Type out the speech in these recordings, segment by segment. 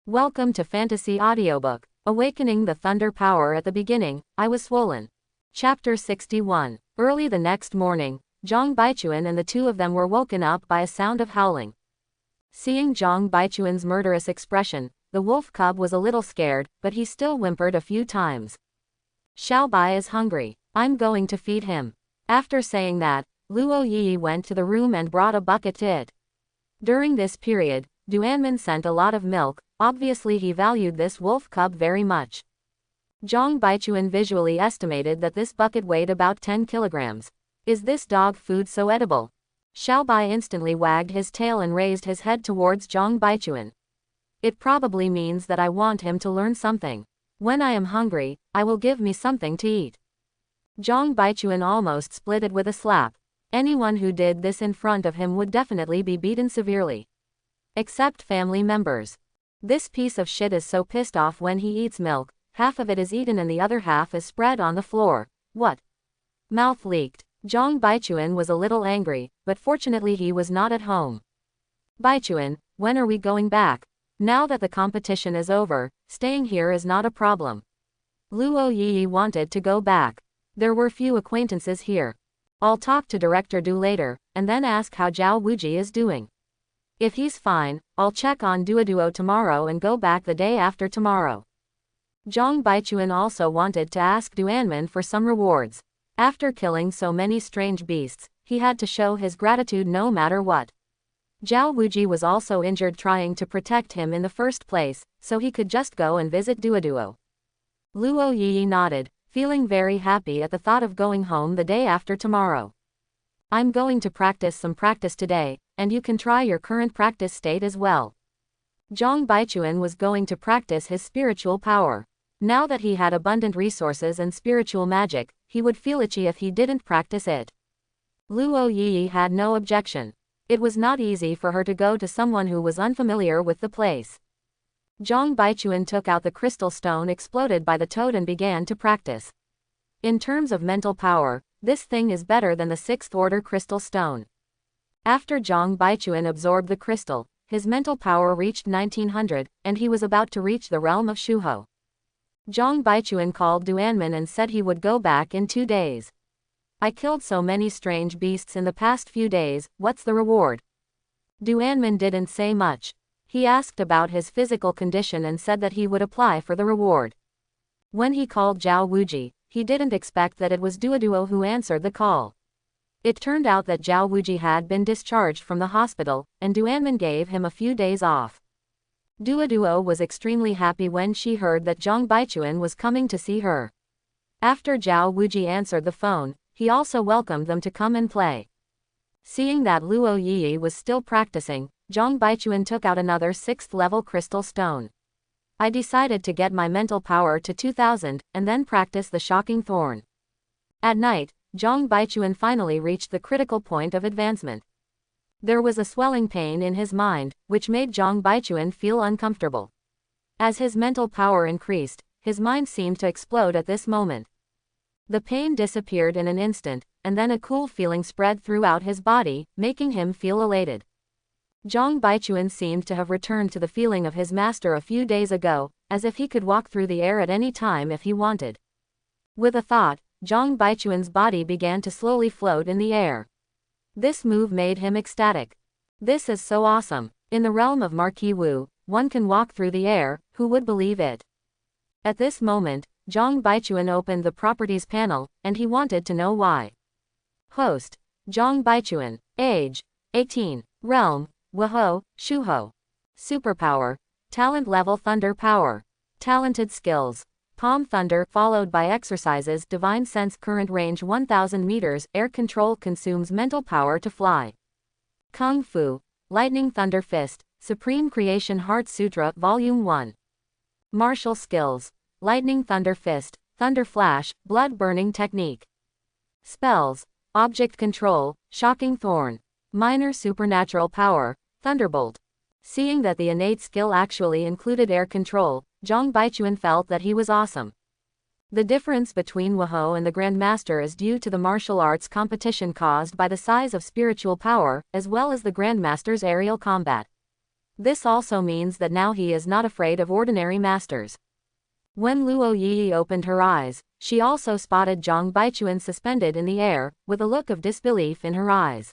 Welcome to Fantasy Audiobook. Awakening the Thunder Power. At the beginning, I was swollen. Chapter 61. Early the next morning, Zhang Baichuan and the two of them were woken up by a sound of howling. Seeing Zhang Baichuan's murderous expression, the wolf cub was a little scared, but he still whimpered a few times. Xiaobai is hungry. I'm going to feed him. After saying that, Luo Yi went to the room and brought a bucket to it. During this period, Duanmin sent a lot of milk. Obviously he valued this wolf cub very much. Zhang Baichuan visually estimated that this bucket weighed about 10 kilograms. Is this dog food so edible? Xiaobai instantly wagged his tail and raised his head towards Zhang Baichuan. It probably means that I want him to learn something. When I am hungry, I will give me something to eat. Zhang Baichuan almost split it with a slap. Anyone who did this in front of him would definitely be beaten severely. Except family members. This piece of shit is so pissed off when he eats milk, half of it is eaten and the other half is spread on the floor. What? Mouth leaked. Zhang Baichuan was a little angry, but fortunately he was not at home. Baichuan, when are we going back? Now that the competition is over, staying here is not a problem. Luo Yi wanted to go back. There were few acquaintances here. I'll talk to Director Du later, and then ask how Zhao Wuji is doing. If he's fine, I'll check on Duoduo tomorrow and go back the day after tomorrow. Zhang Baichuan also wanted to ask Duanmin for some rewards. After killing so many strange beasts, he had to show his gratitude no matter what. Zhao Wuji was also injured trying to protect him in the first place, so he could just go and visit Duoduo. Luo Yi nodded, feeling very happy at the thought of going home the day after tomorrow. I'm going to practice some practice today, and you can try your current practice state as well. Zhang Baichuan was going to practice his spiritual power. Now that he had abundant resources and spiritual magic, he would feel itchy if he didn't practice it. Luo Yi had no objection. It was not easy for her to go to someone who was unfamiliar with the place. Zhang Baichuan took out the crystal stone exploded by the toad and began to practice. In terms of mental power, this thing is better than the 6th order crystal stone. After Zhang Baichuan absorbed the crystal, his mental power reached 1900, and he was about to reach the realm of Shuho. Zhang Baichuan called Duanmin and said he would go back in 2 days. I killed so many strange beasts in the past few days, what's the reward? Duanmin didn't say much. He asked about his physical condition and said that he would apply for the reward. When he called Zhao Wuji, he didn't expect that it was Duoduo who answered the call. It turned out that Zhao Wuji had been discharged from the hospital, and Duanmin gave him a few days off. Duoduo was extremely happy when she heard that Zhang Baichuan was coming to see her. After Zhao Wuji answered the phone, he also welcomed them to come and play. Seeing that Luo Yi was still practicing, Zhang Baichuan took out another 6th level crystal stone. I decided to get my mental power to 2000, and then practice the shocking thorn. At night, Zhang Baichuan finally reached the critical point of advancement. There was a swelling pain in his mind, which made Zhang Baichuan feel uncomfortable. As his mental power increased, his mind seemed to explode at this moment. The pain disappeared in an instant, and then a cool feeling spread throughout his body, making him feel elated. Zhang Baichuan seemed to have returned to the feeling of his master a few days ago, as if he could walk through the air at any time if he wanted. With a thought, Zhang Baichuan's body began to slowly float in the air. This move made him ecstatic. This is so awesome. In the realm of Marquis Wu, one can walk through the air, who would believe it? At this moment, Zhang Baichuan opened the properties panel, and he wanted to know why. Host: Zhang Baichuan. Age: 18. Realm: Wuho, Shuho. Superpower: Talent level Thunder Power. Talented skills: Palm Thunder followed by exercises Divine Sense current range 1000 meters Air control consumes mental power to fly. Kung Fu: Lightning Thunder Fist, Supreme Creation Heart Sutra Volume 1. Martial skills: Lightning Thunder Fist, Thunder Flash, Blood Burning Technique. Spells: Object Control, Shocking Thorn. Minor supernatural power, Thunderbolt. Seeing that the innate skill actually included air control, Zhang Baichuan felt that he was awesome. The difference between Wuho and the Grandmaster is due to the martial arts competition caused by the size of spiritual power, as well as the Grandmaster's aerial combat. This also means that now he is not afraid of ordinary masters. When Luo Yi opened her eyes, she also spotted Zhang Baichuan suspended in the air, with a look of disbelief in her eyes.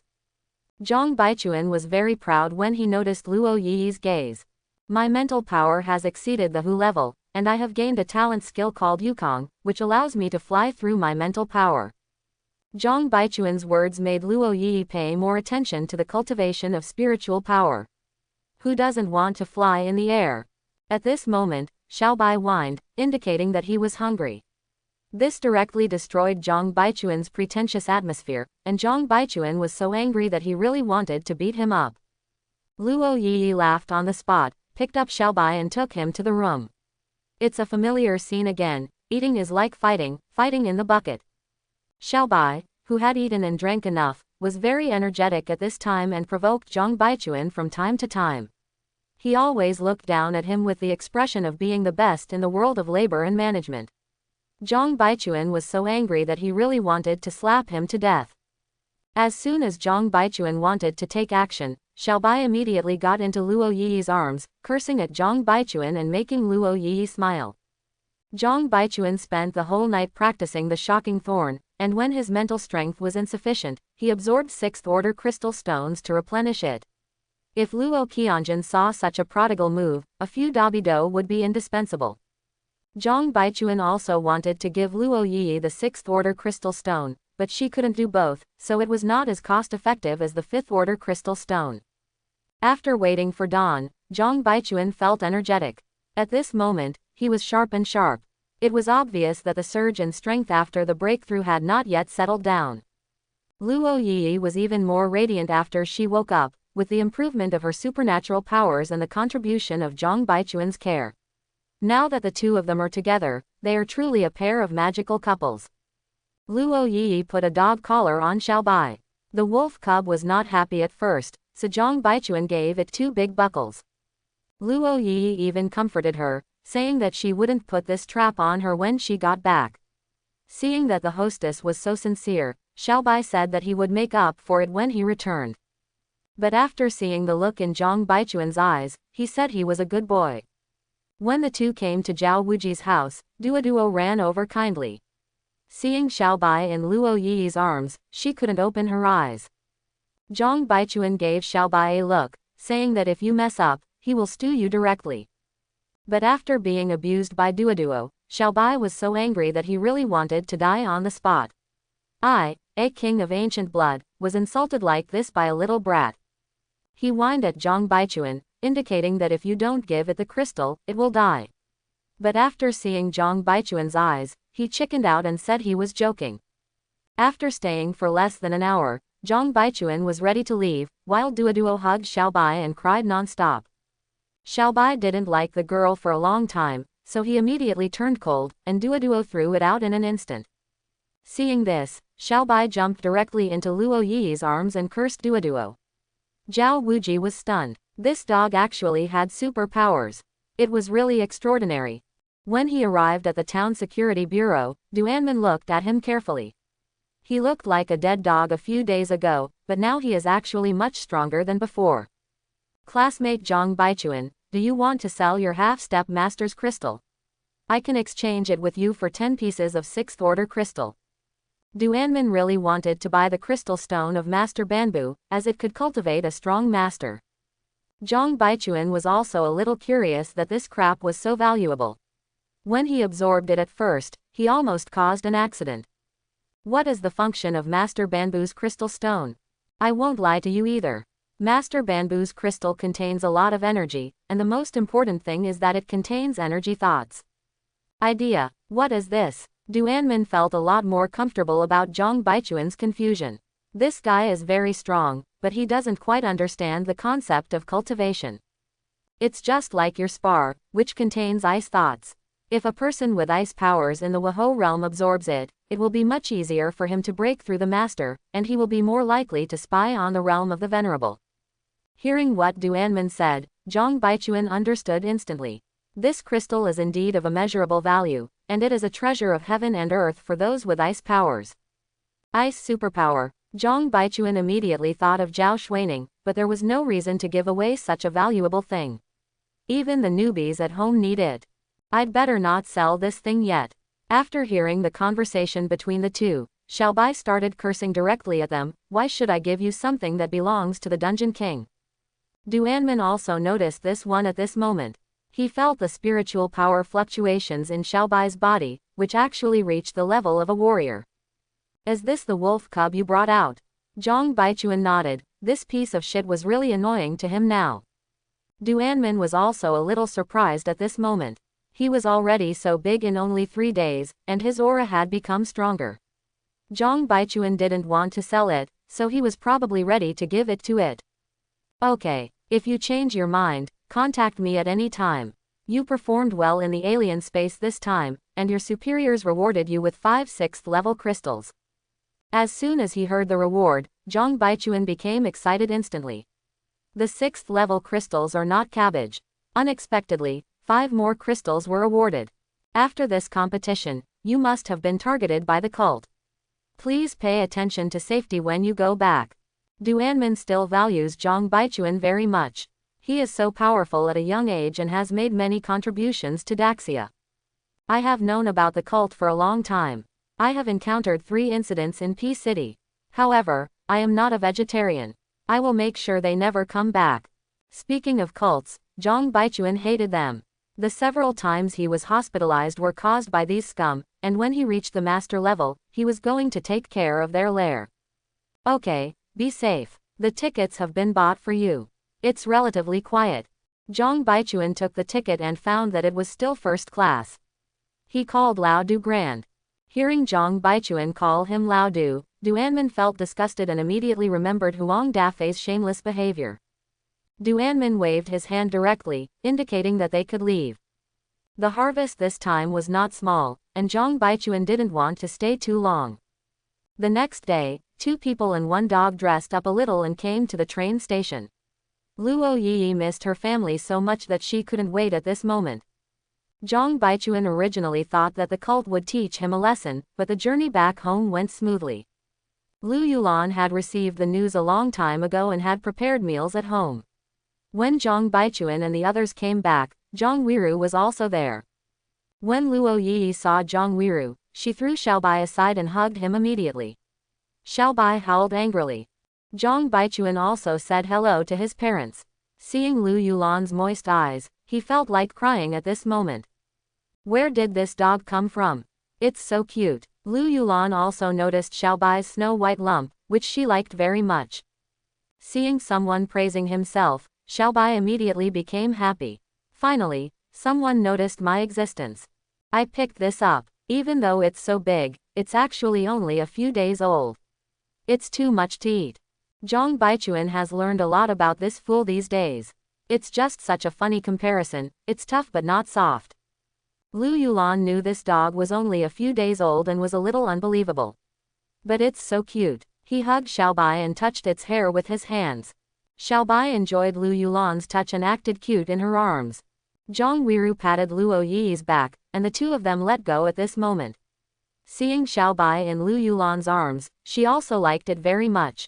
Zhang Baichuan was very proud when he noticed Luo Yi's gaze. My mental power has exceeded the Hu level, and I have gained a talent skill called Yukong, which allows me to fly through my mental power. Zhang Baichuan's words made Luo Yi pay more attention to the cultivation of spiritual power. Who doesn't want to fly in the air? At this moment, Xiaobai whined, indicating that he was hungry. This directly destroyed Zhang Baichuan's pretentious atmosphere, and Zhang Baichuan was so angry that he really wanted to beat him up. Luo Yi laughed on the spot, picked up Xiaobai and took him to the room. It's a familiar scene again. Eating is like fighting in the bucket. Xiaobai, who had eaten and drank enough, was very energetic at this time and provoked Zhang Baichuan from time to time. He always looked down at him with the expression of being the best in the world of labor and management. Zhang Baichuan was so angry that he really wanted to slap him to death. As soon as Zhang Baichuan wanted to take action, Xiaobai immediately got into Luo Yi's arms, cursing at Zhang Baichuan and making Luo Yi smile. Zhang Baichuan spent the whole night practicing the shocking thorn, and when his mental strength was insufficient, he absorbed 6th-order crystal stones to replenish it. If Luo Qianjun saw such a prodigal move, a few dabido would be indispensable. Zhang Baichuan also wanted to give Luo Yi the 6th-order crystal stone, but she couldn't do both, so it was not as cost-effective as the 5th-order crystal stone. After waiting for dawn, Zhang Baichuan felt energetic. At this moment, he was sharp. It was obvious that the surge in strength after the breakthrough had not yet settled down. Luo Yi was even more radiant after she woke up, with the improvement of her supernatural powers and the contribution of Zhang Baichuan's care. Now that the two of them are together, they are truly a pair of magical couples. Luo Yi put a dog collar on Xiaobai. The wolf cub was not happy at first, so Zhang Baichuan gave it 2 big buckles. Luo Yi even comforted her, saying that she wouldn't put this trap on her when she got back. Seeing that the hostess was so sincere, Xiaobai said that he would make up for it when he returned. But after seeing the look in Zhang Baichuan's eyes, he said he was a good boy. When the two came to Zhao Wuji's house, Duoduo ran over kindly. Seeing Xiaobai in Luo Yi's arms, she couldn't open her eyes. Zhang Baichuan gave Xiaobai a look, saying that if you mess up, he will stew you directly. But after being abused by Duoduo, Xiaobai was so angry that he really wanted to die on the spot. I, a king of ancient blood, was insulted like this by a little brat. He whined at Zhang Baichuan, indicating that if you don't give it the crystal, it will die. But after seeing Zhang Baichuan's eyes, he chickened out and said he was joking. After staying for less than an hour, Zhang Baichuan was ready to leave, while Duoduo hugged Xiaobai and cried non-stop. Xiaobai didn't like the girl for a long time, so he immediately turned cold, and Duoduo threw it out in an instant. Seeing this, Xiaobai jumped directly into Luo Yi's arms and cursed Duoduo. Zhao Wuji was stunned. This dog actually had superpowers. It was really extraordinary. When he arrived at the town security bureau, Duanmin looked at him carefully. He looked like a dead dog a few days ago, but now he is actually much stronger than before. Classmate Zhang Baichuan, do you want to sell your half-step master's crystal? I can exchange it with you for 10 pieces of 6th-order crystal. Duanmin really wanted to buy the crystal stone of Master Banbu, as it could cultivate a strong master. Zhang Baichuan was also a little curious that this crap was so valuable. When he absorbed it at first, he almost caused an accident. What is the function of Master Banbu's crystal stone? I won't lie to you either. Master Banbu's crystal contains a lot of energy, and the most important thing is that it contains energy thoughts. Idea, what is this? Duanmin felt a lot more comfortable about Zhang Baichuan's confusion. This guy is very strong, but he doesn't quite understand the concept of cultivation. It's just like your spar, which contains ice thoughts. If a person with ice powers in the Wahou realm absorbs it, it will be much easier for him to break through the master, and he will be more likely to spy on the realm of the venerable. Hearing what Duanmin said, Zhang Baichuan understood instantly. This crystal is indeed of immeasurable value, and it is a treasure of heaven and earth for those with ice powers. Ice superpower. Zhang Baichuan immediately thought of Zhao Xuaning, but there was no reason to give away such a valuable thing. Even the newbies at home need it. I'd better not sell this thing yet. After hearing the conversation between the two, Xiaobai started cursing directly at them. Why should I give you something that belongs to the Dungeon King? Duanmin also noticed this one at this moment. He felt the spiritual power fluctuations in Xiaobai's body, which actually reached the level of a warrior. Is this the wolf cub you brought out? Zhang Baichuan nodded. This piece of shit was really annoying to him now. Duanmin was also a little surprised at this moment. He was already so big in only 3 days, and his aura had become stronger. Zhang Baichuan didn't want to sell it, so he was probably ready to give it to it. Okay, if you change your mind, contact me at any time. You performed well in the alien space this time, and your superiors rewarded you with 5 6th level crystals. As soon as he heard the reward, Zhang Baichuan became excited instantly. The 6th level crystals are not cabbage. Unexpectedly, 5 more crystals were awarded. After this competition, you must have been targeted by the cult. Please pay attention to safety when you go back. Duanmin still values Zhang Baichuan very much. He is so powerful at a young age and has made many contributions to Daxia. I have known about the cult for a long time. I have encountered 3 incidents in P City. However, I am not a vegetarian. I will make sure they never come back. Speaking of cults, Zhang Baichuan hated them. The several times he was hospitalized were caused by these scum, and when he reached the master level, he was going to take care of their lair. Okay, be safe. The tickets have been bought for you. It's relatively quiet. Zhang Baichuan took the ticket and found that it was still first class. He called Lao Du Grand. Hearing Zhang Baichuan call him Lao Du, Duanmin felt disgusted and immediately remembered Huang Dafei's shameless behavior. Duanmin waved his hand directly, indicating that they could leave. The harvest this time was not small, and Zhang Baichuan didn't want to stay too long. The next day, 2 people and 1 dog dressed up a little and came to the train station. Luo Yi missed her family so much that she couldn't wait at this moment. Zhang Baichuan originally thought that the cult would teach him a lesson, but the journey back home went smoothly. Lu Yulan had received the news a long time ago and had prepared meals at home. When Zhang Baichuan and the others came back, Zhang Weiru was also there. When Luo Yi saw Zhang Weiru, she threw Xiaobai aside and hugged him immediately. Xiaobai howled angrily. Zhang Baichuan also said hello to his parents. Seeing Lu Yulan's moist eyes, he felt like crying at this moment. Where did this dog come from? It's so cute. Lu Yulan also noticed Xiaobai's snow-white lump, which she liked very much. Seeing someone praising himself, Xiaobai immediately became happy. Finally, someone noticed my existence. I picked this up. Even though it's so big, it's actually only a few days old. It's too much to eat. Zhang Baichuan has learned a lot about this fool these days. It's just such a funny comparison. It's tough but not soft. Lu Yulan knew this dog was only a few days old and was a little unbelievable. But it's so cute. He hugged Xiaobai and touched its hair with his hands. Xiaobai enjoyed Lu Yulan's touch and acted cute in her arms. Zhang Weiru patted Luo Yi's back, and the 2 of them let go at this moment. Seeing Xiaobai in Lu Yulan's arms, she also liked it very much.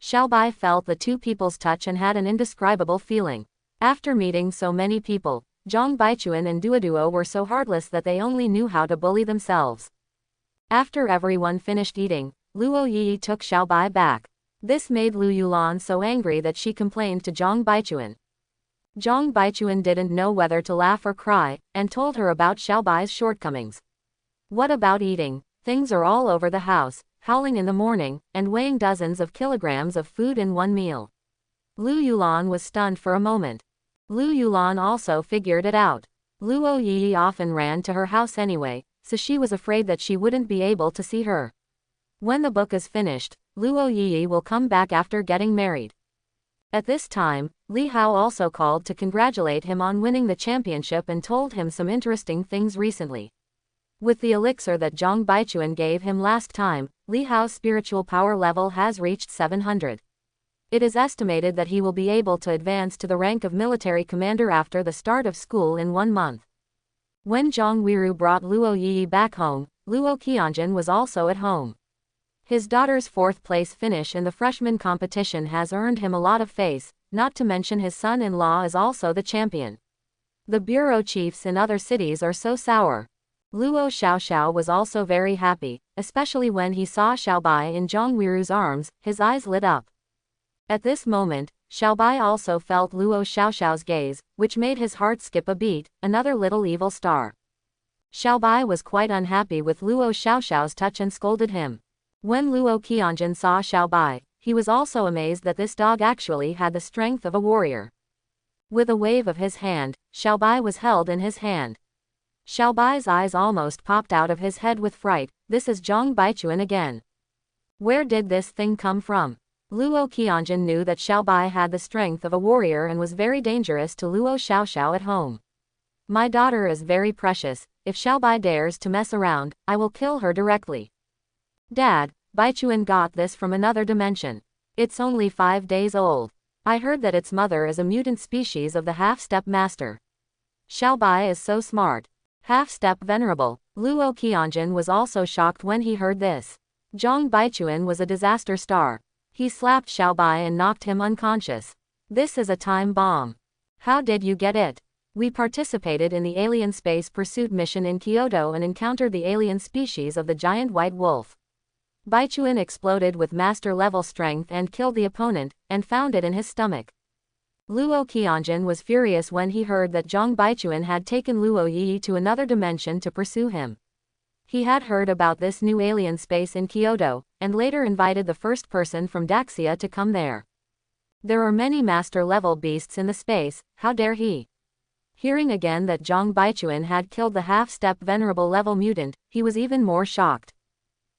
Xiaobai felt the 2 people's touch and had an indescribable feeling. After meeting so many people, Zhang Baichuan and Duoduo were so heartless that they only knew how to bully themselves. After everyone finished eating, Luo Yi took Xiaobai back. This made Lu Yulan so angry that she complained to Zhang Baichuan. Zhang Baichuan didn't know whether to laugh or cry, and told her about Xiaobai's shortcomings. What about eating? Things are all over the house, howling in the morning, and weighing dozens of kilograms of food in one meal. Lu Yulan was stunned for a moment. Lu Yulan also figured it out. Luo Yi often ran to her house anyway, so she was afraid that she wouldn't be able to see her. When the book is finished, Luo Yi will come back after getting married. At this time, Li Hao also called to congratulate him on winning the championship and told him some interesting things recently. With the elixir that Zhang Baichuan gave him last time, Li Hao's spiritual power level has reached 700. It is estimated that he will be able to advance to the rank of military commander after the start of school in 1 month. When Zhang Weiru brought Luo Yi back home, Luo Qianjun was also at home. His daughter's fourth-place finish in the freshman competition has earned him a lot of face, not to mention his son-in-law is also the champion. The bureau chiefs in other cities are so sour. Luo Xiaoxiao was also very happy, especially when he saw Xiaobai in Zhang Wiru's arms, his eyes lit up. At this moment, Xiaobai also felt Luo Xiaoxiao's gaze, which made his heart skip a beat, another little evil star. Xiaobai was quite unhappy with Luo Xiaoxiao's touch and scolded him. When Luo Qianjun saw Xiaobai, he was also amazed that this dog actually had the strength of a warrior. With a wave of his hand, Xiaobai was held in his hand. Xiaobai's eyes almost popped out of his head with fright. This is Zhang Baichuan again. Where did this thing come from? Luo Qianjun knew that Xiaobai had the strength of a warrior and was very dangerous to Luo Xiaoxiao at home. My daughter is very precious. If Xiaobai dares to mess around, I will kill her directly. Dad, Baichuan got this from another dimension. It's only 5 days old. I heard that its mother is a mutant species of the half-step master. Xiaobai is so smart. Half-step venerable. Luo Qianjun was also shocked when he heard this. Zhang Baichuan was a disaster star. He slapped Xiaobai and knocked him unconscious. This is a time bomb. How did you get it? We participated in the alien space pursuit mission in Kyoto and encountered the alien species of the giant white wolf. Baichuan exploded with master-level strength and killed the opponent, and found it in his stomach. Luo Qianjun was furious when he heard that Zhang Baichuan had taken Luo Yi to another dimension to pursue him. He had heard about this new alien space in Kyoto, and later invited the first person from Daxia to come there. There are many master-level beasts in the space, how dare he? Hearing again that Zhang Baichuan had killed the half-step venerable level mutant, he was even more shocked.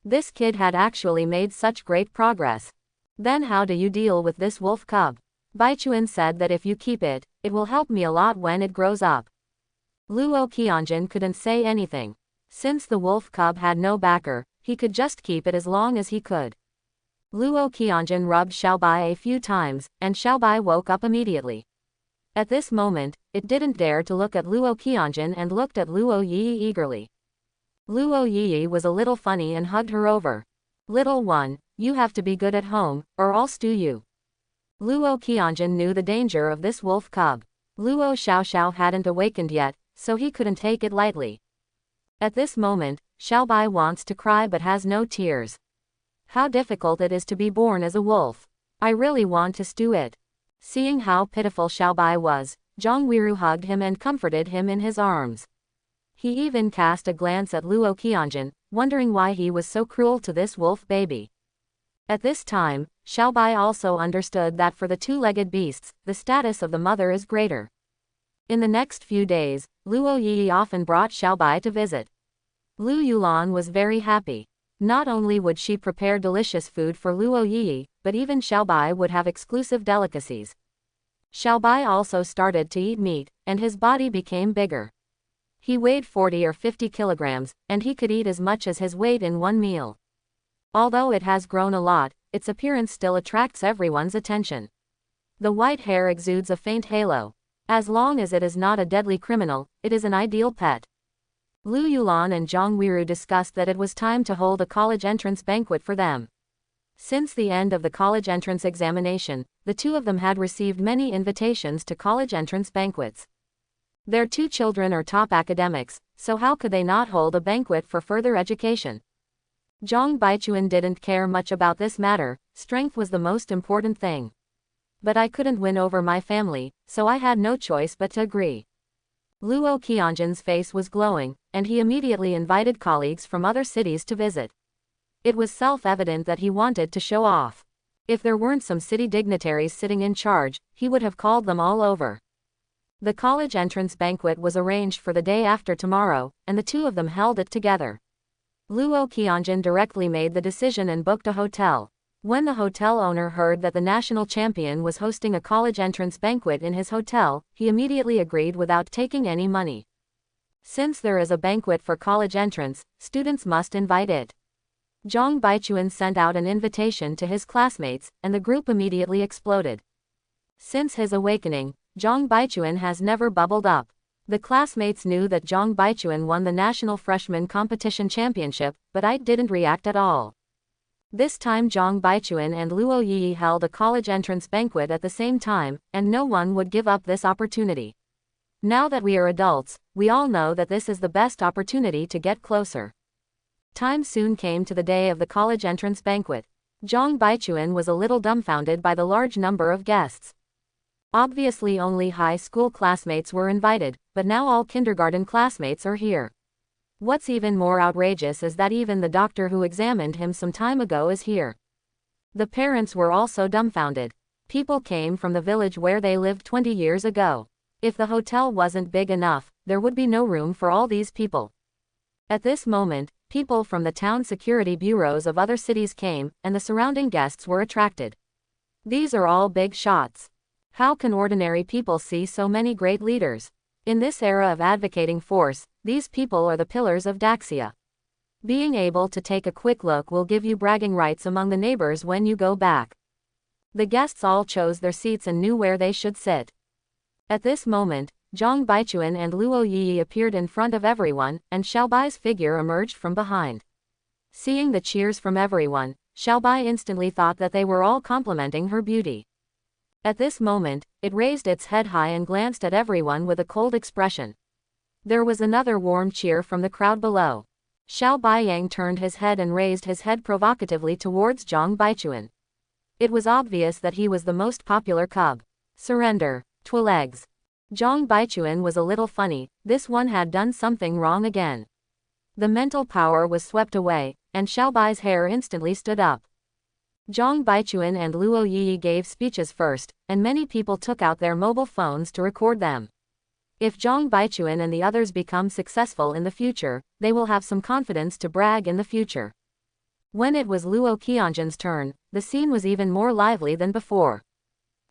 This kid had actually made such great progress. Then how do you deal with this wolf cub? Baichuan said that if you keep it, it will help me a lot when it grows up. Luo Qianjun couldn't say anything. Since the wolf cub had no backer, he could just keep it as long as he could. Luo Qianjun rubbed Xiaobai a few times, and Xiaobai woke up immediately. At this moment, it didn't dare to look at Luo Qianjun and looked at Luo Yi eagerly. Luo Yi was a little funny and hugged her over. Little one, you have to be good at home, or I'll stew you. Luo Qianjun knew the danger of this wolf cub. Luo Xiaoxiao hadn't awakened yet, so he couldn't take it lightly. At this moment, Xiaobai wants to cry but has no tears. How difficult it is to be born as a wolf. I really want to stew it. Seeing how pitiful Xiaobai was, Zhang Wiru hugged him and comforted him in his arms. He even cast a glance at Luo Qianjun, wondering why he was so cruel to this wolf baby. At this time, Xiaobai also understood that for the two-legged beasts, the status of the mother is greater. In the next few days, Luo Yi often brought Xiaobai to visit. Lu Yulan was very happy. Not only would she prepare delicious food for Luo Yi, but even Xiaobai would have exclusive delicacies. Xiaobai also started to eat meat, and his body became bigger. He weighed 40 or 50 kilograms, and he could eat as much as his weight in one meal. Although it has grown a lot, its appearance still attracts everyone's attention. The white hair exudes a faint halo. As long as it is not a deadly criminal, it is an ideal pet. Lu Yulan and Zhang Wiru discussed that it was time to hold a college entrance banquet for them. Since the end of the college entrance examination, the two of them had received many invitations to college entrance banquets. Their two children are top academics, so how could they not hold a banquet for further education? Zhang Baichuan didn't care much about this matter, strength was the most important thing. But I couldn't win over my family, so I had no choice but to agree. Luo Qianjun's face was glowing, and he immediately invited colleagues from other cities to visit. It was self-evident that he wanted to show off. If there weren't some city dignitaries sitting in charge, he would have called them all over. The college entrance banquet was arranged for the day after tomorrow, and the two of them held it together. Luo Qianjun directly made the decision and booked a hotel. When the hotel owner heard that the national champion was hosting a college entrance banquet in his hotel, he immediately agreed without taking any money. Since there is a banquet for college entrance, students must invite it. Zhang Baichuan sent out an invitation to his classmates, and the group immediately exploded. Since his awakening, Zhang Baichuan has never bubbled up. The classmates knew that Zhang Baichuan won the National Freshman Competition Championship, but I didn't react at all. This time Zhang Baichuan and Luo Yi held a college entrance banquet at the same time, and no one would give up this opportunity. Now that we are adults, we all know that this is the best opportunity to get closer. Time soon came to the day of the college entrance banquet. Zhang Baichuan was a little dumbfounded by the large number of guests. Obviously only high school classmates were invited, but now all kindergarten classmates are here. What's even more outrageous is that even the doctor who examined him some time ago is here. The parents were also dumbfounded. People came from the village where they lived 20 years ago. If the hotel wasn't big enough, there would be no room for all these people. At this moment, people from the town security bureaus of other cities came, and the surrounding guests were attracted. These are all big shots. How can ordinary people see so many great leaders? In this era of advocating force, these people are the pillars of Daxia. Being able to take a quick look will give you bragging rights among the neighbors when you go back. The guests all chose their seats and knew where they should sit. At this moment, Zhang Baichuan and Luo Yi appeared in front of everyone, and Xiaobai's figure emerged from behind. Seeing the cheers from everyone, Xiaobai instantly thought that they were all complimenting her beauty. At this moment, it raised its head high and glanced at everyone with a cold expression. There was another warm cheer from the crowd below. Xiao Baiyang turned his head and raised his head provocatively towards Zhang Baichuan. It was obvious that he was the most popular cub. Surrender, Twilegs. Zhang Baichuan was a little funny, this one had done something wrong again. The mental power was swept away, and Xiaobai's hair instantly stood up. Zhang Baichuan and Luo Yi gave speeches first, and many people took out their mobile phones to record them. If Zhang Baichuan and the others become successful in the future, they will have some confidence to brag in the future. When it was Luo Qianjun's turn, the scene was even more lively than before.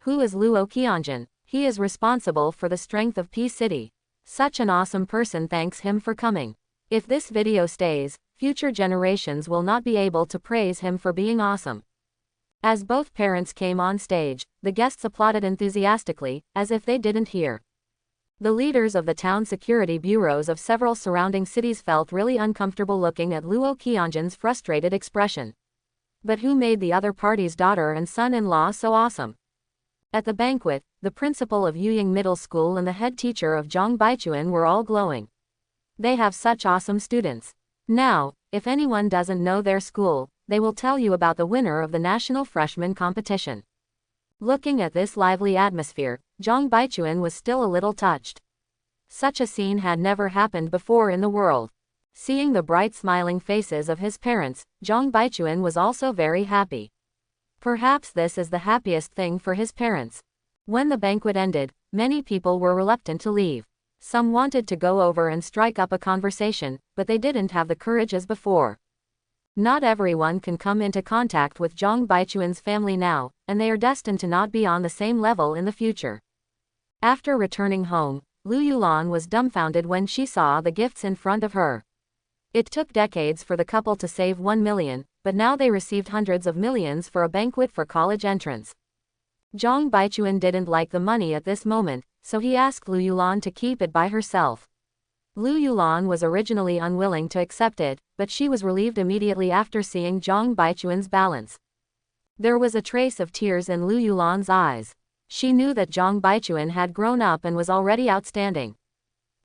Who is Luo Qianjun? He is responsible for the strength of P City. Such an awesome person, thanks him for coming. If this video stays, future generations will not be able to praise him for being awesome. As both parents came on stage, the guests applauded enthusiastically, as if they didn't hear. The leaders of the town security bureaus of several surrounding cities felt really uncomfortable looking at Luo Qianjun's frustrated expression. But who made the other party's daughter and son-in-law so awesome? At the banquet, the principal of Yuying Middle School and the head teacher of Zhang Baichuan were all glowing. They have such awesome students. Now, if anyone doesn't know their school, they will tell you about the winner of the national freshman competition. Looking at this lively atmosphere, Zhang Baichuan was still a little touched. Such a scene had never happened before in the world. Seeing the bright smiling faces of his parents, Zhang Baichuan was also very happy. Perhaps this is the happiest thing for his parents. When the banquet ended, many people were reluctant to leave. Some wanted to go over and strike up a conversation, but they didn't have the courage as before. Not everyone can come into contact with Zhang Baichuan's family now, and they are destined to not be on the same level in the future. After returning home, Lu Yulan was dumbfounded when she saw the gifts in front of her. It took decades for the couple to save 1 million, but now they received hundreds of millions for a banquet for college entrance. Zhang Baichuan didn't like the money at this moment, so he asked Lu Yulan to keep it by herself. Lu Yulan was originally unwilling to accept it, but she was relieved immediately after seeing Zhang Baichuan's balance. There was a trace of tears in Lu Yulan's eyes. She knew that Zhang Baichuan had grown up and was already outstanding.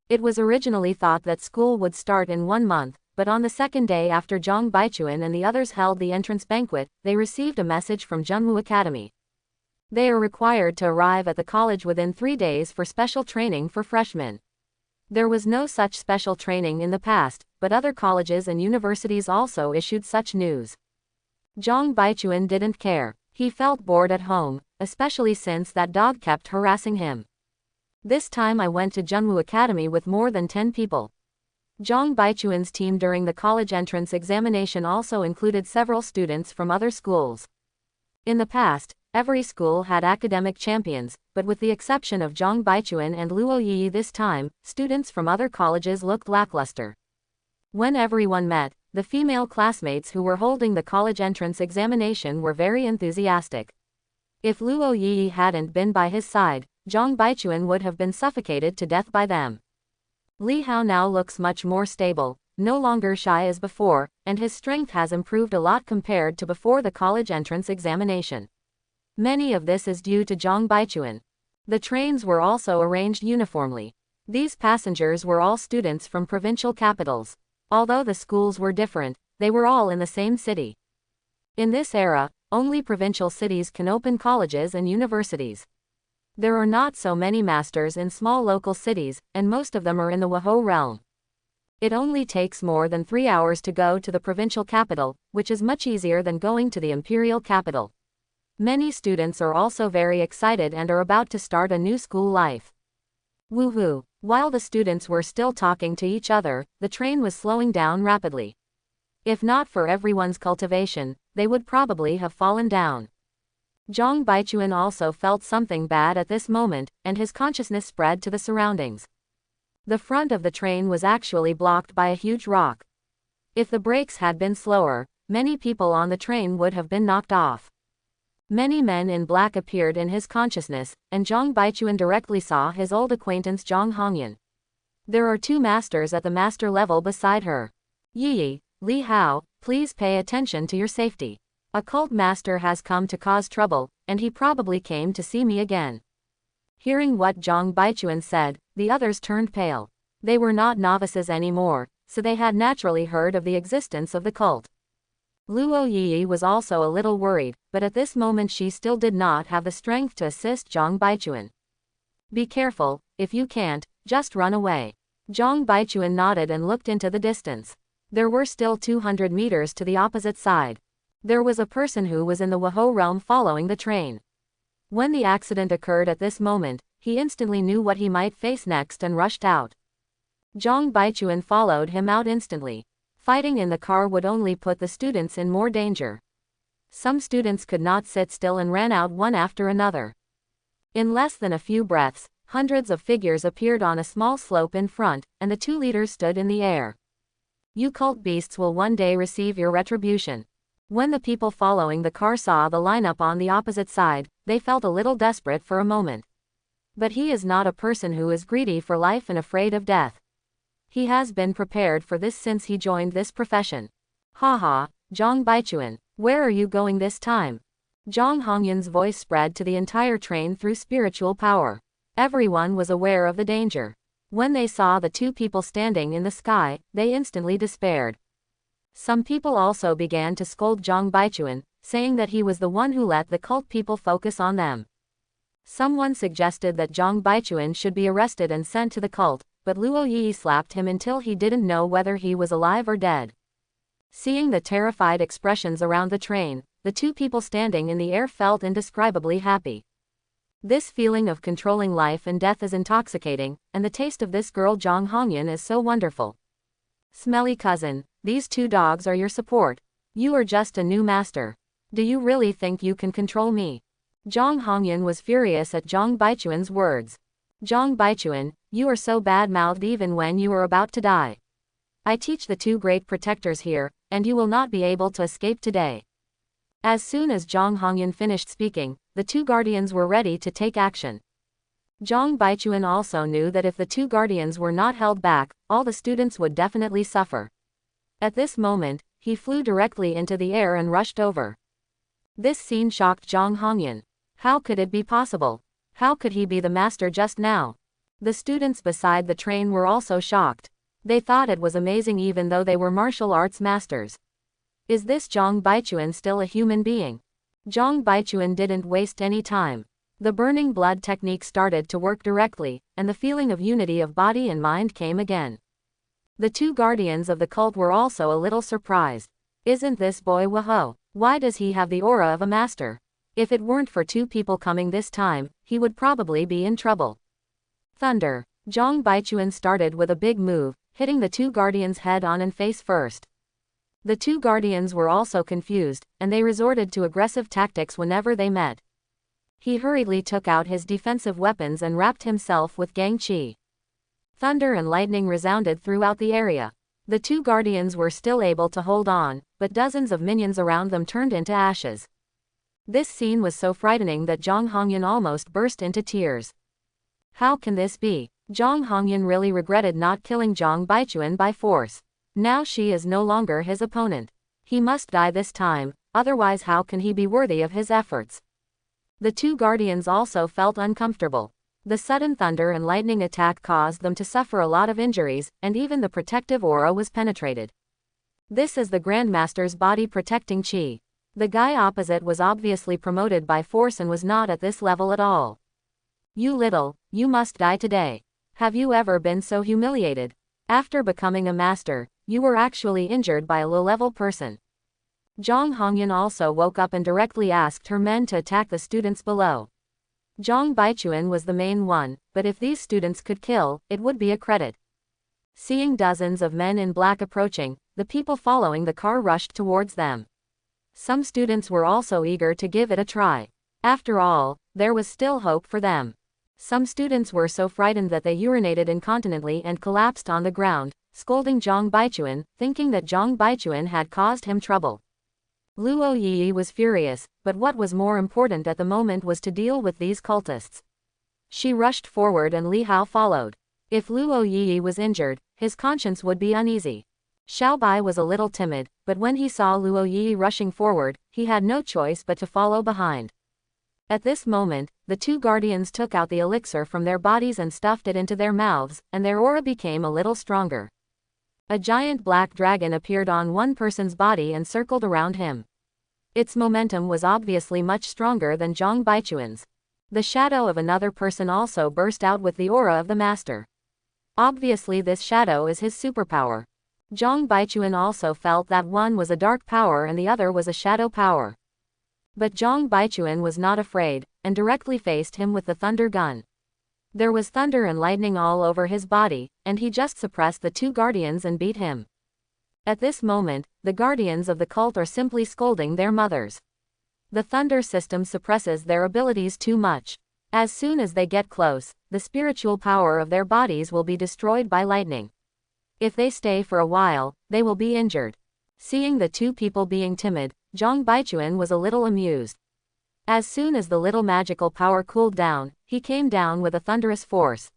It was originally thought that school would start in 1 month, but on the second day after Zhang Baichuan and the others held the entrance banquet, they received a message from Junwu Academy. They are required to arrive at the college within 3 days for special training for freshmen. There was no such special training in the past, but other colleges and universities also issued such news. Zhang Baichuan didn't care. He felt bored at home, especially since that dog kept harassing him. This time I went to Junwu Academy with more than 10 people. Zhang Baichuan's team during the college entrance examination also included several students from other schools. In the past, every school had academic champions, but with the exception of Zhang Baichuan and Luo Yi this time, students from other colleges looked lackluster. When everyone met, the female classmates who were holding the college entrance examination were very enthusiastic. If Luo Yi hadn't been by his side, Zhang Baichuan would have been suffocated to death by them. Li Hao now looks much more stable. no longer shy as before, and his strength has improved a lot compared to before the college entrance examination. Many of this is due to Zhang Baichuan. The trains were also arranged uniformly. These passengers were all students from provincial capitals. Although the schools were different, they were all in the same city. In this era, only provincial cities can open colleges and universities. There are not so many masters in small local cities, and most of them are in the Wahou realm. It only takes more than 3 hours to go to the provincial capital, which is much easier than going to the imperial capital. Many students are also very excited and are about to start a new school life. Woohoo! While the students were still talking to each other, the train was slowing down rapidly. If not for everyone's cultivation, they would probably have fallen down. Zhang Baichuan also felt something bad at this moment, and his consciousness spread to the surroundings. The front of the train was actually blocked by a huge rock. If the brakes had been slower, many people on the train would have been knocked off. Many men in black appeared in his consciousness, and Zhang Baichuan directly saw his old acquaintance Zhang Hongyan. There are 2 masters at the master level beside her. Yi, Li Hao, please pay attention to your safety. A cult master has come to cause trouble, and he probably came to see me again. Hearing what Zhang Baichuan said, the others turned pale. They were not novices anymore, so they had naturally heard of the existence of the cult. Luo Yi was also a little worried, but at this moment she still did not have the strength to assist Zhang Baichuan. Be careful, if you can't, just run away. Zhang Baichuan nodded and looked into the distance. There were still 200 meters to the opposite side. There was a person who was in the Wahou realm following the train. When the accident occurred at this moment, he instantly knew what he might face next and rushed out. Zhang Baichuan followed him out instantly. Fighting in the car would only put the students in more danger. Some students could not sit still and ran out one after another. In less than a few breaths, hundreds of figures appeared on a small slope in front, and the 2 leaders stood in the air. You cult beasts will one day receive your retribution. When the people following the car saw the lineup on the opposite side, they felt a little desperate for a moment. But he is not a person who is greedy for life and afraid of death. He has been prepared for this since he joined this profession. Haha, Zhang Baichuan, where are you going this time? Zhang Hongyan's voice spread to the entire train through spiritual power. Everyone was aware of the danger. When they saw the 2 people standing in the sky, they instantly despaired. Some people also began to scold Zhang Baichuan, saying that he was the one who let the cult people focus on them. Someone suggested that Zhang Baichuan should be arrested and sent to the cult, but Luo Yi slapped him until he didn't know whether he was alive or dead. Seeing the terrified expressions around the train, the 2 people standing in the air felt indescribably happy. This feeling of controlling life and death is intoxicating, and the taste of this girl Zhang Hongyan is so wonderful. Smelly cousin, these 2 dogs are your support. You are just a new master. Do you really think you can control me? Zhang Hongyan was furious at Zhang Baichuan's words. Zhang Baichuan, you are so bad-mouthed even when you are about to die. I teach the 2 great protectors here, and you will not be able to escape today. As soon as Zhang Hongyan finished speaking, the 2 guardians were ready to take action. Zhang Baichuan also knew that if the 2 guardians were not held back, all the students would definitely suffer. At this moment, he flew directly into the air and rushed over. This scene shocked Zhang Hongyan. How could it be possible? How could he be the master just now? The students beside the train were also shocked. They thought it was amazing even though they were martial arts masters. Is this Zhang Baichuan still a human being? Zhang Baichuan didn't waste any time. The burning blood technique started to work directly, and the feeling of unity of body and mind came again. The 2 guardians of the cult were also a little surprised. Isn't this boy Wahou? Why does he have the aura of a master? If it weren't for 2 people coming this time, he would probably be in trouble. Thunder. Zhang Baichuan started with a big move, hitting the 2 guardians head on and face first. The 2 guardians were also confused, and they resorted to aggressive tactics whenever they met. He hurriedly took out his defensive weapons and wrapped himself with Gang Qi. Thunder and lightning resounded throughout the area. The 2 guardians were still able to hold on, but dozens of minions around them turned into ashes. This scene was so frightening that Zhang Hongyan almost burst into tears. How can this be? Zhang Hongyan really regretted not killing Zhang Baichuan by force. Now she is no longer his opponent. He must die this time, otherwise how can he be worthy of his efforts? The two guardians also felt uncomfortable. The sudden thunder and lightning attack caused them to suffer a lot of injuries, and even the protective aura was penetrated. This is the Grandmaster's body protecting chi. The guy opposite was obviously promoted by force and was not at this level at all. You must die today. Have you ever been so humiliated? After becoming a master, you were actually injured by a low-level person. Zhang Hongyan also woke up and directly asked her men to attack the students below. Zhang Baichuan was the main one, but if these students could kill, it would be a credit. Seeing dozens of men in black approaching, the people following the car rushed towards them. Some students were also eager to give it a try. After all, there was still hope for them. Some students were so frightened that they urinated incontinently and collapsed on the ground, scolding Zhang Baichuan, thinking that Zhang Baichuan had caused him trouble. Luo Yi was furious, but what was more important at the moment was to deal with these cultists. She rushed forward and Li Hao followed. If Luo Yi was injured, his conscience would be uneasy. Xiao Bai was a little timid, but when he saw Luo Yi rushing forward, he had no choice but to follow behind. At this moment, the two guardians took out the elixir from their bodies and stuffed it into their mouths, and their aura became a little stronger. A giant black dragon appeared on one person's body and circled around him. Its momentum was obviously much stronger than Zhang Baichuan's. The shadow of another person also burst out with the aura of the master. Obviously this shadow is his superpower. Zhang Baichuan also felt that one was a dark power and the other was a shadow power. But Zhang Baichuan was not afraid, and directly faced him with the thunder gun. There was thunder and lightning all over his body, and he just suppressed the two guardians and beat him. At this moment, the guardians of the cult are simply scolding their mothers. The thunder system suppresses their abilities too much. As soon as they get close, the spiritual power of their bodies will be destroyed by lightning. If they stay for a while, they will be injured. Seeing the two people being timid, Zhang Baichuan was a little amused. As soon as the little magical power cooled down, he came down with a thunderous force.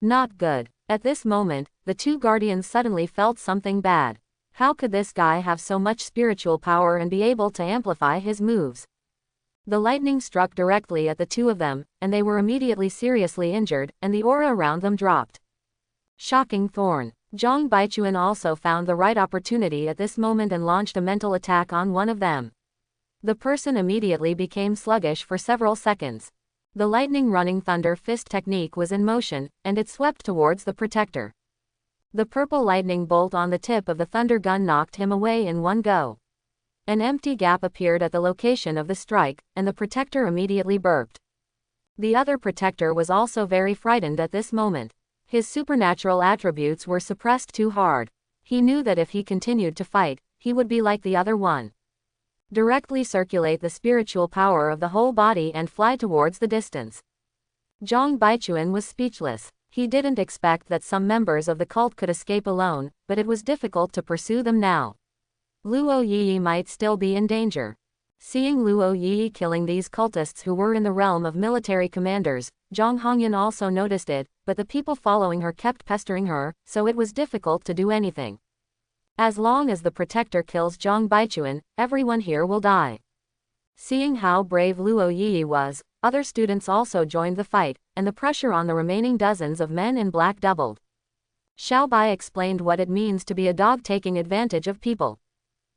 Not good. At this moment, the two guardians suddenly felt something bad. How could this guy have so much spiritual power and be able to amplify his moves? The lightning struck directly at the two of them, and they were immediately seriously injured, and the aura around them dropped. Shocking thorn. Zhang Baichuan also found the right opportunity at this moment and launched a mental attack on one of them. The person immediately became sluggish for several seconds. The lightning running thunder fist technique was in motion, and it swept towards the protector. The purple lightning bolt on the tip of the thunder gun knocked him away in one go. An empty gap appeared at the location of the strike, and the protector immediately burped. The other protector was also very frightened at this moment. His supernatural attributes were suppressed too hard. He knew that if he continued to fight, he would be like the other one. Directly circulate the spiritual power of the whole body and fly towards the distance. Zhang Baichuan was speechless. He didn't expect that some members of the cult could escape alone, but it was difficult to pursue them now. Luo Yi might still be in danger. Seeing Luo Yi killing these cultists who were in the realm of military commanders, Zhang Hongyan also noticed it, but the people following her kept pestering her, so it was difficult to do anything. As long as the protector kills Zhang Baichuan, everyone here will die. Seeing how brave Luo Yi was, other students also joined the fight, and the pressure on the remaining dozens of men in black doubled. Xiao Bai explained what it means to be a dog taking advantage of people.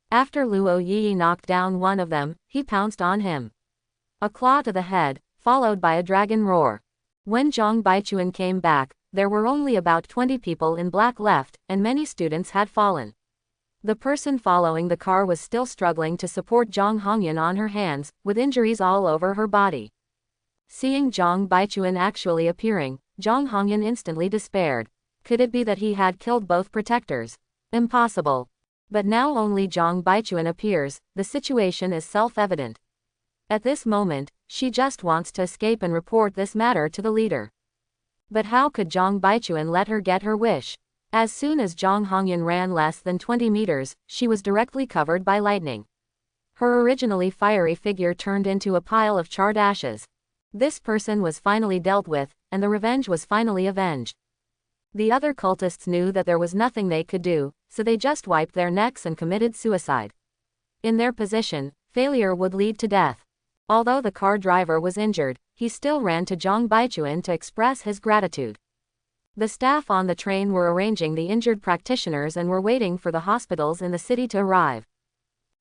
After Luo Yi knocked down one of them, he pounced on him. A claw to the head, followed by a dragon roar. When Zhang Baichuan came back, there were only about 20 people in black left, and many students had fallen. The person following the car was still struggling to support Zhang Hongyan on her hands, with injuries all over her body. Seeing Zhang Baichuan actually appearing, Zhang Hongyan instantly despaired. Could it be that he had killed both protectors? Impossible. But now only Zhang Baichuan appears, the situation is self-evident. At this moment, she just wants to escape and report this matter to the leader. But how could Zhang Baichuan let her get her wish? As soon as Zhang Hongyan ran less than 20 meters, she was directly covered by lightning. Her originally fiery figure turned into a pile of charred ashes. This person was finally dealt with, and the revenge was finally avenged. The other cultists knew that there was nothing they could do, so they just wiped their necks and committed suicide. In their position, failure would lead to death. Although the car driver was injured, he still ran to Zhang Baichuan to express his gratitude. The staff on the train were arranging the injured practitioners and were waiting for the hospitals in the city to arrive.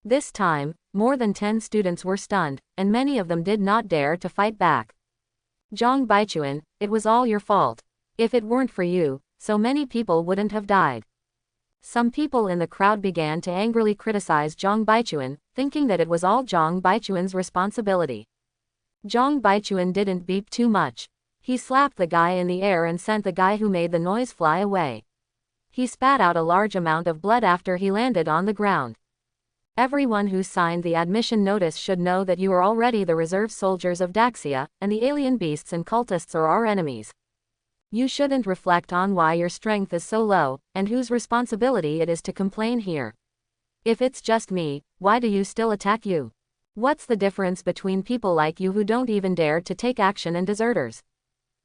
This time, more than 10 students were stunned, and many of them did not dare to fight back. Zhang Baichuan, it was all your fault. If it weren't for you, so many people wouldn't have died. Some people in the crowd began to angrily criticize Zhang Baichuan, thinking that it was all Zhang Baichuan's responsibility. Zhang Baichuan didn't beep too much. He slapped the guy in the air and sent the guy who made the noise fly away. He spat out a large amount of blood after he landed on the ground. Everyone who signed the admission notice should know that you are already the reserve soldiers of Daxia, and the alien beasts and cultists are our enemies. You shouldn't reflect on why your strength is so low, and whose responsibility it is to complain here. If it's just me, why do you still attack you? What's the difference between people like you who don't even dare to take action and deserters?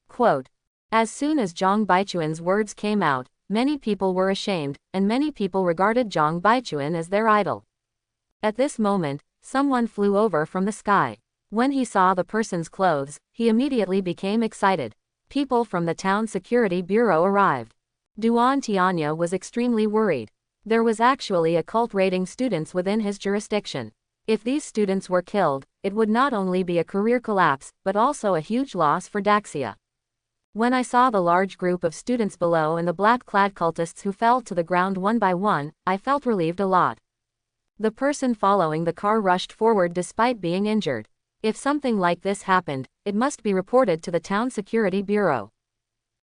Quote. As soon as Zhang Baichuan's words came out, many people were ashamed, and many people regarded Zhang Baichuan as their idol. At this moment, someone flew over from the sky. When he saw the person's clothes, he immediately became excited. People from the town security bureau arrived. Duan Tianya was extremely worried. There was actually a cult raiding students within his jurisdiction. If these students were killed, it would not only be a career collapse, but also a huge loss for Daxia. When I saw the large group of students below and the black-clad cultists who fell to the ground one by one, I felt relieved a lot. The person following the car rushed forward despite being injured. If something like this happened, it must be reported to the town security bureau.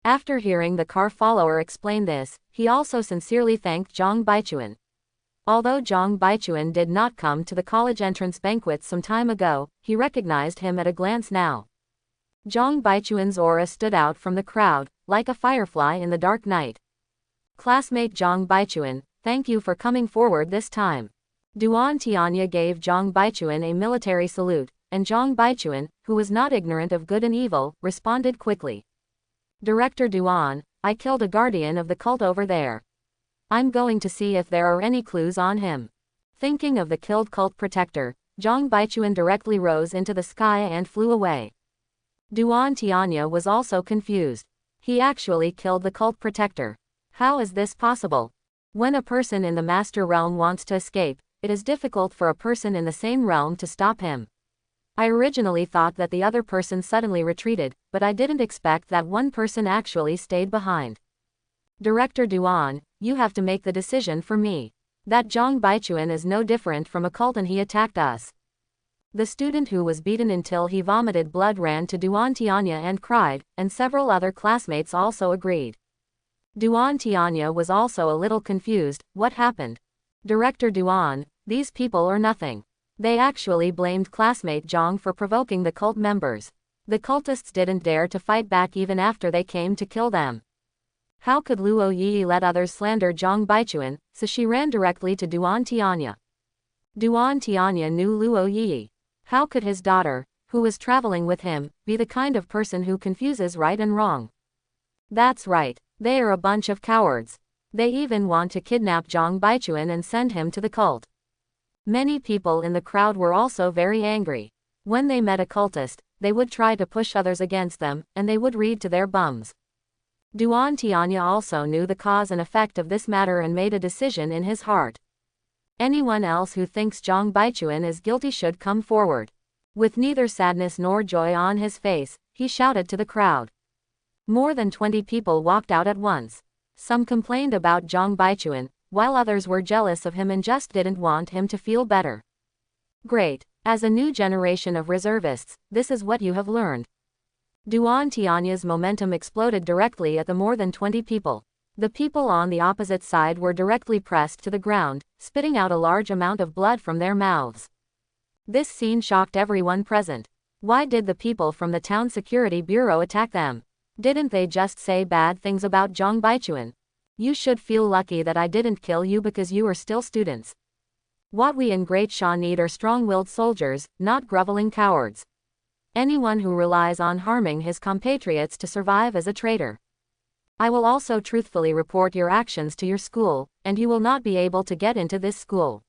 After hearing the car follower explain this, he also sincerely thanked Zhang Baichuan. Although Zhang Baichuan did not come to the college entrance banquet some time ago, he recognized him at a glance now. Zhang Baichuan's aura stood out from the crowd, like a firefly in the dark night. Classmate Zhang Baichuan, thank you for coming forward this time. Duan Tianya gave Zhang Baichuan a military salute, and Zhang Baichuan, who was not ignorant of good and evil, responded quickly. Director Duan, I killed a guardian of the cult over there. I'm going to see if there are any clues on him. Thinking of the killed cult protector, Zhang Baichuan directly rose into the sky and flew away. Duan Tianya was also confused. He actually killed the cult protector. How is this possible? When a person in the master realm wants to escape, it is difficult for a person in the same realm to stop him. I originally thought that the other person suddenly retreated, but I didn't expect that one person actually stayed behind. Director Duan, you have to make the decision for me. That Zhang Baichuan is no different from a cult and he attacked us. The student who was beaten until he vomited blood ran to Duan Tianya and cried, and several other classmates also agreed. Duan Tianya was also a little confused. What happened? Director Duan, these people are nothing. They actually blamed classmate Zhang for provoking the cult members. The cultists didn't dare to fight back even after they came to kill them. How could Luo Yi let others slander Zhang Baichuan, so she ran directly to Duan Tianya. Duan Tianya knew Luo Yi. How could his daughter, who was traveling with him, be the kind of person who confuses right and wrong? That's right, they are a bunch of cowards. They even want to kidnap Zhang Baichuan and send him to the cult. Many people in the crowd were also very angry. When they met a cultist, they would try to push others against them, and they would read to their bums. Duan Tianya also knew the cause and effect of this matter and made a decision in his heart. Anyone else who thinks Zhang Baichuan is guilty should come forward. With neither sadness nor joy on his face, he shouted to the crowd. More than 20 people walked out at once. Some complained about Zhang Baichuan, while others were jealous of him and just didn't want him to feel better. Great. As a new generation of reservists, this is what you have learned. Duan Tianya's momentum exploded directly at the more than 20 people. The people on the opposite side were directly pressed to the ground, spitting out a large amount of blood from their mouths. This scene shocked everyone present. Why did the people from the town security bureau attack them? Didn't they just say bad things about Zhang Baichuan? You should feel lucky that I didn't kill you because you are still students. What we in Great Sha need are strong-willed soldiers, not groveling cowards. Anyone who relies on harming his compatriots to survive is a traitor. I will also truthfully report your actions to your school, and you will not be able to get into this school.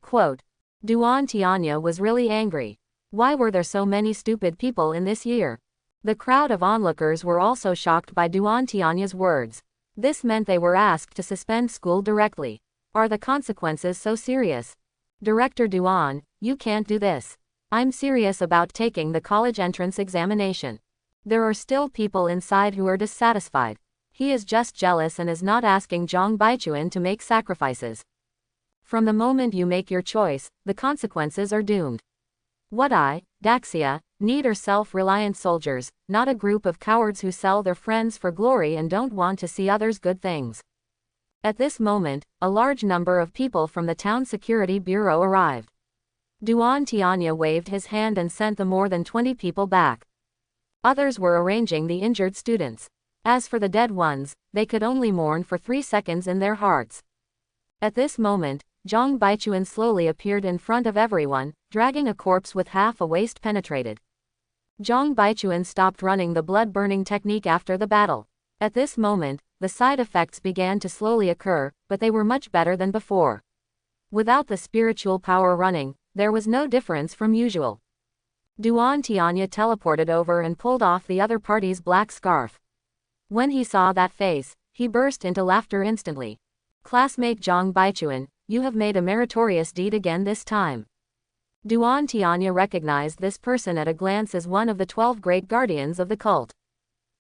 Quote. Duan Tianya was really angry. Why were there so many stupid people in this year? The crowd of onlookers were also shocked by Duan Tianya's words. This meant they were asked to suspend school directly. Are the consequences so serious? Director Duan, you can't do this. I'm serious about taking the college entrance examination. There are still people inside who are dissatisfied. He is just jealous and is not asking Zhang Baichuan to make sacrifices. From the moment you make your choice, the consequences are doomed. What I, Daxia, need are self-reliant soldiers, not a group of cowards who sell their friends for glory and don't want to see others' good things. At this moment, a large number of people from the town security bureau arrived. Duan Tianya waved his hand and sent the more than 20 people back. Others were arranging the injured students. As for the dead ones, they could only mourn for 3 seconds in their hearts. At this moment, Zhang Baichuan slowly appeared in front of everyone, dragging a corpse with half a waist penetrated. Zhang Baichuan stopped running the blood-burning technique after the battle. At this moment, the side effects began to slowly occur, but they were much better than before. Without the spiritual power running, there was no difference from usual. Duan Tianya teleported over and pulled off the other party's black scarf. When he saw that face, he burst into laughter instantly. Classmate Zhang Baichuan, you have made a meritorious deed again this time. Duan Tianya recognized this person at a glance as one of the 12 great guardians of the cult.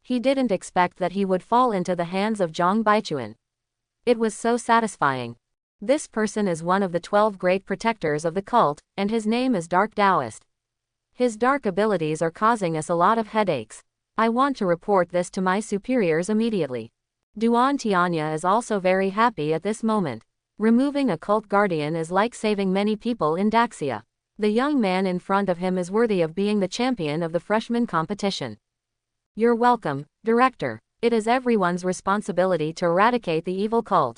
He didn't expect that he would fall into the hands of Zhang Baichuan. It was so satisfying. This person is one of the 12 great protectors of the cult, and his name is Dark Taoist. His dark abilities are causing us a lot of headaches. I want to report this to my superiors immediately. Duan Tianya is also very happy at this moment. Removing a cult guardian is like saving many people in Daxia. The young man in front of him is worthy of being the champion of the freshman competition. You're welcome, Director. It is everyone's responsibility to eradicate the evil cult.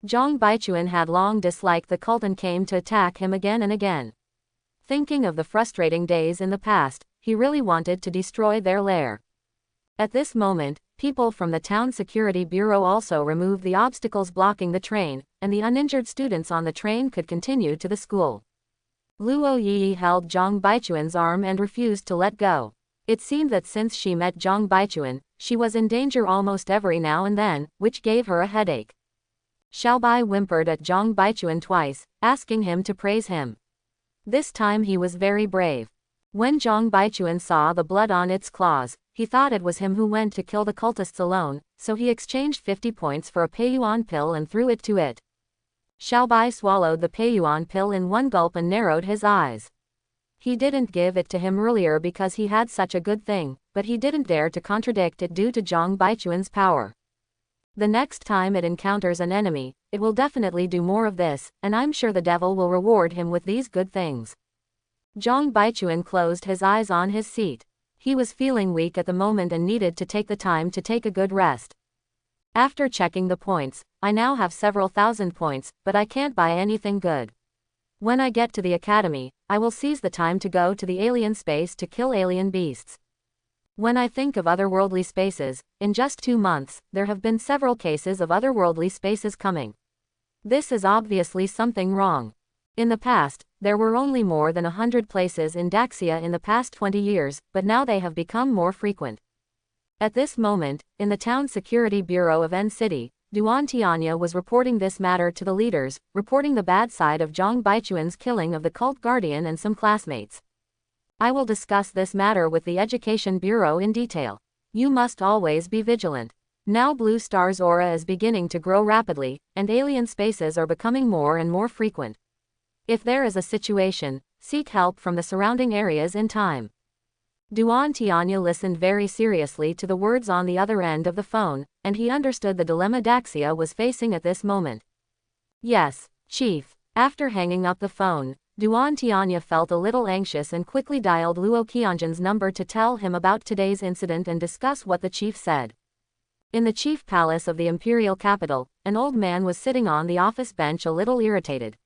Zhang Baichuan had long disliked the cult and came to attack him again and again. Thinking of the frustrating days in the past, he really wanted to destroy their lair. At this moment, people from the town security bureau also removed the obstacles blocking the train, and the uninjured students on the train could continue to the school. Luo Yi held Zhang Baichuan's arm and refused to let go. It seemed that since she met Zhang Baichuan, she was in danger almost every now and then, which gave her a headache. Xiaobai whimpered at Zhang Baichuan twice, asking him to praise him. This time he was very brave. When Zhang Baichuan saw the blood on its claws, he thought it was him who went to kill the cultists alone, so he exchanged 50 points for a Peiyuan pill and threw it to it. Xiaobai swallowed the Peiyuan pill in one gulp and narrowed his eyes. He didn't give it to him earlier because he had such a good thing, but he didn't dare to contradict it due to Zhang Baichuan's power. The next time it encounters an enemy, it will definitely do more of this, and I'm sure the devil will reward him with these good things. Zhang Baichuan closed his eyes on his seat. He was feeling weak at the moment and needed to take the time to take a good rest. After checking the points, I now have several thousand points, but I can't buy anything good. When I get to the academy, I will seize the time to go to the alien space to kill alien beasts. When I think of otherworldly spaces, in just 2 months, there have been several cases of otherworldly spaces coming. This is obviously something wrong. In the past, there were only more than 100 places in Daxia in the past 20 years, but now they have become more frequent. At this moment, in the town security bureau of N City, Duan Tianya was reporting this matter to the leaders, reporting the bad side of Zhang Baichuan's killing of the cult guardian and some classmates. I will discuss this matter with the Education Bureau in detail. You must always be vigilant. Now Blue Star's aura is beginning to grow rapidly, and alien spaces are becoming more and more frequent. If there is a situation, seek help from the surrounding areas in time. Duan Tianya listened very seriously to the words on the other end of the phone, and he understood the dilemma Daxia was facing at this moment. Yes, Chief. After hanging up the phone, Duan Tianya felt a little anxious and quickly dialed Luo Qianjun's number to tell him about today's incident and discuss what the chief said. In the chief palace of the imperial capital, an old man was sitting on the office bench a little irritated.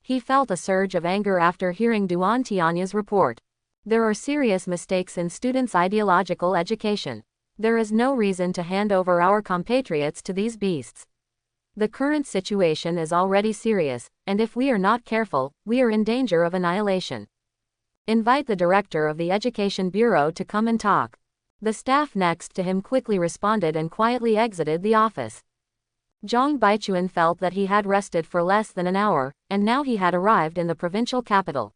He felt a surge of anger after hearing Duan Tianya's report. There are serious mistakes in students' ideological education. There is no reason to hand over our compatriots to these beasts. The current situation is already serious, and if we are not careful, we are in danger of annihilation. Invite the director of the Education Bureau to come and talk. The staff next to him quickly responded and quietly exited the office. Zhang Baichuan felt that he had rested for less than an hour, and now he had arrived in the provincial capital.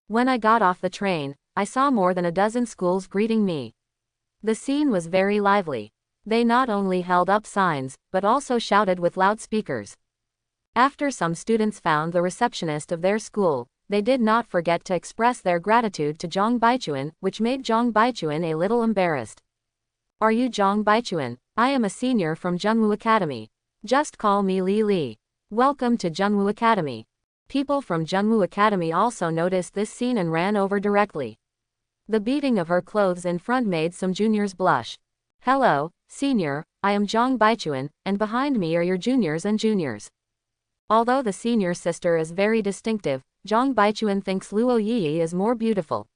When I got off the train, I saw more than a dozen schools greeting me. The scene was very lively. They not only held up signs, but also shouted with loudspeakers. After some students found the receptionist of their school, they did not forget to express their gratitude to Zhang Baichuan, which made Zhang Baichuan a little embarrassed. Are you Zhang Baichuan? I am a senior from Zhenwu Academy. Just call me Li Li. Welcome to Zhenwu Academy. People from Zhenwu Academy also noticed this scene and ran over directly. The beating of her clothes in front made some juniors blush. Hello, senior, I am Zhang Baichuan, and behind me are your juniors and juniors. Although the senior sister is very distinctive, Zhang Baichuan thinks Luo Yi is more beautiful.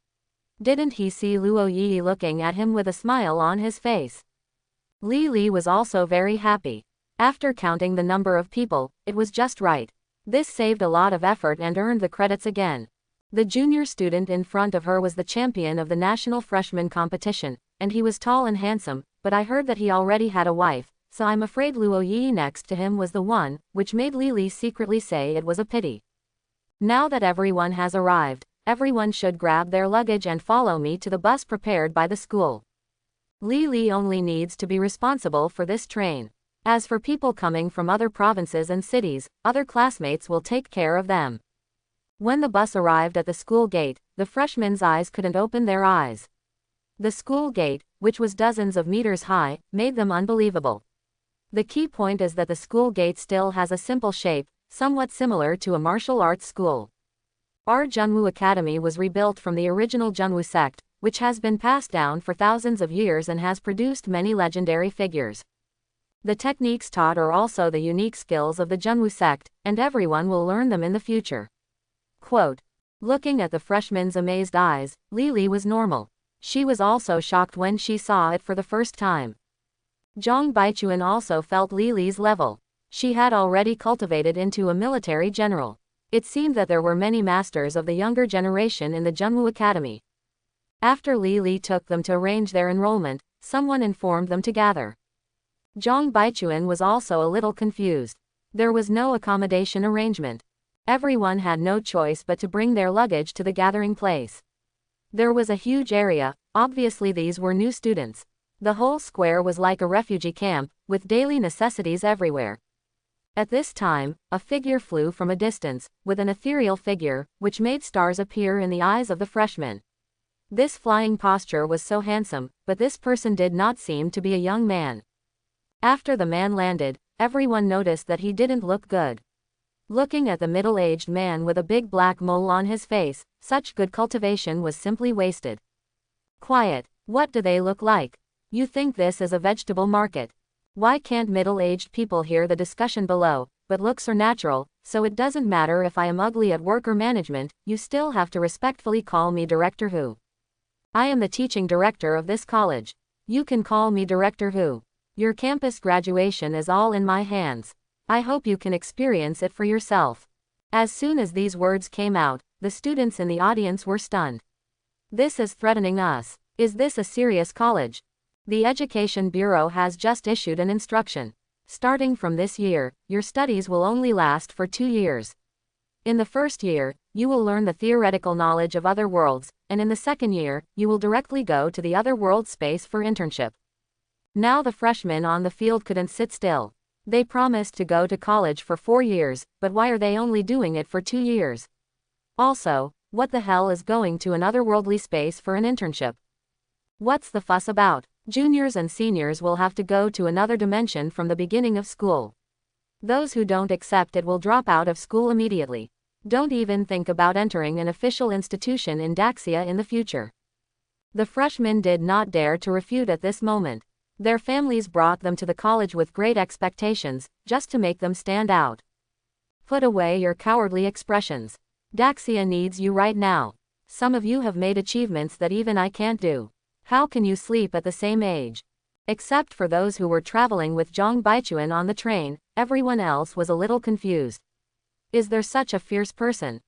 Didn't he see Luo Yi looking at him with a smile on his face? Li Li was also very happy. After counting the number of people, it was just right. This saved a lot of effort and earned the credits again. The junior student in front of her was the champion of the national freshman competition, and he was tall and handsome, but I heard that he already had a wife, so I'm afraid Luo Yi next to him was the one, which made Li Li secretly say it was a pity. Now that everyone has arrived, everyone should grab their luggage and follow me to the bus prepared by the school. Li Li only needs to be responsible for this train. As for people coming from other provinces and cities, other classmates will take care of them. When the bus arrived at the school gate, the freshmen's eyes couldn't open their eyes. The school gate, which was dozens of meters high, made them unbelievable. The key point is that the school gate still has a simple shape, somewhat similar to a martial arts school. Our Zhenwu Academy was rebuilt from the original Zhenwu sect, which has been passed down for thousands of years and has produced many legendary figures. The techniques taught are also the unique skills of the Zhenwu sect, and everyone will learn them in the future. Quote. Looking at the freshman's amazed eyes, Li Li was normal. She was also shocked when she saw it for the first time. Zhang Baichuan also felt Li Li's level. She had already cultivated into a military general. It seemed that there were many masters of the younger generation in the Zhenwu Academy. After Li Li took them to arrange their enrollment, someone informed them to gather. Zhang Baichuan was also a little confused. There was no accommodation arrangement. Everyone had no choice but to bring their luggage to the gathering place. There was a huge area, obviously these were new students. The whole square was like a refugee camp, with daily necessities everywhere. At this time, a figure flew from a distance, with an ethereal figure, which made stars appear in the eyes of the freshmen. This flying posture was so handsome, but this person did not seem to be a young man. After the man landed, everyone noticed that he didn't look good. Looking at the middle-aged man with a big black mole on his face, such good cultivation was simply wasted. Quiet. What do they look like? You think this is a vegetable market? Why can't middle-aged people hear the discussion below? But looks are natural, so it doesn't matter if I am ugly at work or management, you still have to respectfully call me Director Hu. I am the teaching director of this college. You can call me Director Hu. Your campus graduation is all in my hands. I hope you can experience it for yourself. As soon as these words came out, the students in the audience were stunned. This is threatening us. Is this a serious college? The Education Bureau has just issued an instruction. Starting from this year, your studies will only last for 2 years. In the first year, you will learn the theoretical knowledge of other worlds, and in the second year, you will directly go to the other world space for internship. Now the freshmen on the field couldn't sit still. They promised to go to college for 4 years, but why are they only doing it for 2 years? Also, what the hell is going to an otherworldly space for an internship? What's the fuss about? Juniors and seniors will have to go to another dimension from the beginning of school. Those who don't accept it will drop out of school immediately. Don't even think about entering an official institution in Daxia in the future. The freshmen did not dare to refute at this moment. Their families brought them to the college with great expectations, just to make them stand out. Put away your cowardly expressions. Daxia needs you right now. Some of you have made achievements that even I can't do. How can you sleep at the same age? Except for those who were traveling with Zhang Baichuan on the train, everyone else was a little confused. Is there such a fierce person?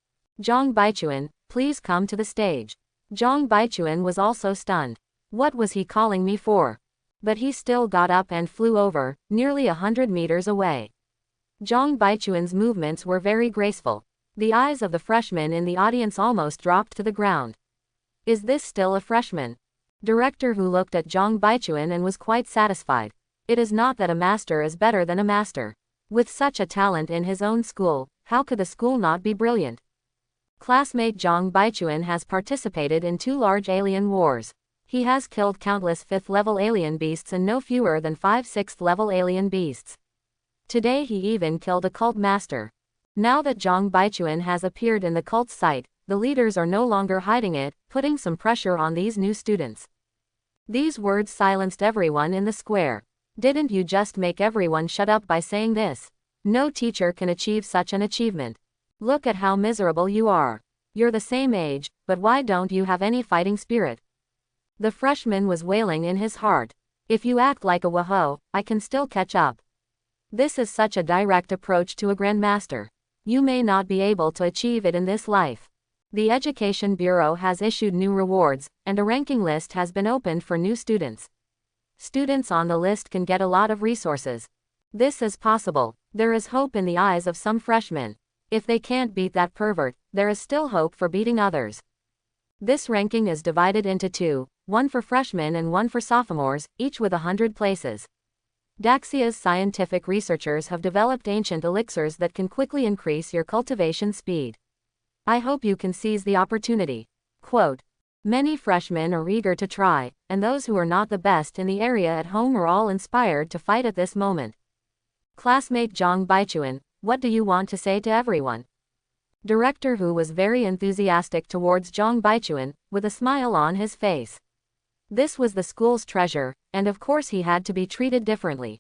Zhang Baichuan, please come to the stage. Zhang Baichuan was also stunned. What was he calling me for? But he still got up and flew over, nearly 100 meters away. Zhang Baichuan's movements were very graceful. The eyes of the freshmen in the audience almost dropped to the ground. Is this still a freshman? Director Hu looked at Zhang Baichuan and was quite satisfied. It is not that a master is better than a master. With such a talent in his own school, how could the school not be brilliant? Classmate Zhang Baichuan has participated in 2 large alien wars. He has killed countless 5th-level alien beasts and no fewer than 5 6th-level alien beasts. Today he even killed a cult master. Now that Zhang Baichuan has appeared in the cult's sight, the leaders are no longer hiding it, putting some pressure on these new students. These words silenced everyone in the square. Didn't you just make everyone shut up by saying this? No teacher can achieve such an achievement. Look at how miserable you are. You're the same age, but why don't you have any fighting spirit? The freshman was wailing in his heart. If you act like a waho, I can still catch up. This is such a direct approach to a grandmaster. You may not be able to achieve it in this life. The Education Bureau has issued new rewards, and a ranking list has been opened for new students. Students on the list can get a lot of resources. This is possible. There is hope in the eyes of some freshmen. If they can't beat that pervert, there is still hope for beating others. This ranking is divided into 2, one for freshmen and one for sophomores, each with 100 places. Daxia's scientific researchers have developed ancient elixirs that can quickly increase your cultivation speed. I hope you can seize the opportunity. Quote, many freshmen are eager to try, and those who are not the best in the area at home are all inspired to fight at this moment. Classmate Zhang Baichuan, what do you want to say to everyone? Director Hu was very enthusiastic towards Zhang Baichuan, with a smile on his face. This was the school's treasure, and of course he had to be treated differently.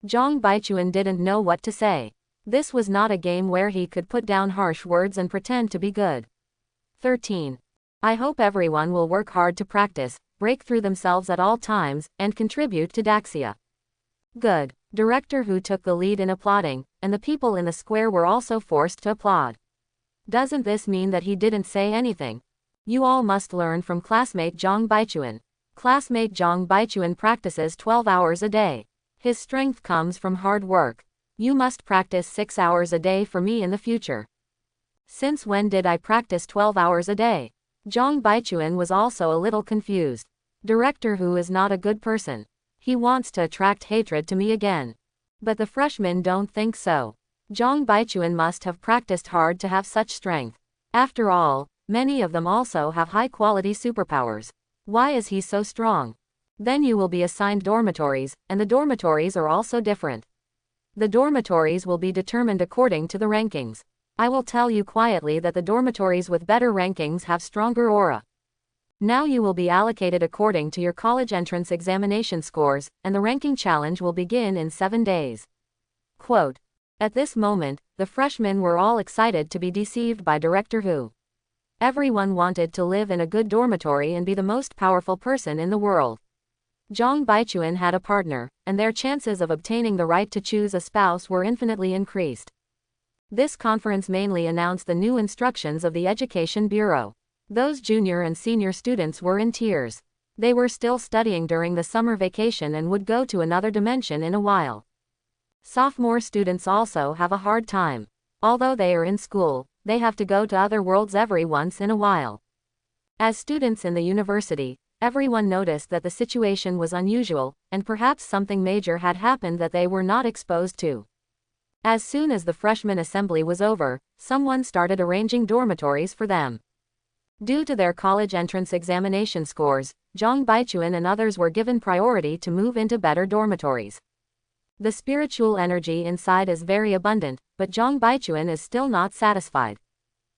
Zhang Baichuan didn't know what to say. This was not a game where he could put down harsh words and pretend to be good. 13. I hope everyone will work hard to practice, break through themselves at all times, and contribute to Daxia. Good. Director Hu took the lead in applauding, and the people in the square were also forced to applaud. Doesn't this mean that he didn't say anything? You all must learn from classmate Zhang Baichuan. Classmate Zhang Baichuan practices 12 hours a day. His strength comes from hard work. You must practice 6 hours a day for me in the future. Since when did I practice 12 hours a day? Zhang Baichuan was also a little confused. Director Hu is not a good person. He wants to attract hatred to me again. But the freshmen don't think so. Zhang Baichuan must have practiced hard to have such strength. After all, many of them also have high-quality superpowers. Why is he so strong? Then you will be assigned dormitories, and the dormitories are also different. The dormitories will be determined according to the rankings. I will tell you quietly that the dormitories with better rankings have stronger aura. Now you will be allocated according to your college entrance examination scores, and the ranking challenge will begin in 7 days. Quote. At this moment, the freshmen were all excited to be deceived by Director Hu. Everyone wanted to live in a good dormitory and be the most powerful person in the world. Zhang Baichuan had a partner, and their chances of obtaining the right to choose a spouse were infinitely increased. This conference mainly announced the new instructions of the Education Bureau. Those junior and senior students were in tears. They were still studying during the summer vacation and would go to another dimension in a while. Sophomore students also have a hard time. Although they are in school, they have to go to other worlds every once in a while. As students in the university, everyone noticed that the situation was unusual, and perhaps something major had happened that they were not exposed to. As soon as the freshman assembly was over, someone started arranging dormitories for them. Due to their college entrance examination scores, Zhang Baichuan and others were given priority to move into better dormitories. The spiritual energy inside is very abundant, but Zhang Baichuan is still not satisfied.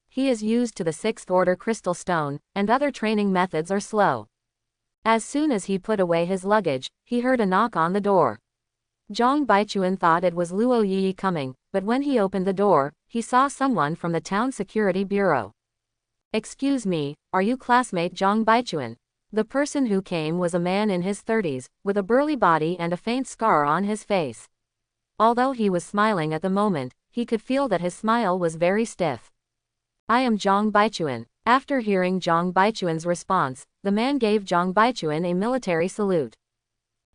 He is used to the 6th order crystal stone, and other training methods are slow. As soon as he put away his luggage, he heard a knock on the door. Zhang Baichuan thought it was Luo Yi coming, but when he opened the door, he saw someone from the town security bureau. Excuse me, are you classmate Zhang Baichuan? The person who came was a man in his 30s, with a burly body and a faint scar on his face. Although he was smiling at the moment, he could feel that his smile was very stiff. I am Zhang Baichuan. After hearing Zhang Baichuan's response, the man gave Zhang Baichuan a military salute.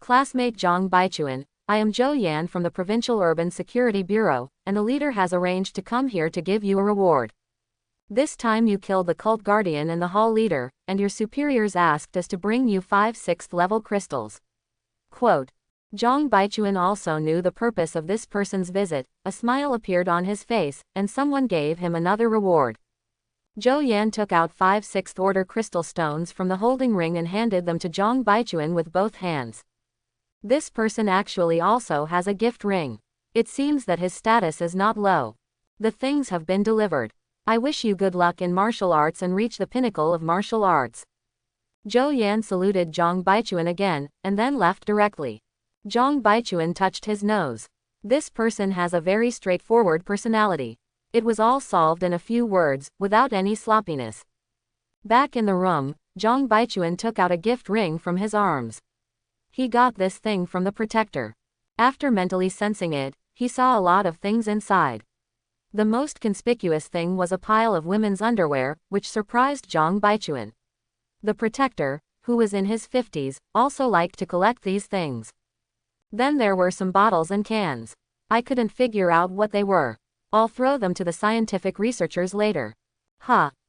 Classmate Zhang Baichuan, I am Zhou Yan from the Provincial Urban Security Bureau, and the leader has arranged to come here to give you a reward. This time you killed the cult guardian and the hall leader, and your superiors asked us to bring you 5 6th level crystals. Quote. Zhang Baichuan also knew the purpose of this person's visit, a smile appeared on his face, and someone gave him another reward. Zhou Yan took out 5 6th order crystal stones from the holding ring and handed them to Zhang Baichuan with both hands. This person actually also has a gift ring. It seems that his status is not low. The things have been delivered. I wish you good luck in martial arts and reach the pinnacle of martial arts. Zhou Yan saluted Zhang Baichuan again, and then left directly. Zhang Baichuan touched his nose. This person has a very straightforward personality. It was all solved in a few words, without any sloppiness. Back in the room, Zhang Baichuan took out a gift ring from his arms. He got this thing from the protector. After mentally sensing it, he saw a lot of things inside. The most conspicuous thing was a pile of women's underwear, which surprised Zhang Baichuan. The protector, who was in his 50s, also liked to collect these things. Then there were some bottles and cans. I couldn't figure out what they were. I'll throw them to the scientific researchers later.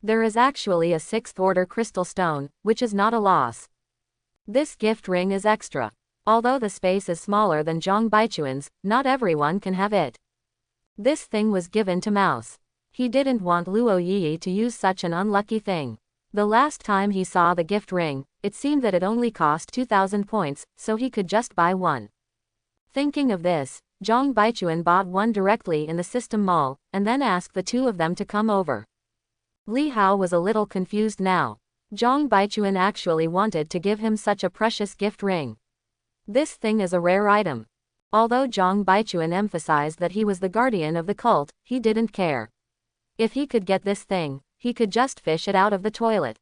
There is actually a 6th order crystal stone, which is not a loss. This gift ring is extra. Although the space is smaller than Zhang Baichuan's, not everyone can have it. This thing was given to Mouse. He didn't want Luo Yi to use such an unlucky thing. The last time he saw the gift ring, it seemed that it only cost 2,000 points, so he could just buy one. Thinking of this, Zhang Baichuan bought one directly in the system mall, and then asked the two of them to come over. Li Hao was a little confused now. Zhang Baichuan actually wanted to give him such a precious gift ring. This thing is a rare item. Although Zhang Baichuan emphasized that he was the guardian of the cult, he didn't care. If he could get this thing, he could just fish it out of the toilet.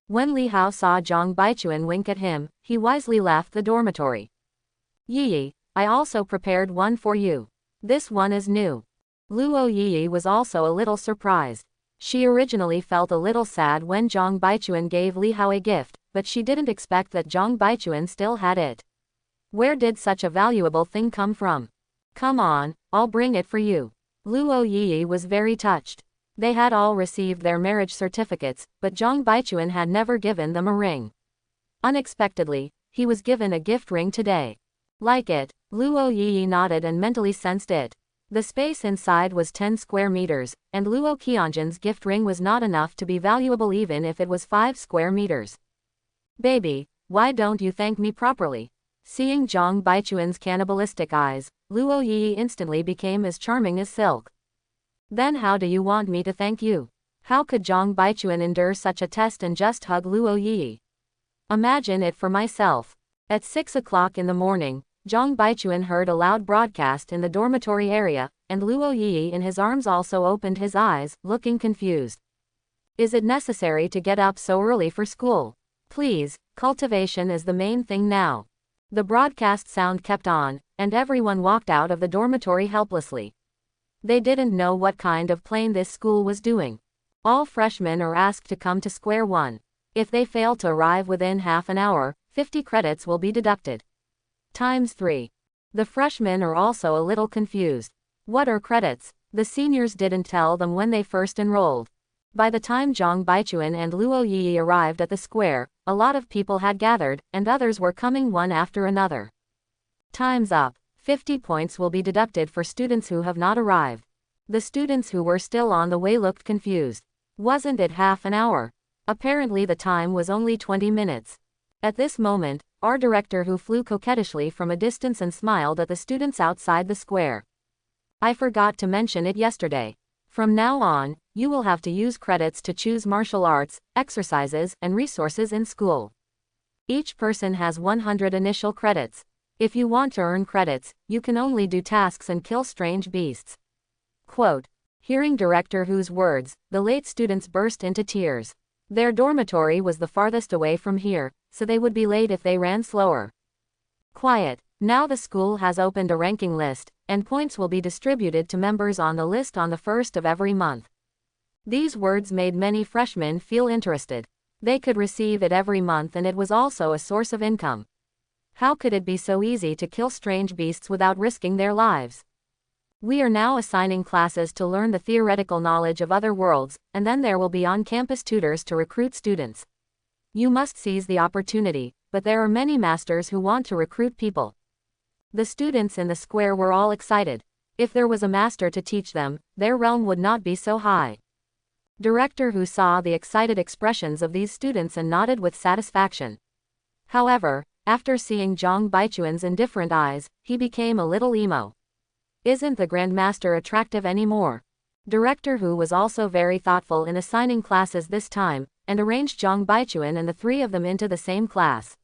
When Li Hao saw Zhang Baichuan wink at him, he wisely left the dormitory. Yi, I also prepared one for you. This one is new. Luo Yi was also a little surprised. She originally felt a little sad when Zhang Baichuan gave Li Hao a gift, but she didn't expect that Zhang Baichuan still had it. Where did such a valuable thing come from? Come on, I'll bring it for you. Luo Yi was very touched. They had all received their marriage certificates, but Zhang Baichuan had never given them a ring. Unexpectedly, he was given a gift ring today. Like it, Luo Yi nodded and mentally sensed it. The space inside was 10 square meters, and Luo Qianjin's gift ring was not enough to be valuable even if it was 5 square meters. Baby, why don't you thank me properly? Seeing Zhang Baichuan's cannibalistic eyes, Luo Yi instantly became as charming as silk. Then how do you want me to thank you? How could Zhang Baichuan endure such a test and just hug Luo Yi? Imagine it for myself. At 6 o'clock in the morning, Zhang Baichuan heard a loud broadcast in the dormitory area, and Luo Yi in his arms also opened his eyes, looking confused. Is it necessary to get up so early for school? Please, cultivation is the main thing now. The broadcast sound kept on, and everyone walked out of the dormitory helplessly. They didn't know what kind of plane this school was doing. All freshmen are asked to come to square one. If they fail to arrive within half an hour, 50 credits will be deducted. Times 3. The freshmen are also a little confused. What are credits? The seniors didn't tell them when they first enrolled. By the time Zhang Baichuan and Luo Yi arrived at the square, a lot of people had gathered, and others were coming one after another. Time's up. 50 points will be deducted for students who have not arrived. The students who were still on the way looked confused. Wasn't it half an hour? Apparently the time was only 20 minutes. At this moment, our director who flew coquettishly from a distance and smiled at the students outside the square. I forgot to mention it yesterday. From now on, you will have to use credits to choose martial arts, exercises, and resources in school. Each person has 100 initial credits. If you want to earn credits, you can only do tasks and kill strange beasts. Quote. Hearing Director Hu's words, the late students burst into tears. Their dormitory was the farthest away from here, so they would be late if they ran slower. Quiet. Now the school has opened a ranking list, and points will be distributed to members on the list on the 1st of every month. These words made many freshmen feel interested. They could receive it every month, and it was also a source of income. How could it be so easy to kill strange beasts without risking their lives? We are now assigning classes to learn the theoretical knowledge of other worlds, and then there will be on-campus tutors to recruit students. You must seize the opportunity, but there are many masters who want to recruit people. The students in the square were all excited. If there was a master to teach them, their realm would not be so high. Director Hu saw the excited expressions of these students and nodded with satisfaction. However, after seeing Zhang Baichuan's indifferent eyes, he became a little emo. Isn't the Grandmaster attractive anymore? Director Hu was also very thoughtful in assigning classes this time, and arranged Zhang Baichuan and the three of them into the same class.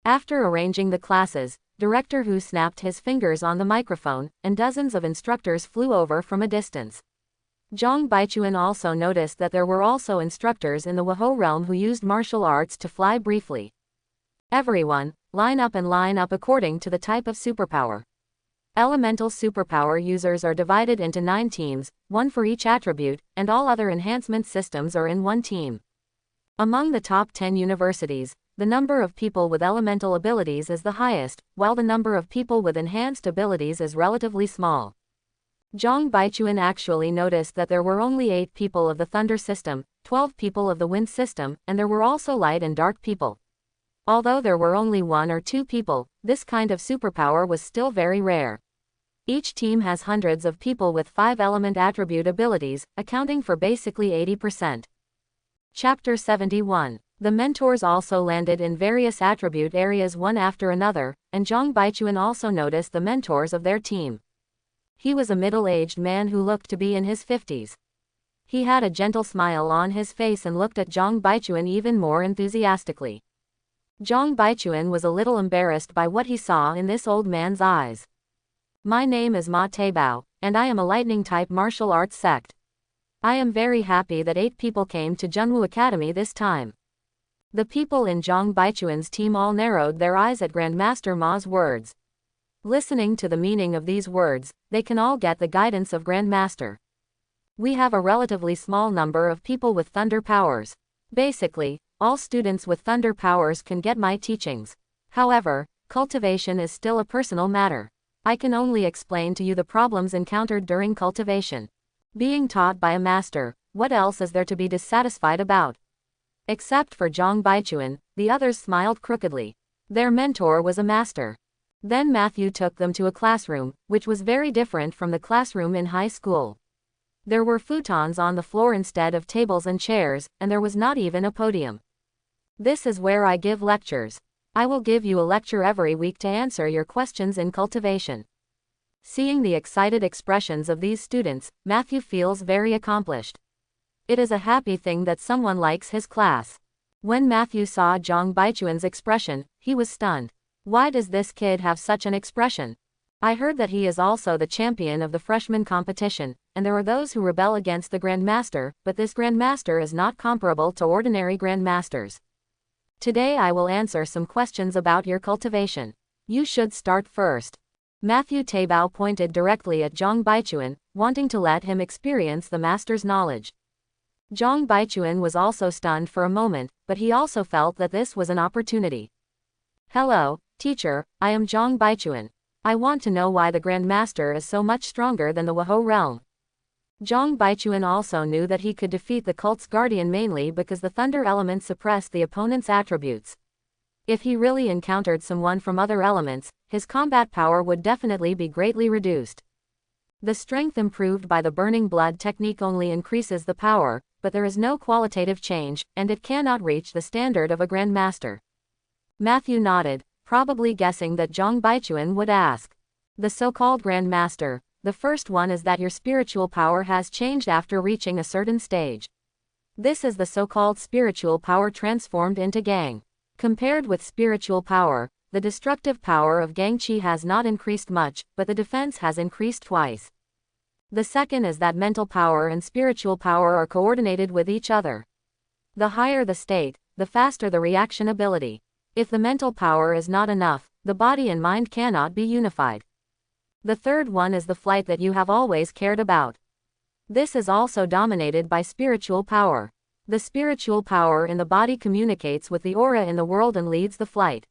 After arranging the classes, Director Hu snapped his fingers on the microphone, and dozens of instructors flew over from a distance. Zhang Baichuan also noticed that there were also instructors in the Wahou realm who used martial arts to fly briefly. Everyone, line up according to the type of superpower. Elemental superpower users are divided into 9 teams, 1 for each attribute, and all other enhancement systems are in 1 team. Among the top 10 universities, the number of people with elemental abilities is the highest, while the number of people with enhanced abilities is relatively small. Zhang Baichuan actually noticed that there were only 8 people of the Thunder system, 12 people of the Wind system, and there were also light and dark people. Although there were only 1 or 2 people, this kind of superpower was still very rare. Each team has hundreds of people with 5 element attribute abilities, accounting for basically 80%. Chapter 71. The mentors also landed in various attribute areas one after another, and Zhang Baichuan also noticed the mentors of their team. He was a middle-aged man who looked to be in his 50s. He had a gentle smile on his face and looked at Zhang Baichuan even more enthusiastically. Zhang Baichuan was a little embarrassed by what he saw in this old man's eyes. My name is Ma Taibao, and I am a lightning-type martial arts sect. I am very happy that 8 people came to Junwu Academy this time. The people in Zhang Baichuan's team all narrowed their eyes at Grandmaster Ma's words. Listening to the meaning of these words, they can all get the guidance of Grandmaster. We have a relatively small number of people with thunder powers. Basically, all students with thunder powers can get my teachings. However, cultivation is still a personal matter. I can only explain to you the problems encountered during cultivation. Being taught by a master, what else is there to be dissatisfied about? Except for Zhang Baichuan, the others smiled crookedly. Their mentor was a master. Then Matthew took them to a classroom, which was very different from the classroom in high school. There were futons on the floor instead of tables and chairs, and there was not even a podium. This is where I give lectures. I will give you a lecture every week to answer your questions in cultivation. Seeing the excited expressions of these students, Matthew feels very accomplished. It is a happy thing that someone likes his class. When Matthew saw Zhang Baichuan's expression, he was stunned. Why does this kid have such an expression? I heard that he is also the champion of the freshman competition, and there are those who rebel against the Grandmaster, but this Grandmaster is not comparable to ordinary Grandmasters. Today I will answer some questions about your cultivation. You should start first. Matthew Taibao pointed directly at Zhang Baichuan, wanting to let him experience the master's knowledge. Zhang Baichuan was also stunned for a moment, but he also felt that this was an opportunity. Hello, teacher, I am Zhang Baichuan. I want to know why the Grandmaster is so much stronger than the Wahou realm. Zhang Baichuan also knew that he could defeat the cult's guardian mainly because the thunder element suppressed the opponent's attributes. If he really encountered someone from other elements, his combat power would definitely be greatly reduced. The strength improved by the burning blood technique only increases the power, but there is no qualitative change, and it cannot reach the standard of a Grandmaster. Matthew nodded, probably guessing that Zhang Baichuan would ask. The so-called Grandmaster. The first one is that your spiritual power has changed after reaching a certain stage. This is the so-called spiritual power transformed into Gang. Compared with spiritual power, the destructive power of Gang Qi has not increased much, but the defense has increased twice. The second is that mental power and spiritual power are coordinated with each other. The higher the state, the faster the reaction ability. If the mental power is not enough, the body and mind cannot be unified. The third one is the flight that you have always cared about. This is also dominated by spiritual power. The spiritual power in the body communicates with the aura in the world and leads the flight.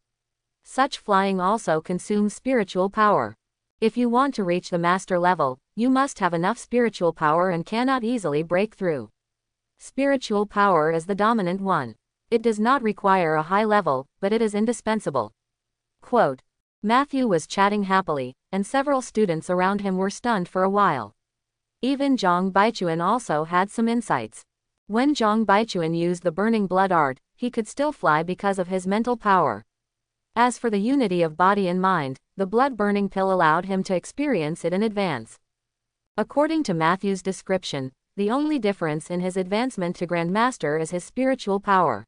Such flying also consumes spiritual power. If you want to reach the master level, you must have enough spiritual power and cannot easily break through. Spiritual power is the dominant one. It does not require a high level, but it is indispensable. Quote. Matthew was chatting happily, and several students around him were stunned for a while. Even Zhang Baichuan also had some insights. When Zhang Baichuan used the burning blood art, he could still fly because of his mental power. As for the unity of body and mind, the blood-burning pill allowed him to experience it in advance. According to Matthew's description, the only difference in his advancement to Grand Master is his spiritual power.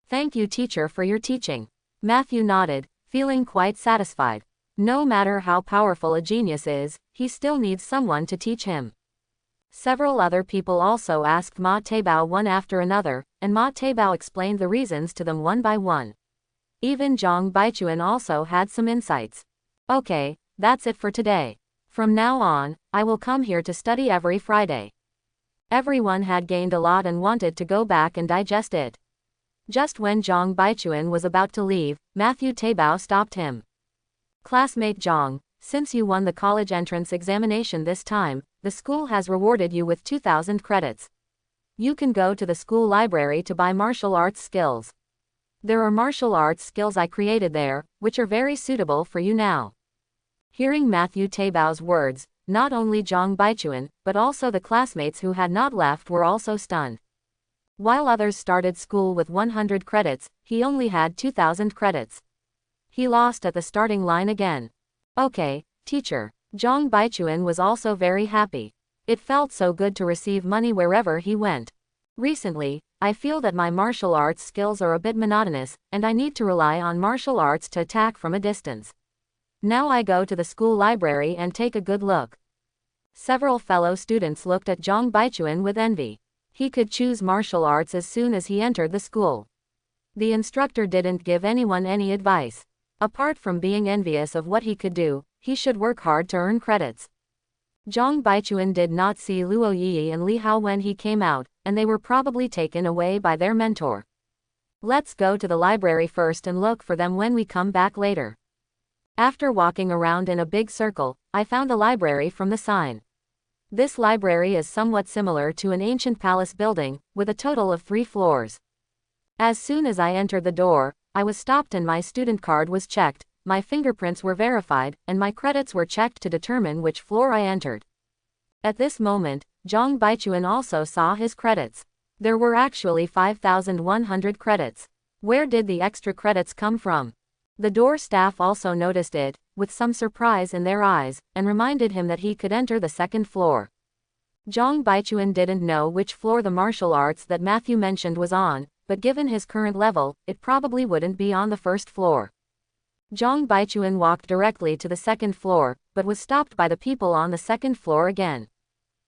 Thank you, teacher, for your teaching. Matthew nodded, feeling quite satisfied. No matter how powerful a genius is, he still needs someone to teach him. Several other people also asked Ma Taibao one after another, and Ma Taibao explained the reasons to them one by one. Even Zhang Baichuan also had some insights. Okay, that's it for today. From now on, I will come here to study every Friday. Everyone had gained a lot and wanted to go back and digest it. Just when Zhang Baichuan was about to leave, Matthew Taibao stopped him. Classmate Zhang, since you won the college entrance examination this time, the school has rewarded you with 2,000 credits. You can go to the school library to buy martial arts skills. There are martial arts skills I created there, which are very suitable for you now. Hearing Matthew Taibao's words, not only Zhang Baichuan, but also the classmates who had not left were also stunned. While others started school with 100 credits, he only had 2,000 credits. He lost at the starting line again. Okay, teacher. Zhang Baichuan was also very happy. It felt so good to receive money wherever he went. Recently, I feel that my martial arts skills are a bit monotonous, and I need to rely on martial arts to attack from a distance. Now I go to the school library and take a good look. Several fellow students looked at Zhang Baichuan with envy. He could choose martial arts as soon as he entered the school. The instructor didn't give anyone any advice. Apart from being envious of what he could do, he should work hard to earn credits. Zhang Baichuan did not see Luo Yi and Li Hao when he came out, and they were probably taken away by their mentor. Let's go to the library first and look for them when we come back later. After walking around in a big circle, I found the library from the sign. This library is somewhat similar to an ancient palace building, with a total of 3 floors. As soon as I entered the door, I was stopped and my student card was checked, my fingerprints were verified, and my credits were checked to determine which floor I entered. At this moment, Zhang Baichuan also saw his credits. There were actually 5,100 credits. Where did the extra credits come from? The door staff also noticed it, with some surprise in their eyes, and reminded him that he could enter the 2nd floor. Zhang Baichuan didn't know which floor the martial arts that Matthew mentioned was on, but given his current level, it probably wouldn't be on the 1st floor. Zhang Baichuan walked directly to the 2nd floor, but was stopped by the people on the 2nd floor again.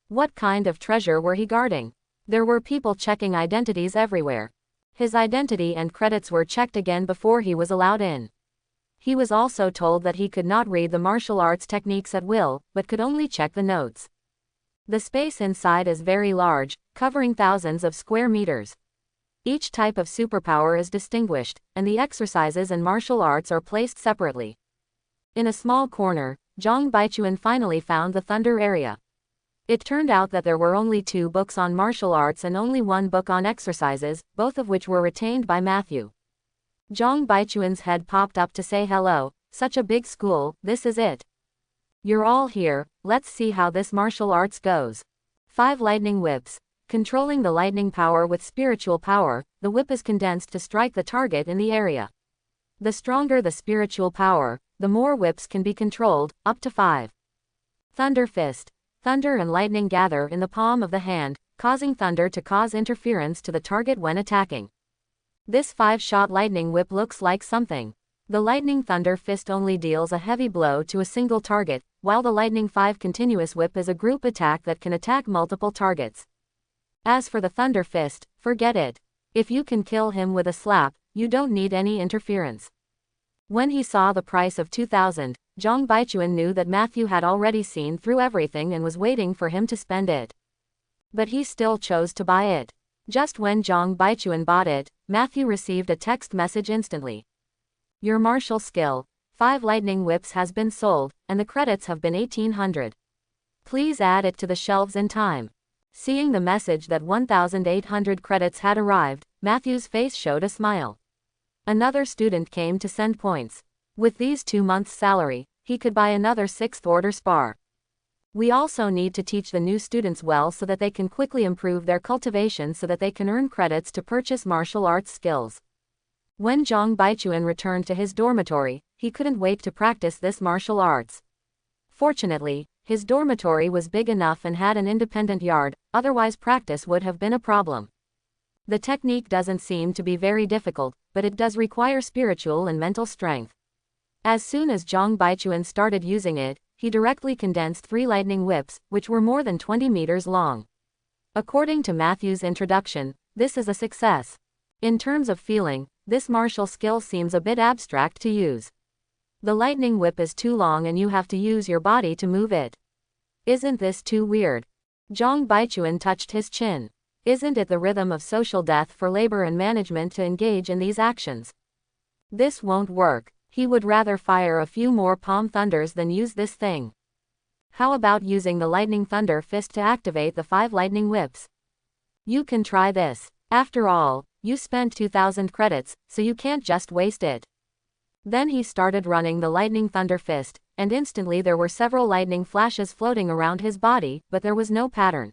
What kind of treasure were he guarding? There were people checking identities everywhere. His identity and credits were checked again before he was allowed in. He was also told that he could not read the martial arts techniques at will, but could only check the notes. The space inside is very large, covering thousands of square meters. Each type of superpower is distinguished, and the exercises and martial arts are placed separately. In a small corner, Zhang Baichuan finally found the thunder area. It turned out that there were only 2 books on martial arts and only 1 book on exercises, both of which were retained by Matthew. Zhang Baichuan's head popped up to say hello. Such a big school, this is it. You're all here, let's see how this martial arts goes. 5 lightning whips. Controlling the lightning power with spiritual power, the whip is condensed to strike the target in the area. The stronger the spiritual power, the more whips can be controlled, up to 5. Thunder fist. Thunder and lightning gather in the palm of the hand, causing thunder to cause interference to the target when attacking. This 5-shot lightning whip looks like something. The lightning thunder fist only deals a heavy blow to a single target, while the lightning 5 continuous whip is a group attack that can attack multiple targets. As for the thunder fist, forget it. If you can kill him with a slap, you don't need any interference. When he saw the price of 2,000, Zhang Baichuan knew that Matthew had already seen through everything and was waiting for him to spend it. But he still chose to buy it. Just when Zhang Baichuan bought it, Matthew received a text message instantly. Your martial skill, 5 lightning whips, has been sold, and the credits have been 1,800. Please add it to the shelves in time. Seeing the message that 1,800 credits had arrived, Matthew's face showed a smile. Another student came to send points. With these 2 months' salary, he could buy another 6th order spar. We also need to teach the new students well so that they can quickly improve their cultivation so that they can earn credits to purchase martial arts skills. When Zhang Baichuan returned to his dormitory, he couldn't wait to practice this martial arts. Fortunately, his dormitory was big enough and had an independent yard, otherwise practice would have been a problem. The technique doesn't seem to be very difficult, but it does require spiritual and mental strength. As soon as Zhang Baichuan started using it, he directly condensed 3 lightning whips, which were more than 20 meters long. According to Matthew's introduction, this is a success. In terms of feeling, this martial skill seems a bit abstract to use. The lightning whip is too long and you have to use your body to move it. Isn't this too weird? Zhang Baichuan touched his chin. Isn't it the rhythm of social death for labor and management to engage in these actions? This won't work. He would rather fire a few more palm thunders than use this thing. How about using the lightning thunder fist to activate the 5 lightning whips? You can try this. After all, you spent 2,000 credits, so you can't just waste it. Then he started running the lightning thunder fist, and instantly there were several lightning flashes floating around his body, but there was no pattern.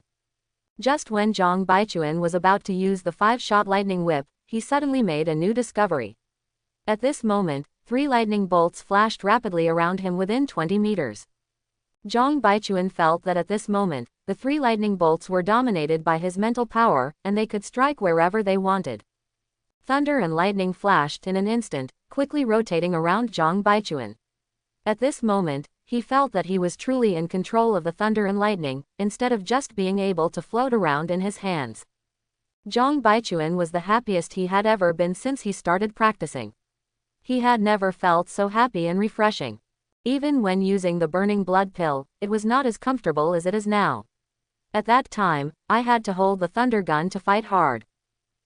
Just when Zhang Baichuan was about to use the 5-shot lightning whip, he suddenly made a new discovery. At this moment, 3 lightning bolts flashed rapidly around him within 20 meters. Zhang Baichuan felt that at this moment, the 3 lightning bolts were dominated by his mental power, and they could strike wherever they wanted. Thunder and lightning flashed in an instant, quickly rotating around Zhang Baichuan. At this moment, he felt that he was truly in control of the thunder and lightning, instead of just being able to float around in his hands. Zhang Baichuan was the happiest he had ever been since he started practicing. He had never felt so happy and refreshing. Even when using the burning blood pill, it was not as comfortable as it is now. At that time, I had to hold the thunder gun to fight hard.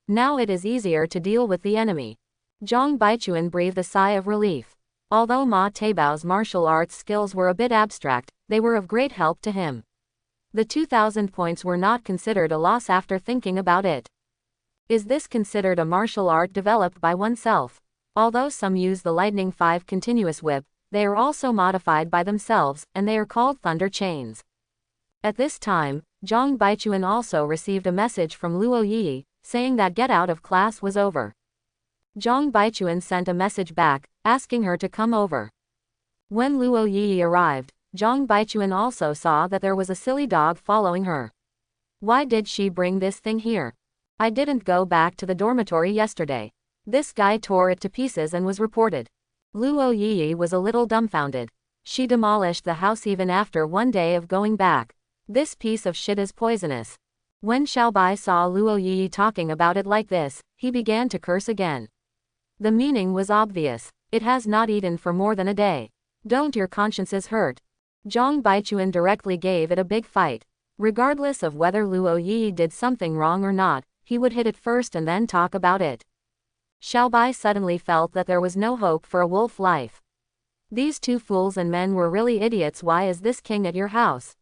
Now it is easier to deal with the enemy. Zhang Baichuan breathed a sigh of relief. Although Ma Teibao's martial arts skills were a bit abstract, they were of great help to him. The 2,000 points were not considered a loss after thinking about it. Is this considered a martial art developed by oneself? Although some use the Lightning 5 continuous whip, they are also modified by themselves, and they are called thunder chains. At this time, Zhang Baichuan also received a message from Luo Yi, saying that get out of class was over. Zhang Baichuan sent a message back, asking her to come over. When Luo Yi arrived, Zhang Baichuan also saw that there was a silly dog following her. Why did she bring this thing here? I didn't go back to the dormitory yesterday. This guy tore it to pieces and was reported. Luo Yi was a little dumbfounded. She demolished the house even after 1 day of going back. This piece of shit is poisonous. When Xiaobai saw Luo Yi talking about it like this, he began to curse again. The meaning was obvious. It has not eaten for more than a day. Don't your consciences hurt? Zhang Baichuan directly gave it a big fight. Regardless of whether Luo Yi did something wrong or not, he would hit it first and then talk about it. Xiaobai suddenly felt that there was no hope for a wolf life. These 2 fools and men were really idiots. Why is this king at your house?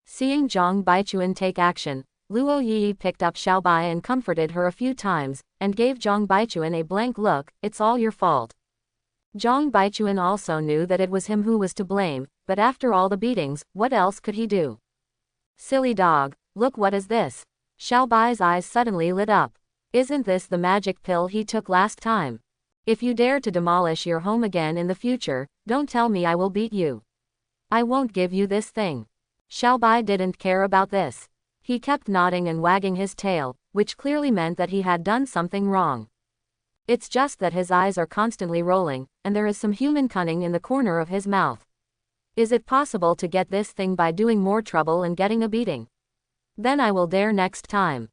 Seeing Zhang Baichuan take action, Luo Yi picked up Xiaobai and comforted her a few times, and gave Zhang Baichuan a blank look. It's all your fault. Zhang Baichuan also knew that it was him who was to blame, but after all the beatings, what else could he do? Silly dog, look, what is this? Xiaobai's eyes suddenly lit up. Isn't this the magic pill he took last time? If you dare to demolish your home again in the future, don't tell me I will beat you. I won't give you this thing. Xiaobai didn't care about this. He kept nodding and wagging his tail, which clearly meant that he had done something wrong. It's just that his eyes are constantly rolling, and there is some human cunning in the corner of his mouth. Is it possible to get this thing by doing more trouble and getting a beating? Then I will dare next time.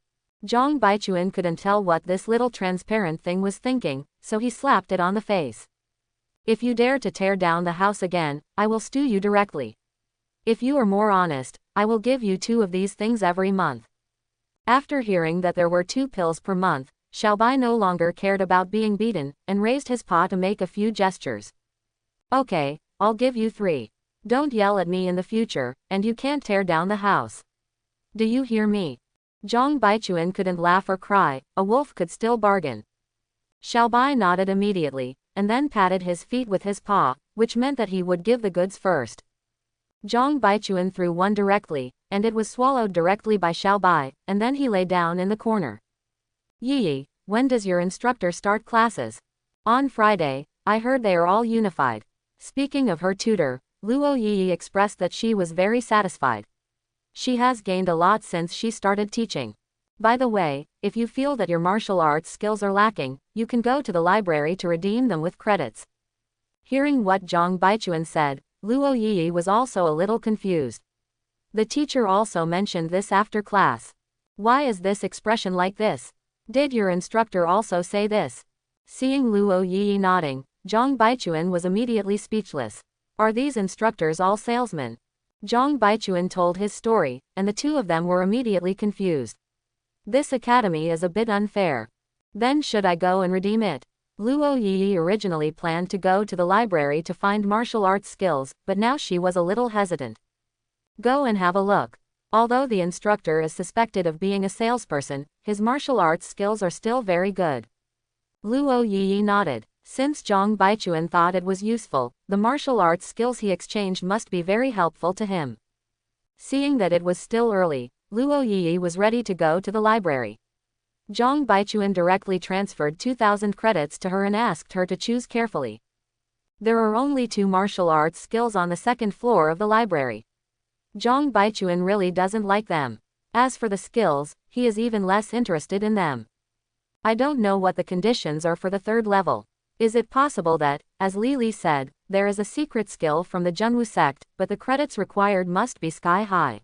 Zhang Baichuan couldn't tell what this little transparent thing was thinking, so he slapped it on the face. If you dare to tear down the house again, I will stew you directly. If you are more honest, I will give you 2 of these things every month. After hearing that there were 2 pills per month, Xiaobai no longer cared about being beaten, and raised his paw to make a few gestures. Okay, I'll give you 3. Don't yell at me in the future, and you can't tear down the house. Do you hear me? Zhang Baichuan couldn't laugh or cry, a wolf could still bargain. Xiaobai nodded immediately, and then patted his feet with his paw, which meant that he would give the goods first. Zhang Baichuan threw one directly, and it was swallowed directly by Xiaobai, and then he lay down in the corner. Yi, when does your instructor start classes? On Friday, I heard they are all unified. Speaking of her tutor, Luo Yi expressed that she was very satisfied. She has gained a lot since she started teaching. By the way, if you feel that your martial arts skills are lacking, you can go to the library to redeem them with credits. Hearing what Zhang Baichuan said, Luo Yi was also a little confused. The teacher also mentioned this after class. Why is this expression like this? Did your instructor also say this? Seeing Luo Yi nodding, Zhang Baichuan was immediately speechless. Are these instructors all salesmen? Zhang Baichuan told his story, and the 2 of them were immediately confused. This academy is a bit unfair. Then should I go and redeem it? Luo Yi originally planned to go to the library to find martial arts skills, but now she was a little hesitant. Go and have a look. Although the instructor is suspected of being a salesperson, his martial arts skills are still very good. Luo Yi nodded. Since Zhang Baichuan thought it was useful, the martial arts skills he exchanged must be very helpful to him. Seeing that it was still early, Luo Yi was ready to go to the library. Zhang Baichuan directly transferred 2,000 credits to her and asked her to choose carefully. There are only 2 martial arts skills on the 2nd floor of the library. Zhang Baichuan really doesn't like them. As for the skills, he is even less interested in them. I don't know what the conditions are for the 3rd level. Is it possible that, as Li Li said, there is a secret skill from the Junwu sect, but the credits required must be sky high?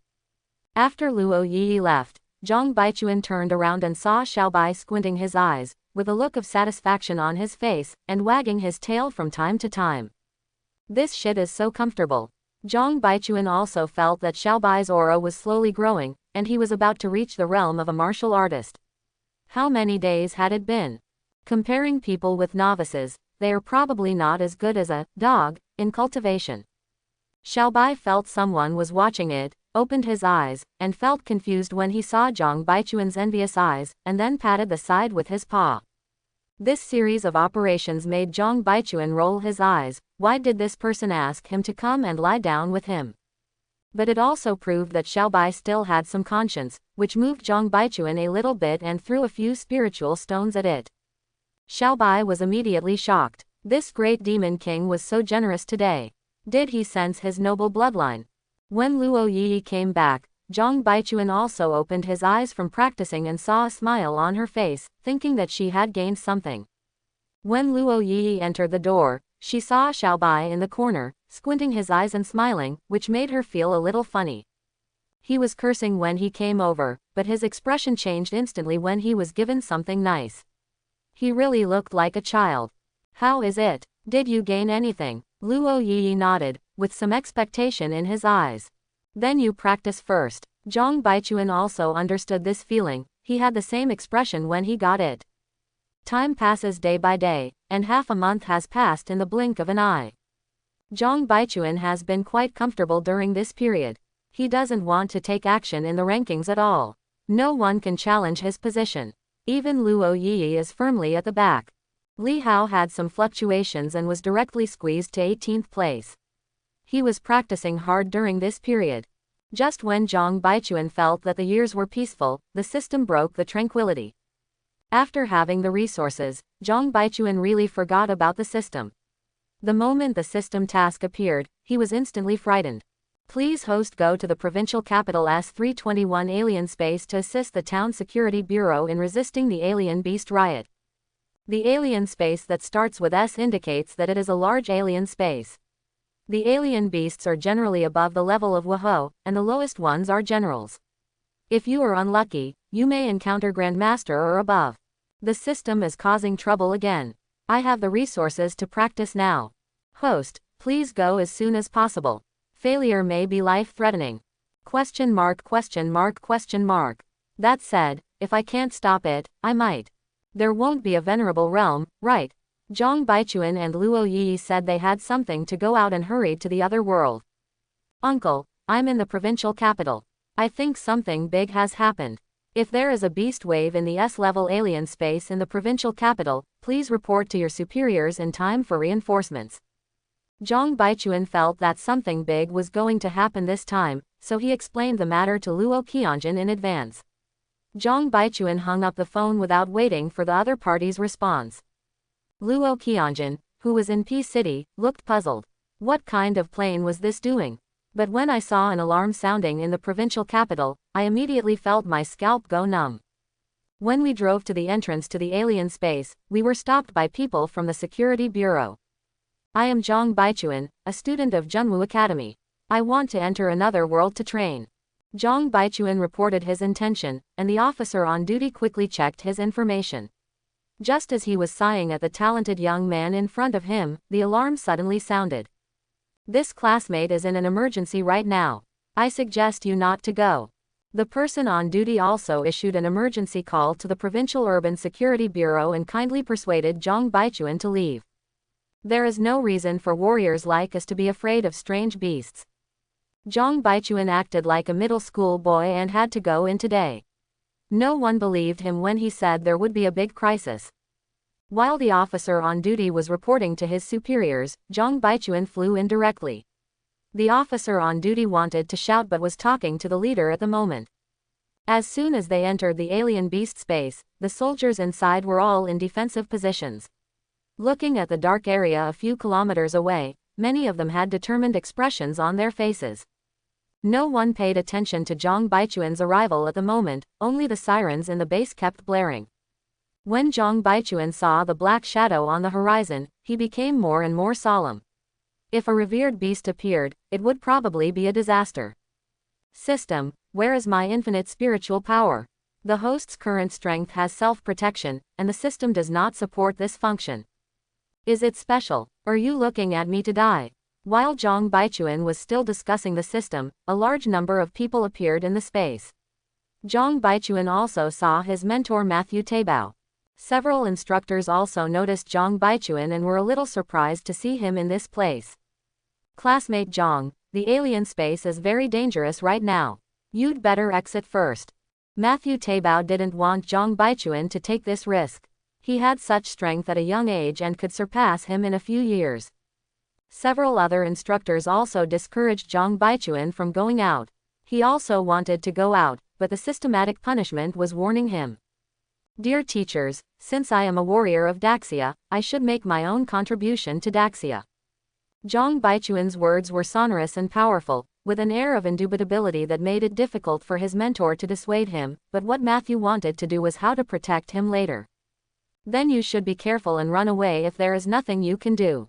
After Luo Yi left, Zhang Baichuan turned around and saw Xiaobai squinting his eyes, with a look of satisfaction on his face, and wagging his tail from time to time. This shit is so comfortable. Zhang Baichuan also felt that Xiaobai's aura was slowly growing, and he was about to reach the realm of a martial artist. How many days had it been? Comparing people with novices, they are probably not as good as a dog in cultivation. Xiaobai felt someone was watching it, opened his eyes, and felt confused when he saw Zhang Baichuan's envious eyes, and then patted the side with his paw. This series of operations made Zhang Baichuan roll his eyes. Why did this person ask him to come and lie down with him? But it also proved that Xiaobai still had some conscience, which moved Zhang Baichuan a little bit and threw a few spiritual stones at it. Xiaobai was immediately shocked. This great demon king was so generous today. Did he sense his noble bloodline? When Luo Yi came back, Zhang Baichuan also opened his eyes from practicing and saw a smile on her face, thinking that she had gained something. When Luo Yi entered the door, she saw Xiaobai in the corner, squinting his eyes and smiling, which made her feel a little funny. He was cursing when he came over, but his expression changed instantly when he was given something nice. He really looked like a child. How is it? Did you gain anything? Luo Yi nodded, with some expectation in his eyes. Then you practice first. Zhang Baichuan also understood this feeling. He had the same expression when he got it. Time passes day by day, and half a month has passed in the blink of an eye. Zhang Baichuan has been quite comfortable during this period. He doesn't want to take action in the rankings at all. No one can challenge his position. Even Luo Yi is firmly at the back. Li Hao had some fluctuations and was directly squeezed to 18th place. He was practicing hard during this period. Just when Zhang Baichuan felt that the years were peaceful, the system broke the tranquility. After having the resources, Zhang Baichuan really forgot about the system. The moment the system task appeared, he was instantly frightened. Please host go to the provincial capital S321 alien space to assist the town security bureau in resisting the alien beast riot. The alien space that starts with S indicates that it is a large alien space. The alien beasts are generally above the level of Wahou, and the lowest ones are generals. If you are unlucky, You may encounter Grandmaster or above. The system is causing trouble again. I have the resources to practice now. Host, please go as soon as possible. Failure may be life-threatening. Question mark, question mark, question mark. That said, if I can't stop it, I might. There won't be a venerable realm, right? Zhang Baichuan and Luo Yi said they had something to go out and hurried to the other world. Uncle, I'm in the provincial capital. I think something big has happened. If there is a beast wave in the S-level alien space in the provincial capital, please report to your superiors in time for reinforcements. Zhang Baichuan felt that something big was going to happen this time, so he explained the matter to Luo Qianjun in advance. Zhang Baichuan hung up the phone without waiting for the other party's response. Luo Qianjun, who was in P City, looked puzzled. What kind of plane was this doing? But when I saw an alarm sounding in the provincial capital, I immediately felt my scalp go numb. When we drove to the entrance to the alien space, we were stopped by people from the Security Bureau. I am Zhang Baichuan, a student of Junwu Academy. I want to enter another world to train. Zhang Baichuan reported his intention, and the officer on duty quickly checked his information. Just as he was sighing at the talented young man in front of him, the alarm suddenly sounded. This classmate is in an emergency right now. I suggest you not to go. The person on duty also issued an emergency call to the Provincial Urban Security Bureau and kindly persuaded Zhang Baichuan to leave. There is no reason for warriors like us to be afraid of strange beasts. Zhang Baichuan acted like a middle school boy and had to go in today. No one believed him when he said there would be a big crisis. While the officer on duty was reporting to his superiors, Zhang Baichuan flew in directly. The officer on duty wanted to shout but was talking to the leader at the moment. As soon as they entered the alien beast space, the soldiers inside were all in defensive positions. Looking at the dark area a few kilometers away, many of them had determined expressions on their faces. No one paid attention to Zhang Baichuan's arrival at the moment, only the sirens in the base kept blaring. When Zhang Baichuan saw the black shadow on the horizon, he became more and more solemn. If a revered beast appeared, it would probably be a disaster. System, where is my infinite spiritual power? The host's current strength has self-protection, and the system does not support this function. Is it special? Are you looking at me to die? While Zhang Baichuan was still discussing the system, a large number of people appeared in the space. Zhang Baichuan also saw his mentor Matthew Taibao. Several instructors also noticed Zhang Baichuan and were a little surprised to see him in this place. Classmate Zhang, the alien space is very dangerous right now. You'd better exit first. Matthew Taibao didn't want Zhang Baichuan to take this risk. He had such strength at a young age and could surpass him in a few years. Several other instructors also discouraged Zhang Baichuan from going out. He also wanted to go out, but the systematic punishment was warning him. Dear teachers, since I am a warrior of Daxia, I should make my own contribution to Daxia. Zhang Baichuan's words were sonorous and powerful, with an air of indubitability that made it difficult for his mentor to dissuade him, but what Matthew wanted to do was how to protect him later. Then you should be careful and run away if there is nothing you can do.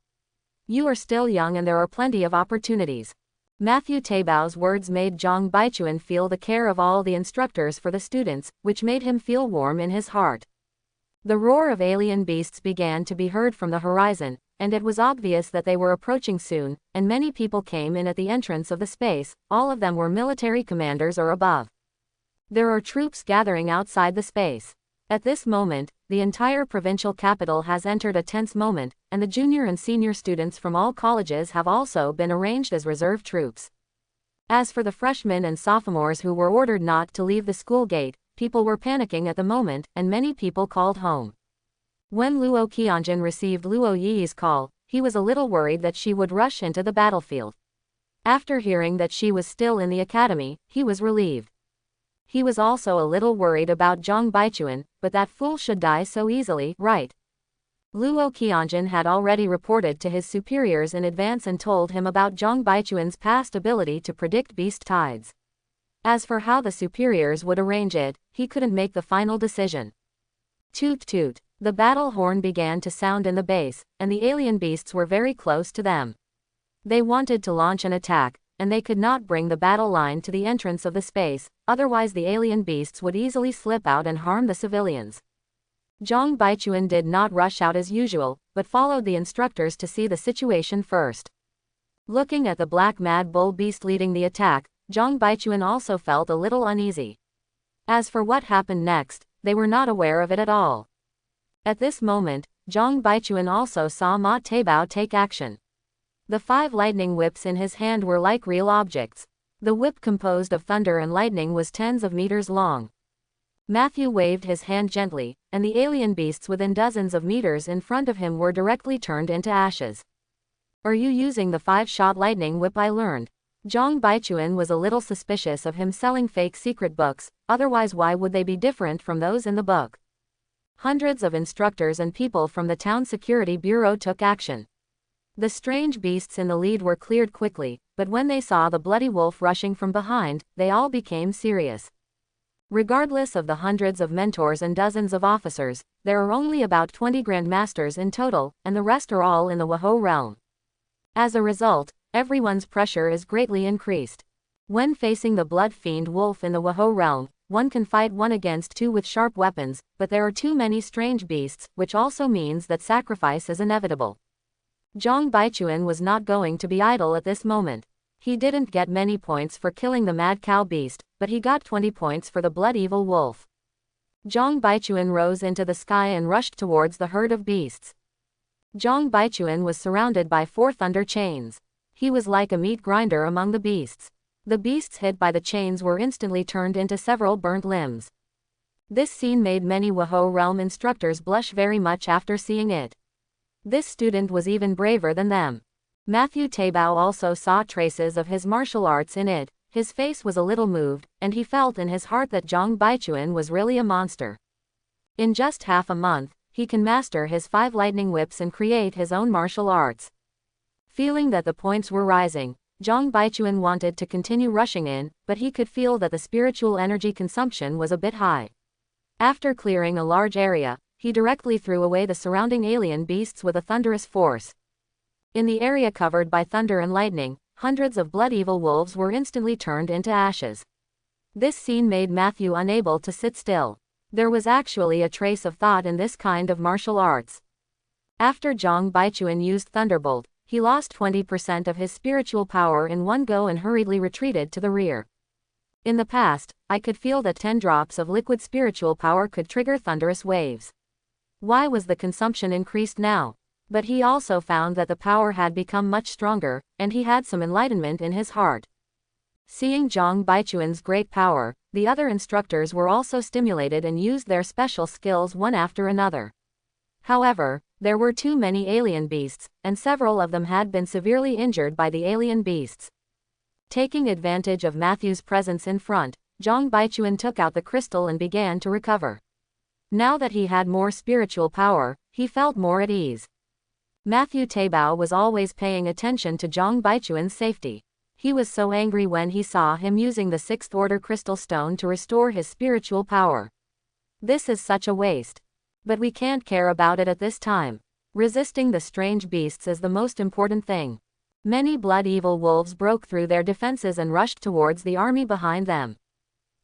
You are still young and there are plenty of opportunities. Matthew Taibao's words made Zhang Baichuan feel the care of all the instructors for the students, which made him feel warm in his heart. The roar of alien beasts began to be heard from the horizon, and it was obvious that they were approaching soon, and many people came in at the entrance of the space, all of them were military commanders or above. There are troops gathering outside the space. At this moment, the entire provincial capital has entered a tense moment, and the junior and senior students from all colleges have also been arranged as reserve troops. As for the freshmen and sophomores who were ordered not to leave the school gate, people were panicking at the moment, and many people called home. When Luo Qianjun received Luo Yi's call, he was a little worried that she would rush into the battlefield. After hearing that she was still in the academy, he was relieved. He was also a little worried about Zhang Baichuan, but that fool should die so easily, right? Luo Qianjun had already reported to his superiors in advance and told him about Zhang Baichuan's past ability to predict beast tides. As for how the superiors would arrange it, he couldn't make the final decision. Toot toot. The battle horn began to sound in the base, and the alien beasts were very close to them. They wanted to launch an attack, and they could not bring the battle line to the entrance of the space, otherwise the alien beasts would easily slip out and harm the civilians. Zhang Baichuan did not rush out as usual, but followed the instructors to see the situation first. Looking at the black mad bull beast leading the attack, Zhang Baichuan also felt a little uneasy. As for what happened next, they were not aware of it at all. At this moment, Zhang Baichuan also saw Ma Taibao take action. The 5 lightning whips in his hand were like real objects. The whip composed of thunder and lightning was tens of meters long. Matthew waved his hand gently, and the alien beasts within dozens of meters in front of him were directly turned into ashes. "Are you using the 5-shot lightning whip I learned?" Zhang Baichuan was a little suspicious of him selling fake secret books, otherwise why would they be different from those in the book? Hundreds of instructors and people from the town security bureau took action. The strange beasts in the lead were cleared quickly, but when they saw the bloody wolf rushing from behind, they all became serious. Regardless of the hundreds of mentors and dozens of officers, there are only about 20 grandmasters in total, and the rest are all in the Wahou realm. As a result, everyone's pressure is greatly increased. When facing the blood fiend wolf in the Wahou realm, one can fight 1 against 2 with sharp weapons, but there are too many strange beasts, which also means that sacrifice is inevitable. Zhang Baichuan was not going to be idle at this moment. He didn't get many points for killing the mad cow beast, but he got 20 points for the blood evil wolf. Zhang Baichuan rose into the sky and rushed towards the herd of beasts. Zhang Baichuan was surrounded by 4 thunder chains. He was like a meat grinder among the beasts. The beasts hit by the chains were instantly turned into several burnt limbs. This scene made many Wahou realm instructors blush very much after seeing it. This student was even braver than them. Matthew Taibao also saw traces of his martial arts in it. His face was a little moved, and he felt in his heart that Zhang Baichuan was really a monster. In just half a month, he can master his 5 lightning whips and create his own martial arts. Feeling that the points were rising, Zhang Baichuan wanted to continue rushing in, but he could feel that the spiritual energy consumption was a bit high. After clearing a large area, he directly threw away the surrounding alien beasts with a thunderous force. In the area covered by thunder and lightning, hundreds of blood evil wolves were instantly turned into ashes. This scene made Matthew unable to sit still. There was actually a trace of thought in this kind of martial arts. After Zhang Baichuan used Thunderbolt, he lost 20% of his spiritual power in one go and hurriedly retreated to the rear. In the past, I could feel that 10 drops of liquid spiritual power could trigger thunderous waves. Why was the consumption increased now? But he also found that the power had become much stronger, and he had some enlightenment in his heart. Seeing Zhang Baichuan's great power, the other instructors were also stimulated and used their special skills one after another. However, there were too many alien beasts, and several of them had been severely injured by the alien beasts. Taking advantage of Matthew's presence in front, Zhang Baichuan took out the crystal and began to recover. Now that he had more spiritual power, he felt more at ease. Matthew Taibao was always paying attention to Zhang Baichuan's safety. He was so angry when he saw him using the 6th order crystal stone to restore his spiritual power. This is such a waste. But we can't care about it at this time. Resisting the strange beasts is the most important thing. Many blood evil wolves broke through their defenses and rushed towards the army behind them.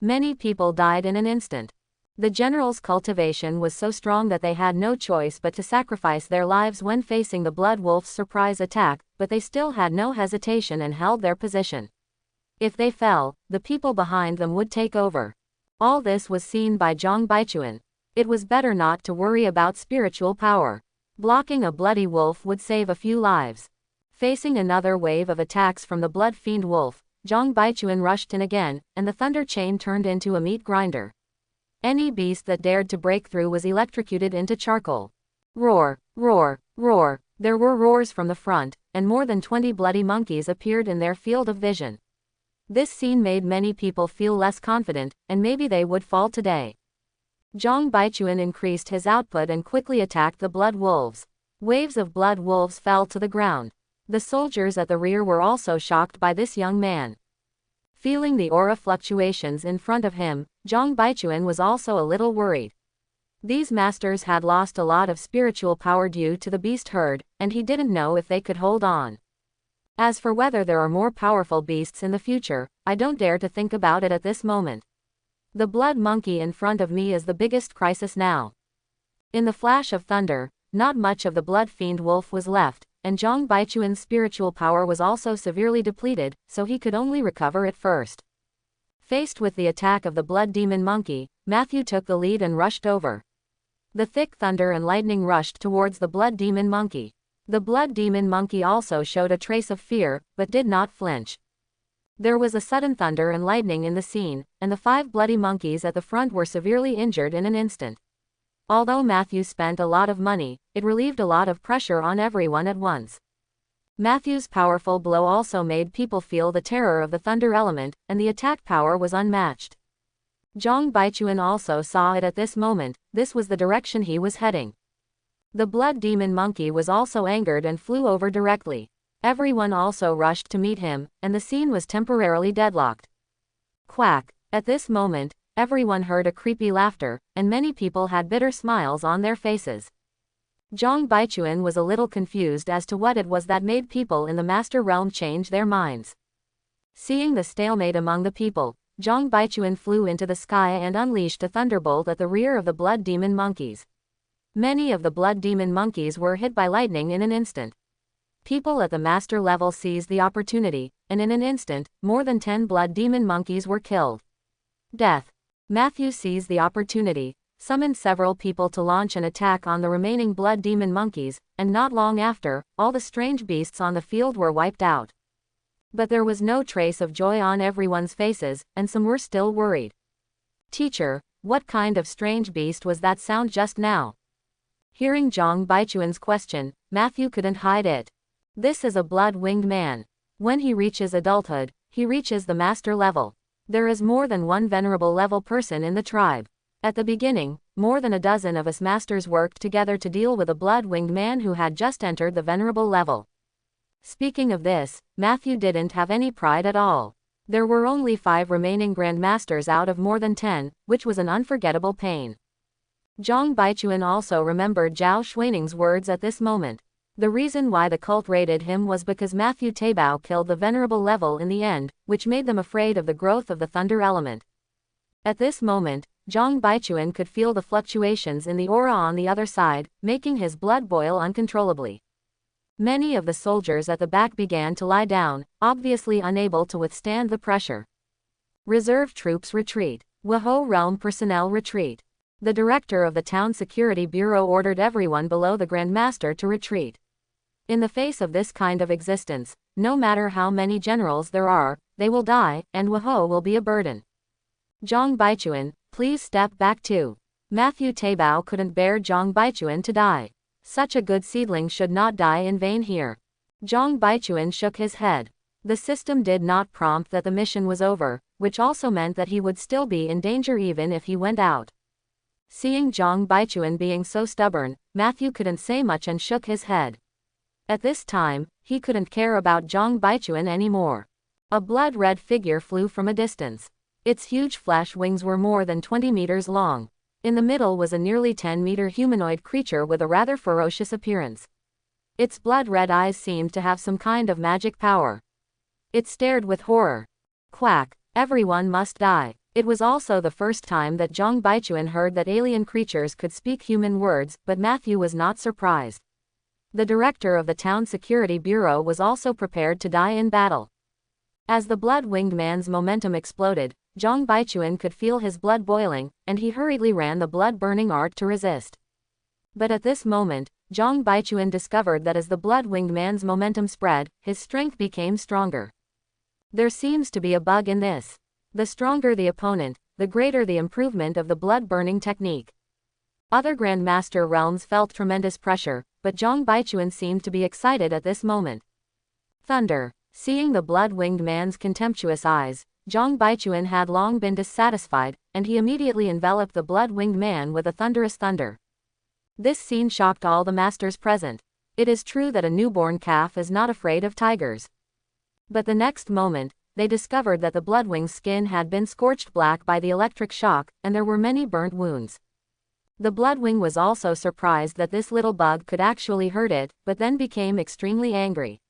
Many people died in an instant. The general's cultivation was so strong that they had no choice but to sacrifice their lives when facing the blood wolf's surprise attack, but they still had no hesitation and held their position. If they fell, the people behind them would take over. All this was seen by Zhang Baichuan. It was better not to worry about spiritual power. Blocking a bloody wolf would save a few lives. Facing another wave of attacks from the blood fiend wolf, Zhang Baichuan rushed in again, and the thunder chain turned into a meat grinder. Any beast that dared to break through was electrocuted into charcoal. Roar, roar, roar. There were roars from the front, and more than 20 bloody monkeys appeared in their field of vision. This scene made many people feel less confident, and maybe they would fall today. Zhang Baichuan increased his output and quickly attacked the blood wolves. Waves of blood wolves fell to the ground. The soldiers at the rear were also shocked by this young man. Feeling the aura fluctuations in front of him, Zhang Baichuan was also a little worried. These masters had lost a lot of spiritual power due to the beast herd, and he didn't know if they could hold on. As for whether there are more powerful beasts in the future, I don't dare to think about it at this moment. The blood monkey in front of me is the biggest crisis now. In the flash of thunder, not much of the blood fiend wolf was left, and Zhang Baichuan's spiritual power was also severely depleted, so he could only recover it first. Faced with the attack of the blood demon monkey, Matthew took the lead and rushed over. The thick thunder and lightning rushed towards the blood demon monkey. The blood demon monkey also showed a trace of fear, but did not flinch. There was a sudden thunder and lightning in the scene, and the 5 bloody monkeys at the front were severely injured in an instant. Although Matthew spent a lot of money, it relieved a lot of pressure on everyone at once. Matthew's powerful blow also made people feel the terror of the thunder element, and the attack power was unmatched. Zhang Baichuan also saw it at this moment. This was the direction he was heading. The blood demon monkey was also angered and flew over directly. Everyone also rushed to meet him, and the scene was temporarily deadlocked. Quack! At this moment, everyone heard a creepy laughter, and many people had bitter smiles on their faces. Zhang Baichuan was a little confused as to what it was that made people in the Master Realm change their minds. Seeing the stalemate among the people, Zhang Baichuan flew into the sky and unleashed a thunderbolt at the rear of the blood demon monkeys. Many of the blood demon monkeys were hit by lightning in an instant. People at the master level seized the opportunity, and in an instant, more than 10 blood demon monkeys were killed. Death. Matthew seized the opportunity, summoned several people to launch an attack on the remaining blood demon monkeys, and not long after, all the strange beasts on the field were wiped out. But there was no trace of joy on everyone's faces, and some were still worried. Teacher, what kind of strange beast was that sound just now? Hearing Zhang Baichuan's question, Matthew couldn't hide it. This is a blood-winged man. When he reaches adulthood, he reaches the master level. There is more than one venerable level person in the tribe. At the beginning, more than a dozen of us masters worked together to deal with a blood-winged man who had just entered the venerable level. Speaking of this, Matthew didn't have any pride at all. There were only 5 remaining grandmasters out of more than 10, which was an unforgettable pain. Zhang Baichuan also remembered Zhao Xuaning's words at this moment. The reason why the cult raided him was because Matthew Taibao killed the venerable level in the end, which made them afraid of the growth of the thunder element. At this moment, Zhang Baichuan could feel the fluctuations in the aura on the other side, making his blood boil uncontrollably. Many of the soldiers at the back began to lie down, obviously unable to withstand the pressure. Reserve troops retreat. Wahou realm personnel retreat. The director of the town security bureau ordered everyone below the Grandmaster to retreat. In the face of this kind of existence, no matter how many generals there are, they will die, and Wahou will be a burden. Zhang Baichuan, please step back too. Matthew Taibao couldn't bear Zhang Baichuan to die. Such a good seedling should not die in vain here. Zhang Baichuan shook his head. The system did not prompt that the mission was over, which also meant that he would still be in danger even if he went out. Seeing Zhang Baichuan being so stubborn, Matthew couldn't say much and shook his head. At this time, he couldn't care about Zhang Baichuan anymore. A blood-red figure flew from a distance. Its huge flash wings were more than 20 meters long. In the middle was a nearly 10-meter humanoid creature with a rather ferocious appearance. Its blood-red eyes seemed to have some kind of magic power. It stared with horror. Quack! Everyone must die. It was also the first time that Zhang Baichuan heard that alien creatures could speak human words, but Matthew was not surprised. The director of the town security bureau was also prepared to die in battle. As the blood-winged man's momentum exploded, Zhang Baichuan could feel his blood boiling, and he hurriedly ran the blood-burning art to resist. But at this moment, Zhang Baichuan discovered that as the blood-winged man's momentum spread, his strength became stronger. There seems to be a bug in this. The stronger the opponent, the greater the improvement of the blood-burning technique. Other Grandmaster realms felt tremendous pressure, but Zhang Baichuan seemed to be excited at this moment. Thunder. Seeing the blood-winged man's contemptuous eyes, Zhang Baichuan had long been dissatisfied, and he immediately enveloped the blood-winged man with a thunderous thunder. This scene shocked all the masters present. It is true that a newborn calf is not afraid of tigers. But the next moment, they discovered that the bloodwing's skin had been scorched black by the electric shock, and there were many burnt wounds. The bloodwing was also surprised that this little bug could actually hurt it, but then became extremely angry.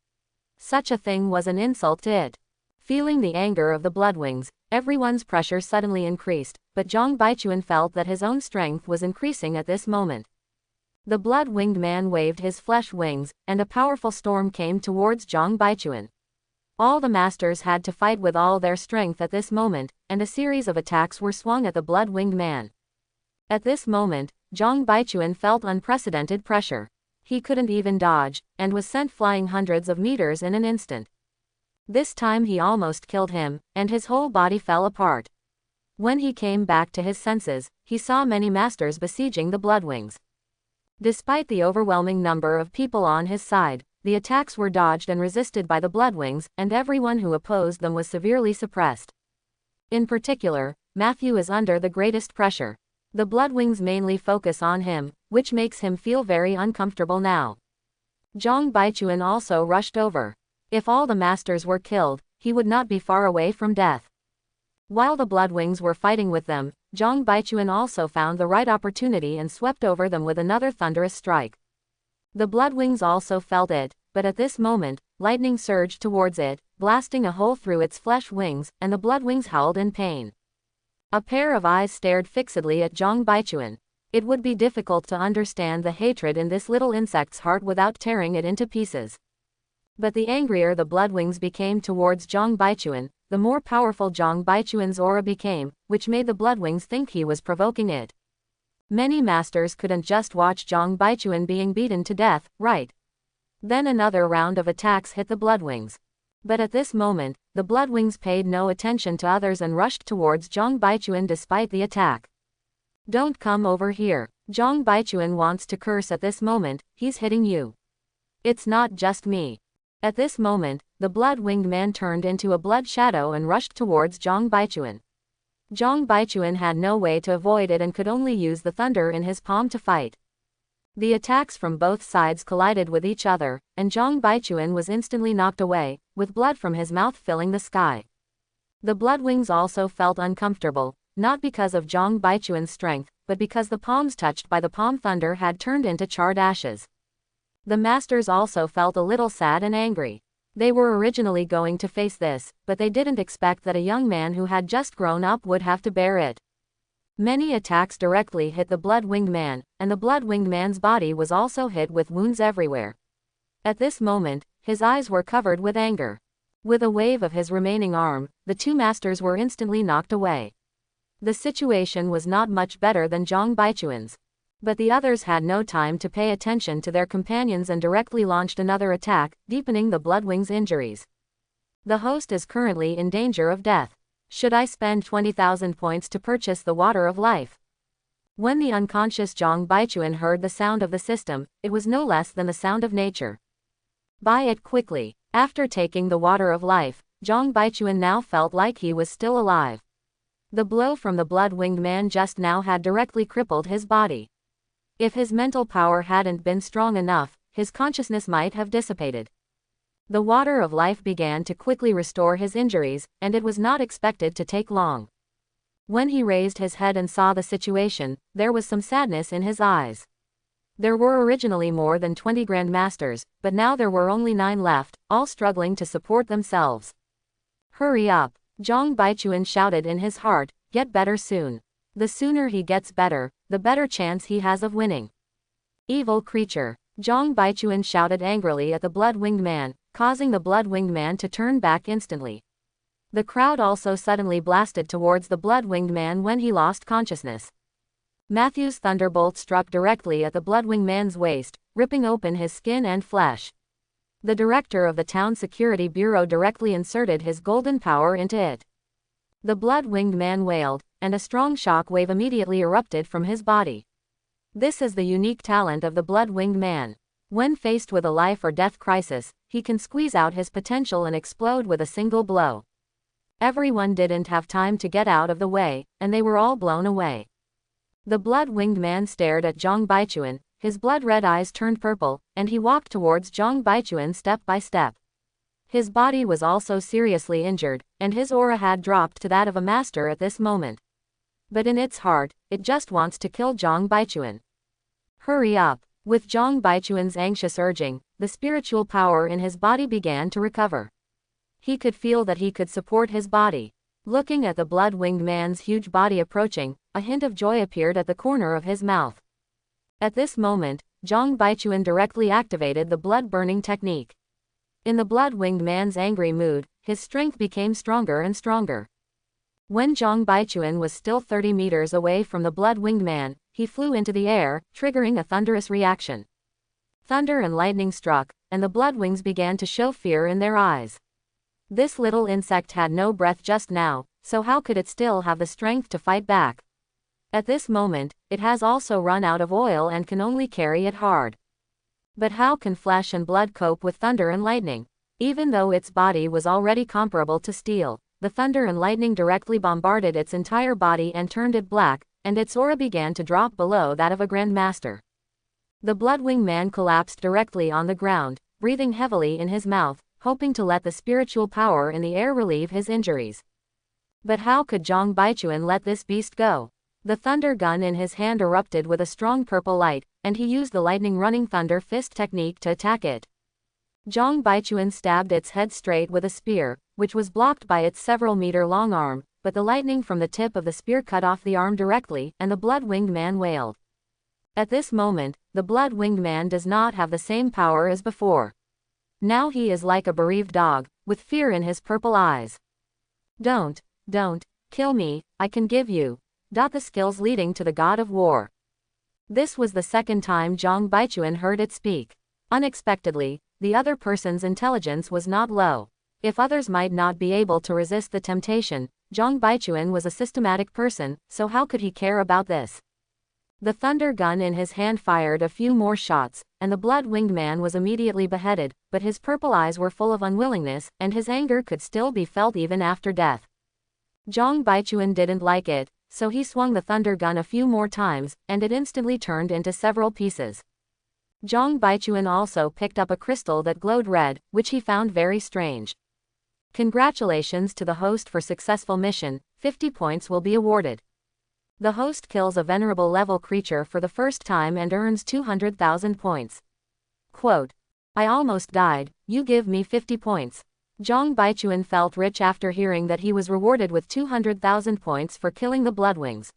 Such a thing was an insult to it. Feeling the anger of the Bloodwings, everyone's pressure suddenly increased, but Zhang Baichuan felt that his own strength was increasing at this moment. The blood-winged man waved his flesh wings, and a powerful storm came towards Zhang Baichuan. All the masters had to fight with all their strength at this moment, and a series of attacks were swung at the blood-winged man. At this moment, Zhang Baichuan felt unprecedented pressure. He couldn't even dodge, and was sent flying hundreds of meters in an instant. This time he almost killed him, and his whole body fell apart. When he came back to his senses, he saw many masters besieging the Bloodwings. Despite the overwhelming number of people on his side, the attacks were dodged and resisted by the Bloodwings, and everyone who opposed them was severely suppressed. In particular, Matthew is under the greatest pressure. The Bloodwings mainly focus on him, which makes him feel very uncomfortable now. Zhang Baichuan also rushed over. If all the masters were killed, he would not be far away from death. While the Bloodwings were fighting with them, Zhang Baichuan also found the right opportunity and swept over them with another thunderous strike. The Bloodwings also felt it, but at this moment, lightning surged towards it, blasting a hole through its flesh wings, and the Bloodwings howled in pain. A pair of eyes stared fixedly at Zhang Baichuan. It would be difficult to understand the hatred in this little insect's heart without tearing it into pieces. But the angrier the Bloodwings became towards Zhang Baichuan, the more powerful Zhang Baichuan's aura became, which made the Bloodwings think he was provoking it. Many masters couldn't just watch Zhang Baichuan being beaten to death, right? Then another round of attacks hit the Bloodwings. But at this moment, the Bloodwings paid no attention to others and rushed towards Zhang Baichuan despite the attack. Don't come over here. Zhang Baichuan wants to curse at this moment, he's hitting you. It's not just me. At this moment, the blood-winged man turned into a blood shadow and rushed towards Zhang Baichuan. Zhang Baichuan had no way to avoid it and could only use the thunder in his palm to fight. The attacks from both sides collided with each other, and Zhang Baichuan was instantly knocked away, with blood from his mouth filling the sky. The Bloodwings also felt uncomfortable, not because of Zhang Baichuan's strength, but because the palms touched by the palm thunder had turned into charred ashes. The masters also felt a little sad and angry. They were originally going to face this, but they didn't expect that a young man who had just grown up would have to bear it. Many attacks directly hit the blood-winged man, and the blood-winged man's body was also hit with wounds everywhere. At this moment, his eyes were covered with anger. With a wave of his remaining arm, the two masters were instantly knocked away. The situation was not much better than Zhang Baichuan's. But the others had no time to pay attention to their companions and directly launched another attack, deepening the Bloodwing's injuries. The host is currently in danger of death. Should I spend 20,000 points to purchase the water of life? When the unconscious Zhang Baichuan heard the sound of the system, it was no less than the sound of nature. Buy it quickly. After taking the water of life, Zhang Baichuan now felt like he was still alive. The blow from the blood-winged man just now had directly crippled his body. If his mental power hadn't been strong enough, his consciousness might have dissipated. The water of life began to quickly restore his injuries, and it was not expected to take long. When he raised his head and saw the situation, there was some sadness in his eyes. There were originally more than 20 grandmasters, but now there were only 9 left, all struggling to support themselves. Hurry up! Zhang Baichuan shouted in his heart, get better soon. The sooner he gets better, the better chance he has of winning. Evil creature! Zhang Baichuan shouted angrily at the blood-winged man, causing the blood-winged man to turn back instantly. The crowd also suddenly blasted towards the blood-winged man when he lost consciousness. Matthew's thunderbolt struck directly at the blood-winged man's waist, ripping open his skin and flesh. The director of the town security bureau directly inserted his golden power into it. The blood-winged man wailed, and a strong shock wave immediately erupted from his body. This is the unique talent of the blood-winged man. When faced with a life or death crisis, he can squeeze out his potential and explode with a single blow. Everyone didn't have time to get out of the way, and they were all blown away. The blood-winged man stared at Zhang Baichuan, his blood-red eyes turned purple, and he walked towards Zhang Baichuan step by step. His body was also seriously injured, and his aura had dropped to that of a master at this moment. But in its heart, it just wants to kill Zhang Baichuan. Hurry up! With Zhang Baichuan's anxious urging, the spiritual power in his body began to recover. He could feel that he could support his body. Looking at the blood-winged man's huge body approaching, a hint of joy appeared at the corner of his mouth. At this moment, Zhang Baichuan directly activated the blood-burning technique. In the blood-winged man's angry mood, his strength became stronger and stronger. When Zhang Baichuan was still 30 meters away from the blood-winged man, he flew into the air, triggering a thunderous reaction. Thunder and lightning struck, and the blood-wings began to show fear in their eyes. This little insect had no breath just now, so how could it still have the strength to fight back? At this moment, it has also run out of oil and can only carry it hard. But how can flesh and blood cope with thunder and lightning? Even though its body was already comparable to steel, the thunder and lightning directly bombarded its entire body and turned it black, and its aura began to drop below that of a grandmaster. The blood-winged man collapsed directly on the ground, breathing heavily in his mouth, hoping to let the spiritual power in the air relieve his injuries. But how could Zhang Baichuan let this beast go? The thunder gun in his hand erupted with a strong purple light, and he used the lightning running thunder fist technique to attack it. Zhang Baichuan stabbed its head straight with a spear, which was blocked by its several-meter-long arm, but the lightning from the tip of the spear cut off the arm directly, and the blood-winged man wailed. At this moment, the blood-winged man does not have the same power as before. Now he is like a bereaved dog, with fear in his purple eyes. Don't kill me, I can give you the skills leading to the god of war. This was the second time Zhang Baichuan heard it speak. Unexpectedly, the other person's intelligence was not low. If others might not be able to resist the temptation, Zhang Baichuan was a systematic person, so how could he care about this? The thunder gun in his hand fired a few more shots, and the blood-winged man was immediately beheaded, but his purple eyes were full of unwillingness, and his anger could still be felt even after death. Zhang Baichuan didn't like it, so he swung the thunder gun a few more times, and it instantly turned into several pieces. Zhang Baichuan also picked up a crystal that glowed red, which he found very strange. Congratulations to the host for successful mission, 50 points will be awarded. The host kills a venerable level creature for the first time and earns 200,000 points. Quote, I almost died, you give me 50 points. Zhang Baichuan felt rich after hearing that he was rewarded with 200,000 points for killing the bloodwings.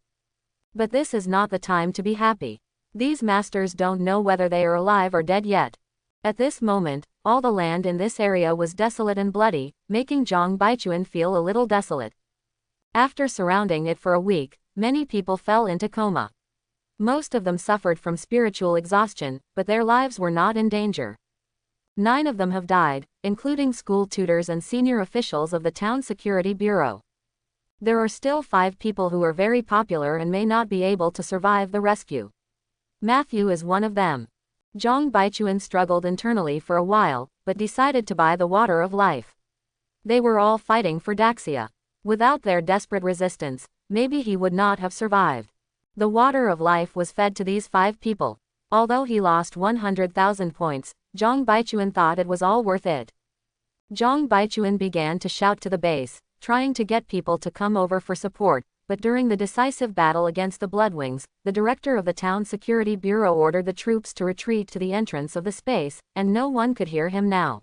But this is not the time to be happy. These masters don't know whether they are alive or dead yet. At this moment, all the land in this area was desolate and bloody, making Zhang Baichuan feel a little desolate. After surrounding it for a week, many people fell into coma. Most of them suffered from spiritual exhaustion, but their lives were not in danger. 9 of them have died, including school tutors and senior officials of the town security bureau. There are still 5 people who are very popular and may not be able to survive the rescue. Matthew is one of them. Zhang Baichuan struggled internally for a while, but decided to buy the water of life. They were all fighting for Daxia. Without their desperate resistance, maybe he would not have survived. The water of life was fed to these 5 people. Although he lost 100,000 points, Zhang Baichuan thought it was all worth it. Zhang Baichuan began to shout to the base, trying to get people to come over for support, but during the decisive battle against the Bloodwings, the director of the town security bureau ordered the troops to retreat to the entrance of the space, and no one could hear him now.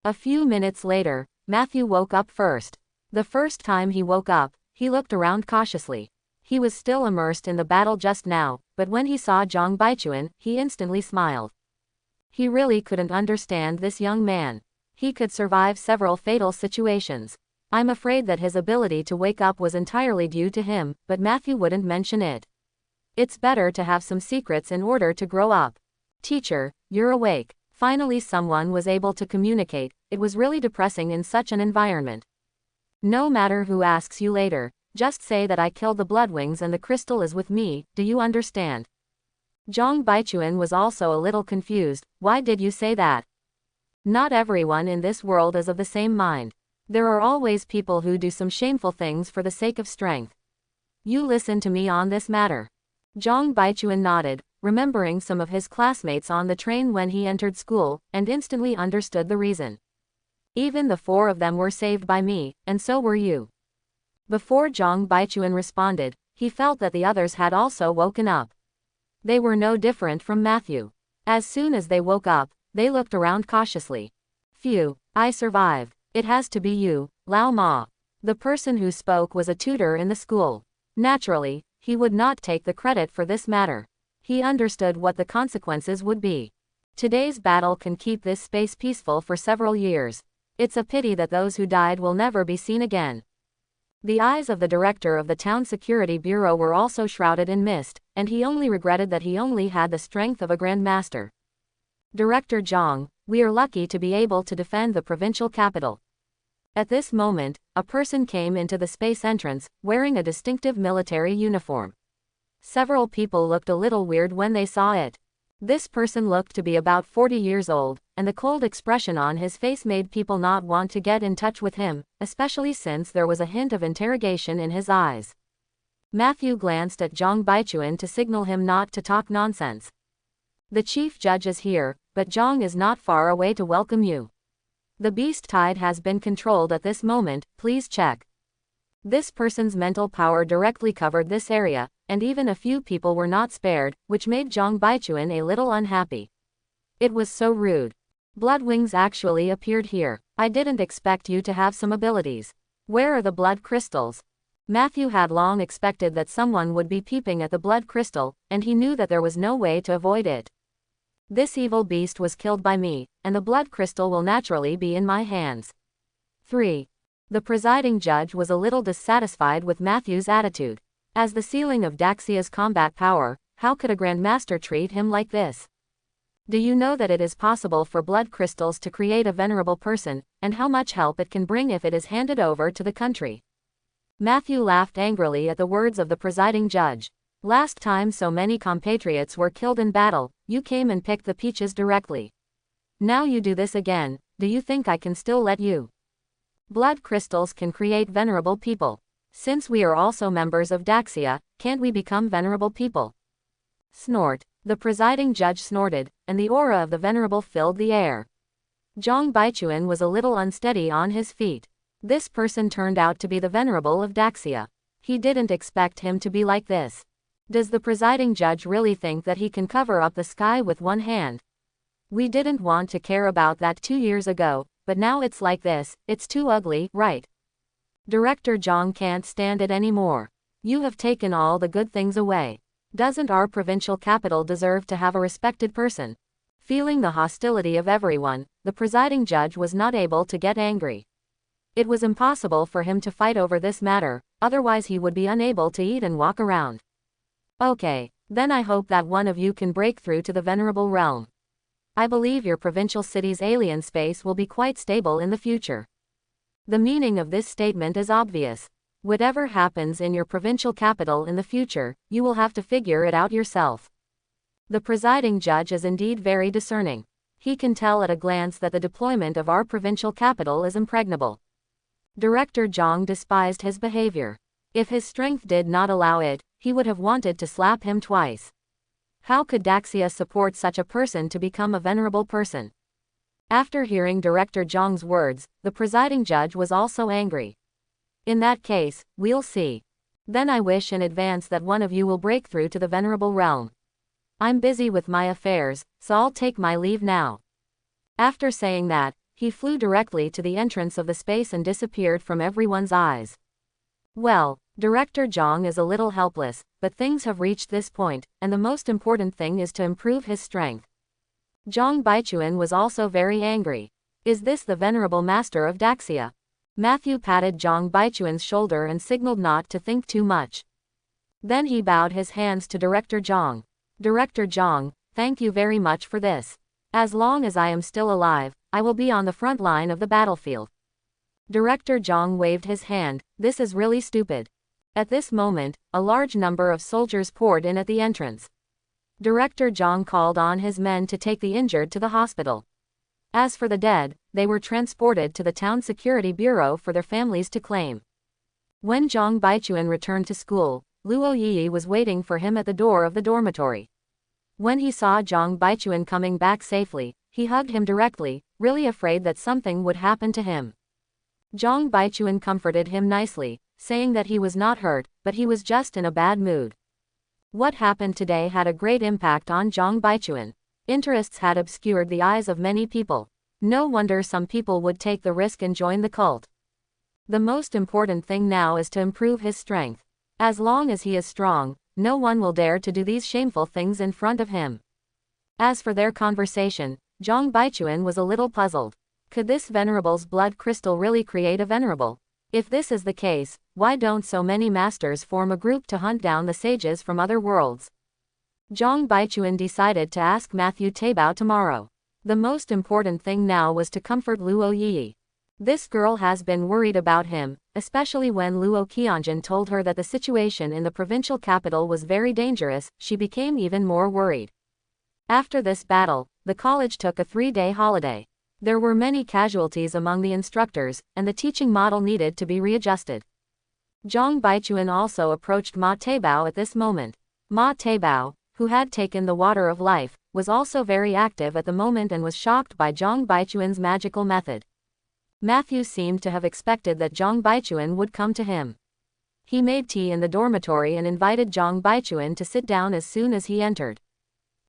A few minutes later, Matthew woke up first. The first time he woke up, he looked around cautiously. He was still immersed in the battle just now, but when he saw Zhang Baichuan, he instantly smiled. He really couldn't understand this young man. He could survive several fatal situations. I'm afraid that his ability to wake up was entirely due to him, but Matthew wouldn't mention it. It's better to have some secrets in order to grow up. Teacher, you're awake. Finally someone was able to communicate. It was really depressing in such an environment. No matter who asks you later, just say that I killed the Bloodwings and the crystal is with me, do you understand? Zhang Baichuan was also a little confused. Why did you say that? Not everyone in this world is of the same mind. There are always people who do some shameful things for the sake of strength. You listen to me on this matter. Zhang Baichuan nodded, remembering some of his classmates on the train when he entered school, and instantly understood the reason. Even the 4 of them were saved by me, and so were you. Before Zhang Baichuan responded, he felt that the others had also woken up. They were no different from Matthew. As soon as they woke up, They looked around cautiously. Phew, I survived. It has to be you, Lao Ma. The person who spoke was a tutor in the school. Naturally, he would not take the credit for this matter. He understood what the consequences would be. Today's battle can keep this space peaceful for several years. It's a pity that those who died will never be seen again. The eyes of the director of the town security bureau were also shrouded in mist, and he only regretted that he only had the strength of a grandmaster. Director Zhang, we are lucky to be able to defend the provincial capital. At this moment, a person came into the space entrance, wearing a distinctive military uniform. Several people looked a little weird when they saw it. This person looked to be about 40 years old, and the cold expression on his face made people not want to get in touch with him, especially since there was a hint of interrogation in his eyes. Matthew glanced at Zhang Baichuan to signal him not to talk nonsense. The chief judge is here, but Zhang is not far away to welcome you. The beast tide has been controlled at this moment, please check. This person's mental power directly covered this area, and even a few people were not spared, which made Zhang Baichuan a little unhappy. It was so rude. Blood wings actually appeared here. I didn't expect you to have some abilities. Where are the blood crystals? Matthew had long expected that someone would be peeping at the blood crystal, and he knew that there was no way to avoid it. This evil beast was killed by me, and the blood crystal will naturally be in my hands. 3. The presiding judge was a little dissatisfied with Matthew's attitude. As the ceiling of Daxia's combat power, how could a grandmaster treat him like this? Do you know that it is possible for blood crystals to create a venerable person, and how much help it can bring if it is handed over to the country? Matthew laughed angrily at the words of the presiding judge. Last time so many compatriots were killed in battle, you came and picked the peaches directly. Now you do this again, do you think I can still let you? Blood crystals can create venerable people. Since we are also members of Daxia, can't we become venerable people? Snort. The presiding judge snorted, and the aura of the venerable filled the air. Zhang Baichuan was a little unsteady on his feet. This person turned out to be the venerable of Daxia. He didn't expect him to be like this. Does the presiding judge really think that he can cover up the sky with one hand? We didn't want to care about that 2 years ago, but now it's like this, it's too ugly, right? Director Zhang can't stand it anymore. You have taken all the good things away. Doesn't our provincial capital deserve to have a respected person? Feeling the hostility of everyone, the presiding judge was not able to get angry. It was impossible for him to fight over this matter, otherwise he would be unable to eat and walk around. Okay, then I hope that one of you can break through to the venerable realm. I believe your provincial city's alien space will be quite stable in the future. The meaning of this statement is obvious. Whatever happens in your provincial capital in the future, you will have to figure it out yourself. The presiding judge is indeed very discerning. He can tell at a glance that the deployment of our provincial capital is impregnable. Director Zhang despised his behavior. If his strength did not allow it, he would have wanted to slap him twice. How could Daxia support such a person to become a venerable person? After hearing Director Zhang's words, the presiding judge was also angry. In that case, we'll see. Then I wish in advance that one of you will break through to the venerable realm. I'm busy with my affairs, so I'll take my leave now. After saying that, he flew directly to the entrance of the space and disappeared from everyone's eyes. Well, Director Zhang is a little helpless, but things have reached this point, and the most important thing is to improve his strength. Zhang Baichuan was also very angry. Is this the venerable master of Daxia? Matthew patted Zhang Baichuan's shoulder and signaled not to think too much. Then he bowed his hands to Director Zhang. Director Zhang, thank you very much for this. As long as I am still alive, I will be on the front line of the battlefield. Director Zhang waved his hand. This is really stupid. At this moment, a large number of soldiers poured in at the entrance. Director Zhang called on his men to take the injured to the hospital. As for the dead, they were transported to the town security bureau for their families to claim. When Zhang Baichuan returned to school, Luo Yi was waiting for him at the door of the dormitory. When he saw Zhang Baichuan coming back safely, he hugged him directly, really afraid that something would happen to him. Zhang Baichuan comforted him nicely, saying that he was not hurt, but he was just in a bad mood. What happened today had a great impact on Zhang Baichuan. Interests had obscured the eyes of many people. No wonder some people would take the risk and join the cult. The most important thing now is to improve his strength. As long as he is strong, no one will dare to do these shameful things in front of him. As for their conversation, Zhang Baichuan was a little puzzled. Could this venerable's blood crystal really create a venerable? If this is the case, why don't so many masters form a group to hunt down the sages from other worlds? Zhang Baichuan decided to ask Matthew Taibao tomorrow. The most important thing now was to comfort Luo Yi. This girl has been worried about him, especially when Luo Qianjun told her that the situation in the provincial capital was very dangerous. She became even more worried. After this battle, the college took a 3-day holiday. There were many casualties among the instructors, and the teaching model needed to be readjusted. Zhang Baichuan also approached Ma Taibao at this moment. Ma Taibao, who had taken the water of life, was also very active at the moment and was shocked by Zhang Baichuan's magical method. Matthew seemed to have expected that Zhang Baichuan would come to him. He made tea in the dormitory and invited Zhang Baichuan to sit down as soon as he entered.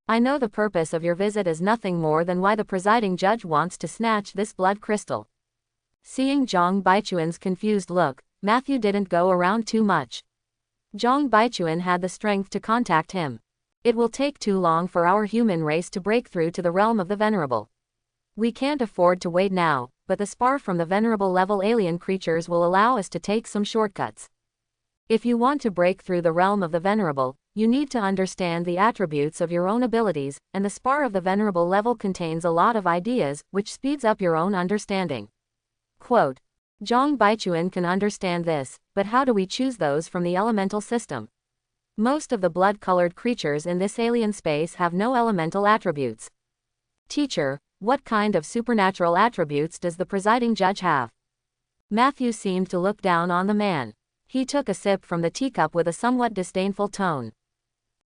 I know the purpose of your visit is nothing more than why the presiding judge wants to snatch this blood crystal. Seeing Zhang Baichuan's confused look, Matthew didn't go around too much. Zhang Baichuan had the strength to contact him. It will take too long for our human race to break through to the realm of the venerable. We can't afford to wait now, but the spar from the venerable level alien creatures will allow us to take some shortcuts. If you want to break through the realm of the venerable, you need to understand the attributes of your own abilities, and the spar of the venerable level contains a lot of ideas, which speeds up your own understanding. Quote, Zhang Baichuan can understand this, but how do we choose those from the elemental system? Most of the blood-colored creatures in this alien space have no elemental attributes. Teacher, what kind of supernatural attributes does the presiding judge have? Matthew seemed to look down on the man. He took a sip from the teacup with a somewhat disdainful tone.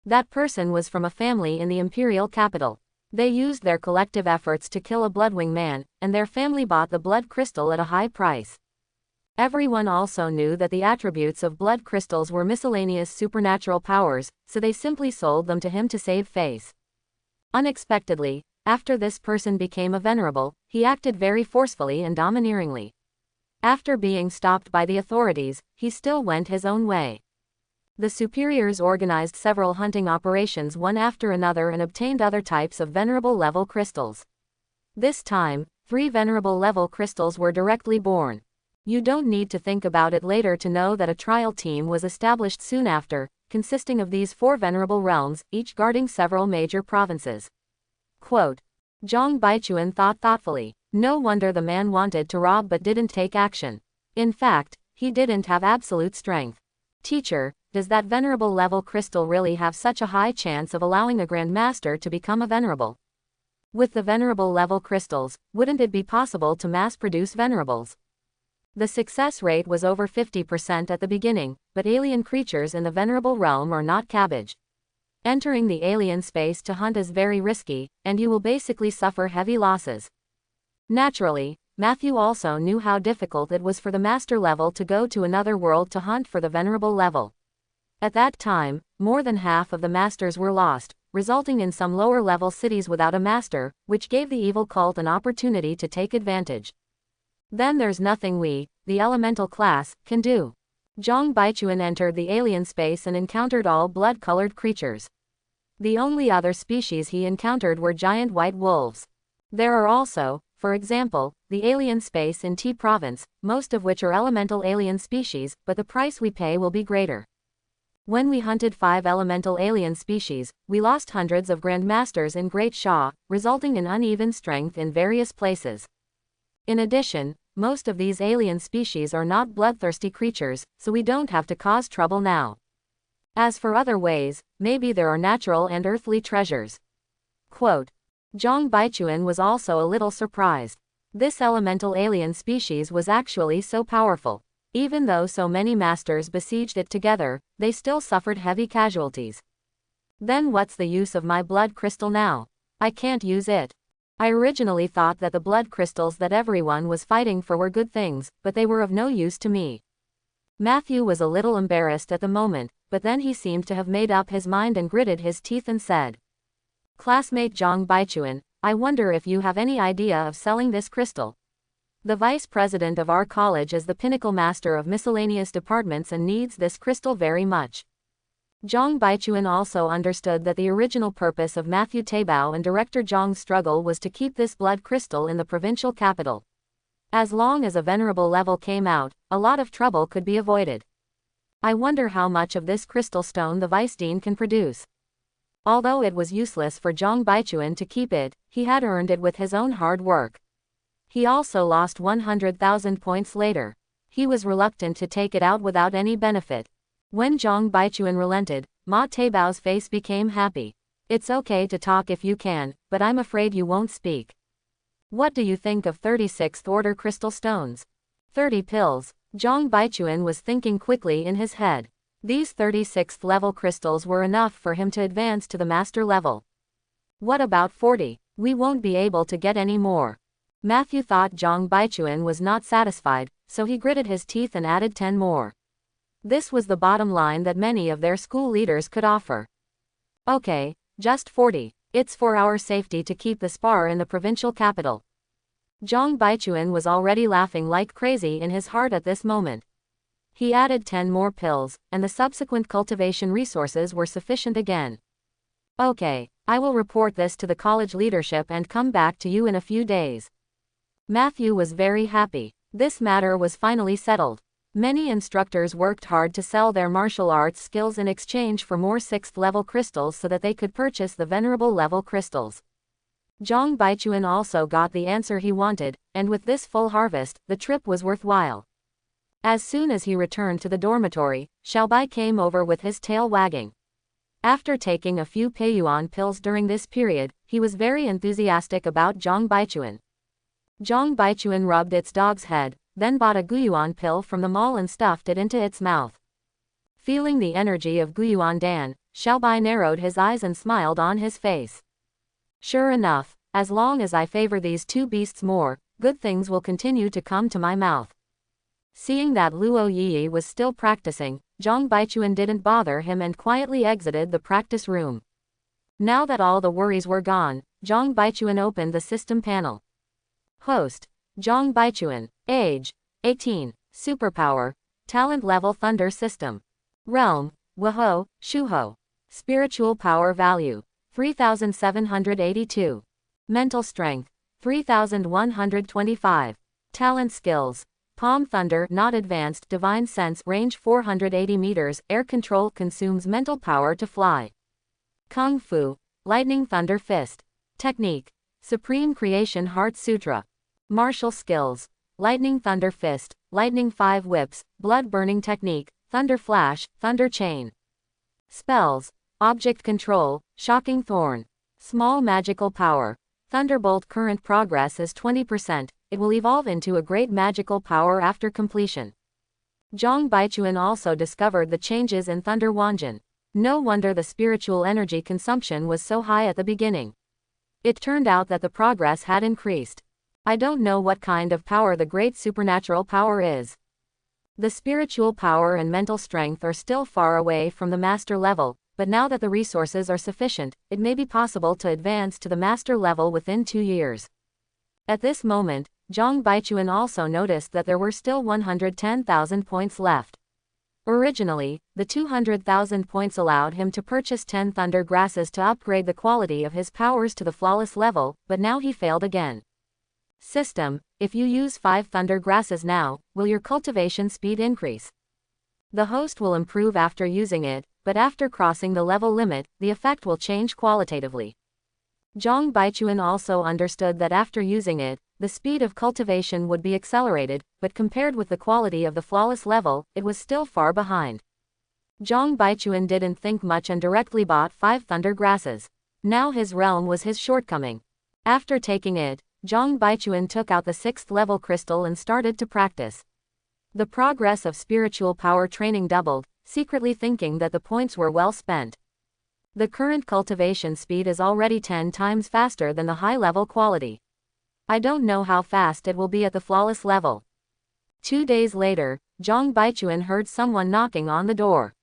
That person was from a family in the imperial capital. They used their collective efforts to kill a bloodwing man, and their family bought the blood crystal at a high price. Everyone also knew that the attributes of blood crystals were miscellaneous supernatural powers, so they simply sold them to him to save face. Unexpectedly, after this person became a venerable, he acted very forcefully and domineeringly. After being stopped by the authorities, he still went his own way. The superiors organized several hunting operations one after another and obtained other types of venerable level crystals. This time, 3 venerable level crystals were directly born. You don't need to think about it later to know that a trial team was established soon after, consisting of these 4 venerable realms, each guarding several major provinces. Quote, Zhang Baichuan thought thoughtfully. No wonder the man wanted to rob but didn't take action. In fact, he didn't have absolute strength. Teacher, does that venerable level crystal really have such a high chance of allowing a Grand Master to become a venerable? With the venerable level crystals, wouldn't it be possible to mass-produce venerables? The success rate was over 50% at the beginning, but alien creatures in the venerable realm are not cabbage. Entering the alien space to hunt is very risky, and you will basically suffer heavy losses. Naturally, Matthew also knew how difficult it was for the master level to go to another world to hunt for the venerable level. At that time, more than half of the masters were lost, resulting in some lower-level cities without a master, which gave the evil cult an opportunity to take advantage. Then there's nothing we, the elemental class, can do. Zhang Baichuan entered the alien space and encountered all blood-colored creatures. The only other species he encountered were giant white wolves. There are also, for example, the alien space in T province, most of which are elemental alien species, but the price we pay will be greater. When we hunted 5 elemental alien species, we lost hundreds of grandmasters in Great Sha, resulting in uneven strength in various places. In addition, most of these alien species are not bloodthirsty creatures, so we don't have to cause trouble now. As for other ways, maybe there are natural and earthly treasures. Quote, Zhang Baichuan was also a little surprised. This elemental alien species was actually so powerful. Even though so many masters besieged it together, they still suffered heavy casualties. Then what's the use of my blood crystal now? I can't use it. I originally thought that the blood crystals that everyone was fighting for were good things, but they were of no use to me. Matthew was a little embarrassed at the moment, but then he seemed to have made up his mind and gritted his teeth and said, Classmate Zhang Baichuan, I wonder if you have any idea of selling this crystal. The vice president of our college is the pinnacle master of miscellaneous departments and needs this crystal very much. Zhang Baichuan also understood that the original purpose of Matthew Taibao and director Zhang's struggle was to keep this blood crystal in the provincial capital. As long as a venerable level came out, a lot of trouble could be avoided. I wonder how much of this crystal stone the vice dean can produce. Although it was useless for Zhang Baichuan to keep it, he had earned it with his own hard work. He also lost 100,000 points later. He was reluctant to take it out without any benefit. When Zhang Baichuan relented, Ma Teibao's face became happy. It's okay to talk if you can, but I'm afraid you won't speak. What do you think of 36th order crystal stones? 30 pills. Zhang Baichuan was thinking quickly in his head. These 36th level crystals were enough for him to advance to the master level. What about 40? We won't be able to get any more. Matthew thought Zhang Baichuan was not satisfied, so he gritted his teeth and added 10 more. This was the bottom line that many of their school leaders could offer. Okay, just 40. It's for our safety to keep the spar in the provincial capital. Zhang Baichuan was already laughing like crazy in his heart at this moment. He added 10 more pills, and the subsequent cultivation resources were sufficient again. Okay, I will report this to the college leadership and come back to you in a few days. Matthew was very happy. This matter was finally settled. Many instructors worked hard to sell their martial arts skills in exchange for more 6th level crystals so that they could purchase the venerable level crystals. Zhang Baichuan also got the answer he wanted, and with this full harvest, the trip was worthwhile. As soon as he returned to the dormitory, Xiaobai came over with his tail wagging. After taking a few Peiyuan pills during this period, he was very enthusiastic about Zhang Baichuan. Zhang Baichuan rubbed its dog's head, then bought a Guyuan pill from the mall and stuffed it into its mouth. Feeling the energy of Guyuan Dan, Xiaobai narrowed his eyes and smiled on his face. Sure enough, as long as I favor these two beasts more, good things will continue to come to my mouth. Seeing that Luo Yi was still practicing, Zhang Baichuan didn't bother him and quietly exited the practice room. Now that all the worries were gone, Zhang Baichuan opened the system panel. Host: Zhang Baichuan. Age: 18. Superpower: Talent level Thunder System. Realm: Wuhou, Shuhou. Spiritual power value: 3,782. Mental strength: 3,125. Talent skills: Palm Thunder not advanced Divine Sense range 480 meters, air control consumes mental power to fly. Kung Fu: Lightning Thunder Fist. Technique: Supreme Creation Heart Sutra. Martial skills: Lightning Thunder Fist, Lightning 5 Whips, Blood Burning Technique, Thunder Flash, Thunder Chain. Spells: Object Control, Shocking Thorn. Small magical power: Thunderbolt. Current progress is 20%, it will evolve into a great magical power after completion. Zhang Baichuan also discovered the changes in Thunder Wanjin. No wonder the spiritual energy consumption was so high at the beginning. It turned out that the progress had increased. I don't know what kind of power the great supernatural power is. The spiritual power and mental strength are still far away from the master level, but now that the resources are sufficient, it may be possible to advance to the master level within 2 years. At this moment, Zhang Baichuan also noticed that there were still 110,000 points left. Originally, the 200,000 points allowed him to purchase 10 thunder grasses to upgrade the quality of his powers to the flawless level, but now he failed again. System: If you use 5 thunder grasses now, will your cultivation speed increase? The host will improve after using it, but after crossing the level limit, the effect will change qualitatively. Zhang Baichuan also understood that after using it, the speed of cultivation would be accelerated, but compared with the quality of the flawless level, it was still far behind. Zhang Baichuan didn't think much and directly bought 5 thunder grasses. Now his realm was his shortcoming. After taking it, Zhang Baichuan took out the 6th level crystal and started to practice. The progress of spiritual power training doubled, secretly thinking that the points were well spent. The current cultivation speed is already 10 times faster than the high-level quality. I don't know how fast it will be at the flawless level. 2 days later, Zhang Baichuan heard someone knocking on the door.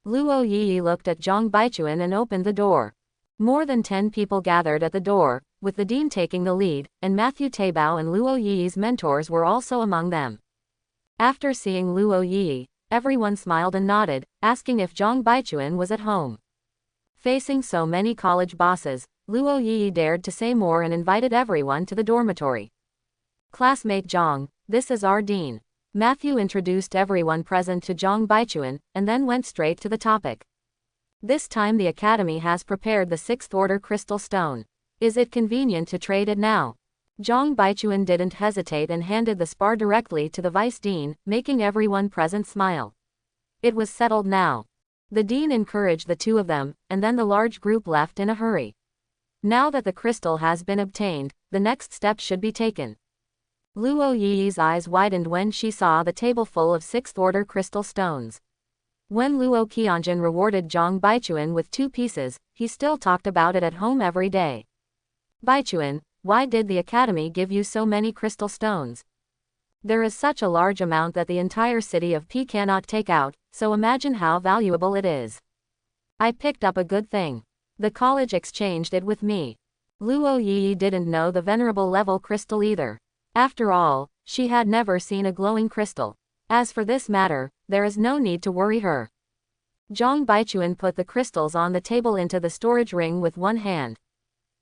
Luo Yi looked at Zhang Baichuan and opened the door. More than 10 people gathered at the door, with the dean taking the lead, and Matthew Taibao and Luo Yi's mentors were also among them. After seeing Luo Yi, everyone smiled and nodded, asking if Zhang Baichuan was at home. Facing so many college bosses, Luo Yi dared to say more and invited everyone to the dormitory. Classmate Zhang, this is our dean. Matthew introduced everyone present to Zhang Baichuan, and then went straight to the topic. This time the academy has prepared the 6th order crystal stone. Is it convenient to trade it now? Zhang Baichuan didn't hesitate and handed the spar directly to the vice dean, making everyone present smile. It was settled now. The dean encouraged the two of them, and then the large group left in a hurry. Now that the crystal has been obtained, the next step should be taken. Luo Yi's eyes widened when she saw the table full of 6th order crystal stones. When Luo Qianjun rewarded Zhang Baichuan with 2 pieces, he still talked about it at home every day. Baichuan, why did the academy give you so many crystal stones? There is such a large amount that the entire city of P cannot take out, so imagine how valuable it is. I picked up a good thing. The college exchanged it with me. Luo Yi didn't know the venerable level crystal either. After all, she had never seen a glowing crystal. As for this matter, there is no need to worry her. Zhang Baichuan put the crystals on the table into the storage ring with one hand.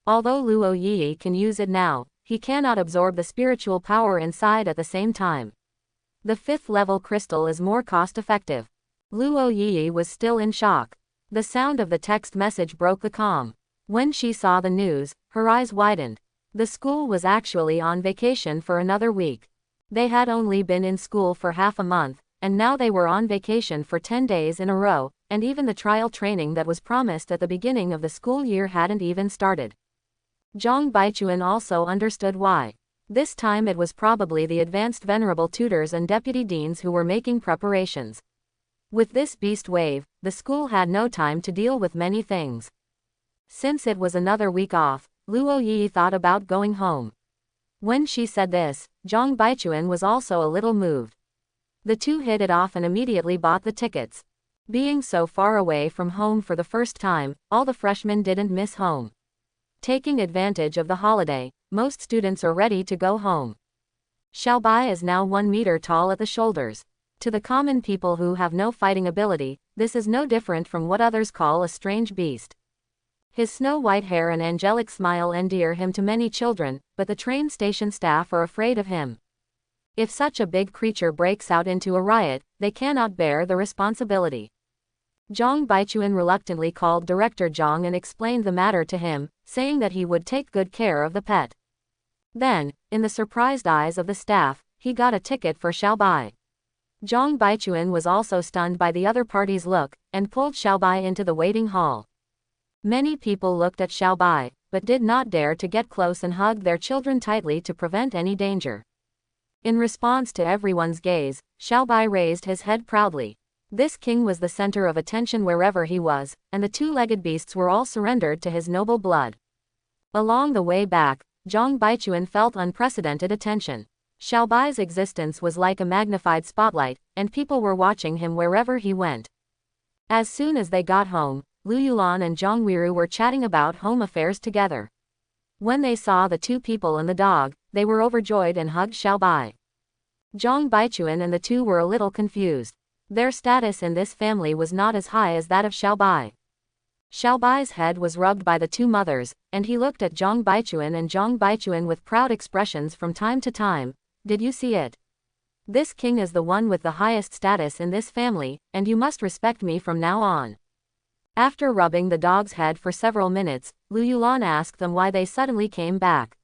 Although Luo Yi can use it now, he cannot absorb the spiritual power inside at the same time. The 5th level crystal is more cost-effective. Luo Yi was still in shock. The sound of the text message broke the calm. When she saw the news, her eyes widened. The school was actually on vacation for another week. They had only been in school for half a month, and now they were on vacation for 10 days in a row, and even the trial training that was promised at the beginning of the school year hadn't even started. Zhang Baichuan also understood why. This time it was probably the advanced venerable tutors and deputy deans who were making preparations. With this beast wave, the school had no time to deal with many things. Since it was another week off, Luo Yi thought about going home. When she said this, Zhang Baichuan was also a little moved. The two hit it off and immediately bought the tickets. Being so far away from home for the first time, all the freshmen didn't miss home. Taking advantage of the holiday, most students are ready to go home. Xiaobai is now 1 meter tall at the shoulders. To the common people who have no fighting ability, this is no different from what others call a strange beast. His snow-white hair and angelic smile endear him to many children, but the train station staff are afraid of him. If such a big creature breaks out into a riot, they cannot bear the responsibility. Zhang Baichuan reluctantly called Director Zhang and explained the matter to him, saying that he would take good care of the pet. Then, in the surprised eyes of the staff, he got a ticket for Xiaobai. Zhang Baichuan was also stunned by the other party's look, and pulled Xiaobai into the waiting hall. Many people looked at Xiaobai, but did not dare to get close and hugged their children tightly to prevent any danger. In response to everyone's gaze, Xiaobai raised his head proudly. This king was the center of attention wherever he was, and the 2-legged beasts were all surrendered to his noble blood. Along the way back, Zhang Baichuan felt unprecedented attention. Xiaobai's existence was like a magnified spotlight, and people were watching him wherever he went. As soon as they got home, Lu Yulan and Zhang Weiru were chatting about home affairs together. When they saw the 2 people and the dog, they were overjoyed and hugged Xiaobai. Zhang Baichuan and the 2 were a little confused. Their status in this family was not as high as that of Xiaobai. Xiaobai's head was rubbed by the 2 mothers, and he looked at Zhang Baichuan with proud expressions from time to time. Did you see it? This king is the one with the highest status in this family, and you must respect me from now on. After rubbing the dog's head for several minutes, Lu Yulan asked them why they suddenly came back.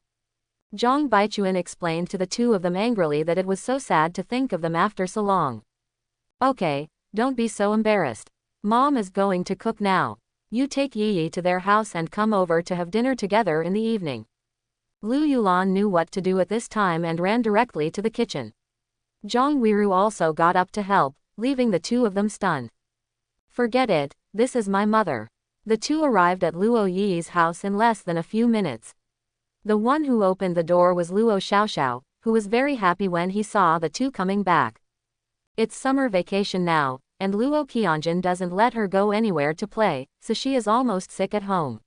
Zhang Baichuan explained to the 2 of them angrily that it was so sad to think of them after so long. Okay, don't be so embarrassed. Mom is going to cook now. You take Yi to their house and come over to have dinner together in the evening. Lu Yulan knew what to do at this time and ran directly to the kitchen. Zhang Weiru also got up to help, leaving the 2 of them stunned. Forget it, this is my mother. The 2 arrived at Luo Yi's house in less than a few minutes. The one who opened the door was Luo Xiaoxiao, who was very happy when he saw the 2 coming back. It's summer vacation now, and Luo Qianjun doesn't let her go anywhere to play, so she is almost sick at home.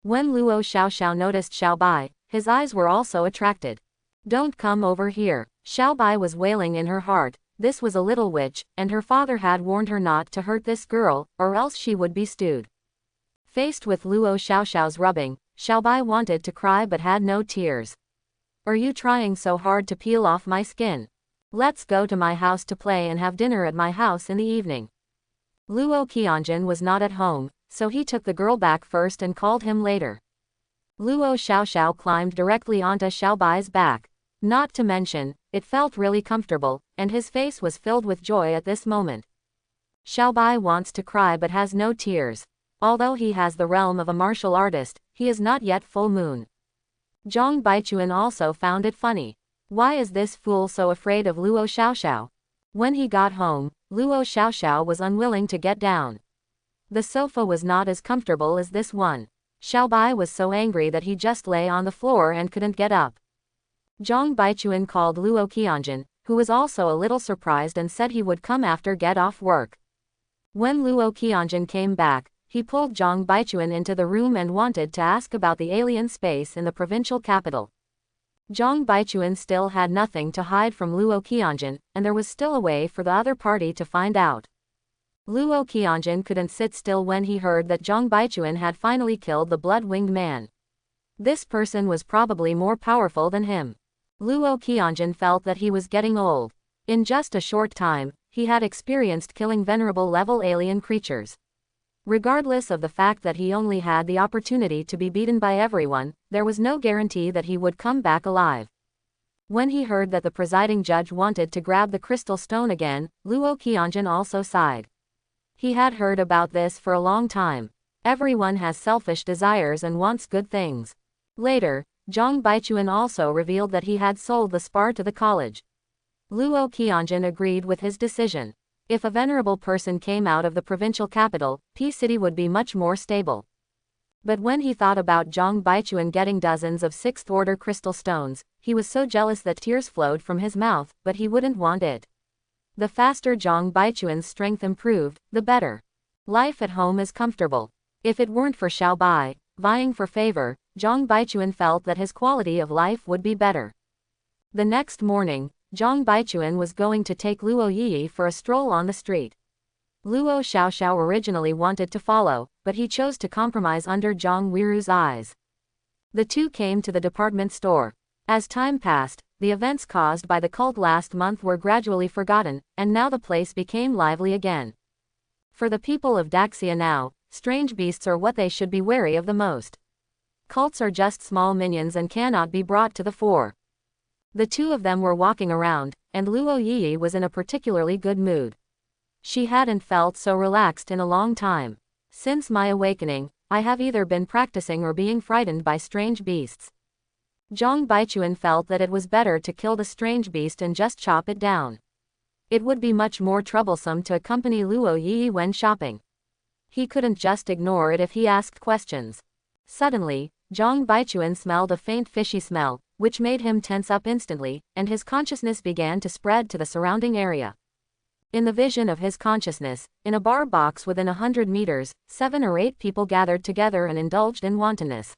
When Luo Xiaoxiao noticed Xiaobai, his eyes were also attracted. "Don't come over here." Xiaobai was wailing in her heart. This was a little witch, and her father had warned her not to hurt this girl, or else she would be stewed. Faced with Luo Xiaoxiao's rubbing, Xiaobai wanted to cry but had no tears. "Are you trying so hard to peel off my skin? Let's go to my house to play and have dinner at my house in the evening." Luo Qianjun was not at home, so he took the girl back first and called him later. Luo Xiaoxiao climbed directly onto Xiaobai's back. Not to mention, it felt really comfortable, and his face was filled with joy at this moment. Xiaobai wants to cry but has no tears. Although he has the realm of a martial artist, he is not yet full moon. Zhang Baichuan also found it funny. Why is this fool so afraid of Luo Xiaoxiao? When he got home, Luo Xiaoxiao was unwilling to get down. The sofa was not as comfortable as this one. Xiaobai was so angry that he just lay on the floor and couldn't get up. Zhang Baichuan called Luo Qianjun, who was also a little surprised and said he would come after get off work. When Luo Qianjun came back, he pulled Zhang Baichuan into the room and wanted to ask about the alien space in the provincial capital. Zhang Baichuan still had nothing to hide from Luo Qianjun, and there was still a way for the other party to find out. Luo Qianjun couldn't sit still when he heard that Zhang Baichuan had finally killed the blood-winged man. This person was probably more powerful than him. Luo Qianjun felt that he was getting old. In just a short time, he had experienced killing venerable-level alien creatures. Regardless of the fact that he only had the opportunity to be beaten by everyone, there was no guarantee that he would come back alive. When he heard that the presiding judge wanted to grab the crystal stone again, Luo Qianjun also sighed. He had heard about this for a long time. Everyone has selfish desires and wants good things. Later, Zhang Baichuan also revealed that he had sold the spar to the college. Luo Qianjun agreed with his decision. If a venerable person came out of the provincial capital, P City would be much more stable. But when he thought about Zhang Baichuan getting dozens of sixth-order crystal stones, he was so jealous that tears flowed from his mouth, but he wouldn't want it. The faster Zhang Baichuan's strength improved, the better. Life at home is comfortable. If it weren't for Xiaobai, vying for favor, Zhang Baichuan felt that his quality of life would be better. The next morning, Zhang Baichuan was going to take Luo Yi for a stroll on the street. Luo Xiaoxiao originally wanted to follow, but he chose to compromise under Zhang Wiru's eyes. The two came to the department store. As time passed, the events caused by the cult last month were gradually forgotten, and now the place became lively again. For the people of Daxia now, strange beasts are what they should be wary of the most. Cults are just small minions and cannot be brought to the fore. The two of them were walking around, and Luo Yi was in a particularly good mood. She hadn't felt so relaxed in a long time. Since my awakening, I have either been practicing or being frightened by strange beasts. Zhang Baichuan felt that it was better to kill the strange beast and just chop it down. It would be much more troublesome to accompany Luo Yi when shopping. He couldn't just ignore it if he asked questions. Suddenly, Zhang Baichuan smelled a faint fishy smell, which made him tense up instantly, and his consciousness began to spread to the surrounding area. In the vision of his consciousness, in a bar box within 100 meters, 7 or 8 people gathered together and indulged in wantonness.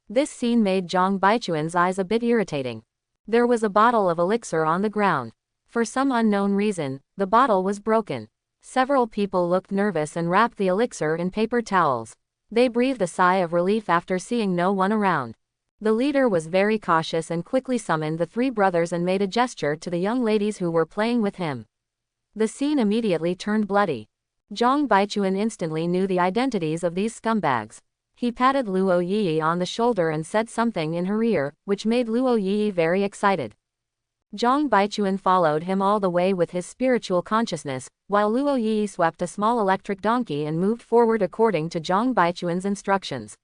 This scene made Zhang Baichuan's eyes a bit irritating. There was a bottle of elixir on the ground. For some unknown reason, the bottle was broken. Several people looked nervous and wrapped the elixir in paper towels. They breathed a sigh of relief after seeing no one around. The leader was very cautious and quickly summoned the 3 brothers and made a gesture to the young ladies who were playing with him. The scene immediately turned bloody. Zhang Baichuan instantly knew the identities of these scumbags. He patted Luo Yi on the shoulder and said something in her ear, which made Luo Yi very excited. Zhang Baichuan followed him all the way with his spiritual consciousness, while Luo Yi swept a small electric donkey and moved forward according to Zhang Baichuan's instructions.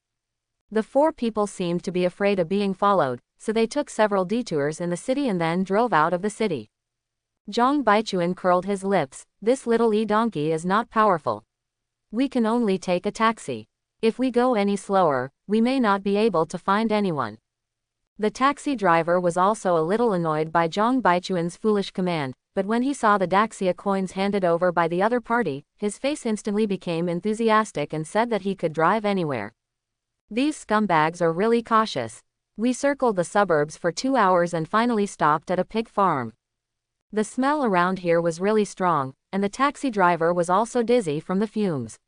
The 4 people seemed to be afraid of being followed, so they took several detours in the city and then drove out of the city. Zhang Baichuan curled his lips. This little e-donkey is not powerful. We can only take a taxi. If we go any slower, we may not be able to find anyone. The taxi driver was also a little annoyed by Zhang Baichuan's foolish command, but when he saw the Daxia coins handed over by the other party, his face instantly became enthusiastic and said that he could drive anywhere. These scumbags are really cautious. We circled the suburbs for 2 hours and finally stopped at a pig farm. The smell around here was really strong, and the taxi driver was also dizzy from the fumes.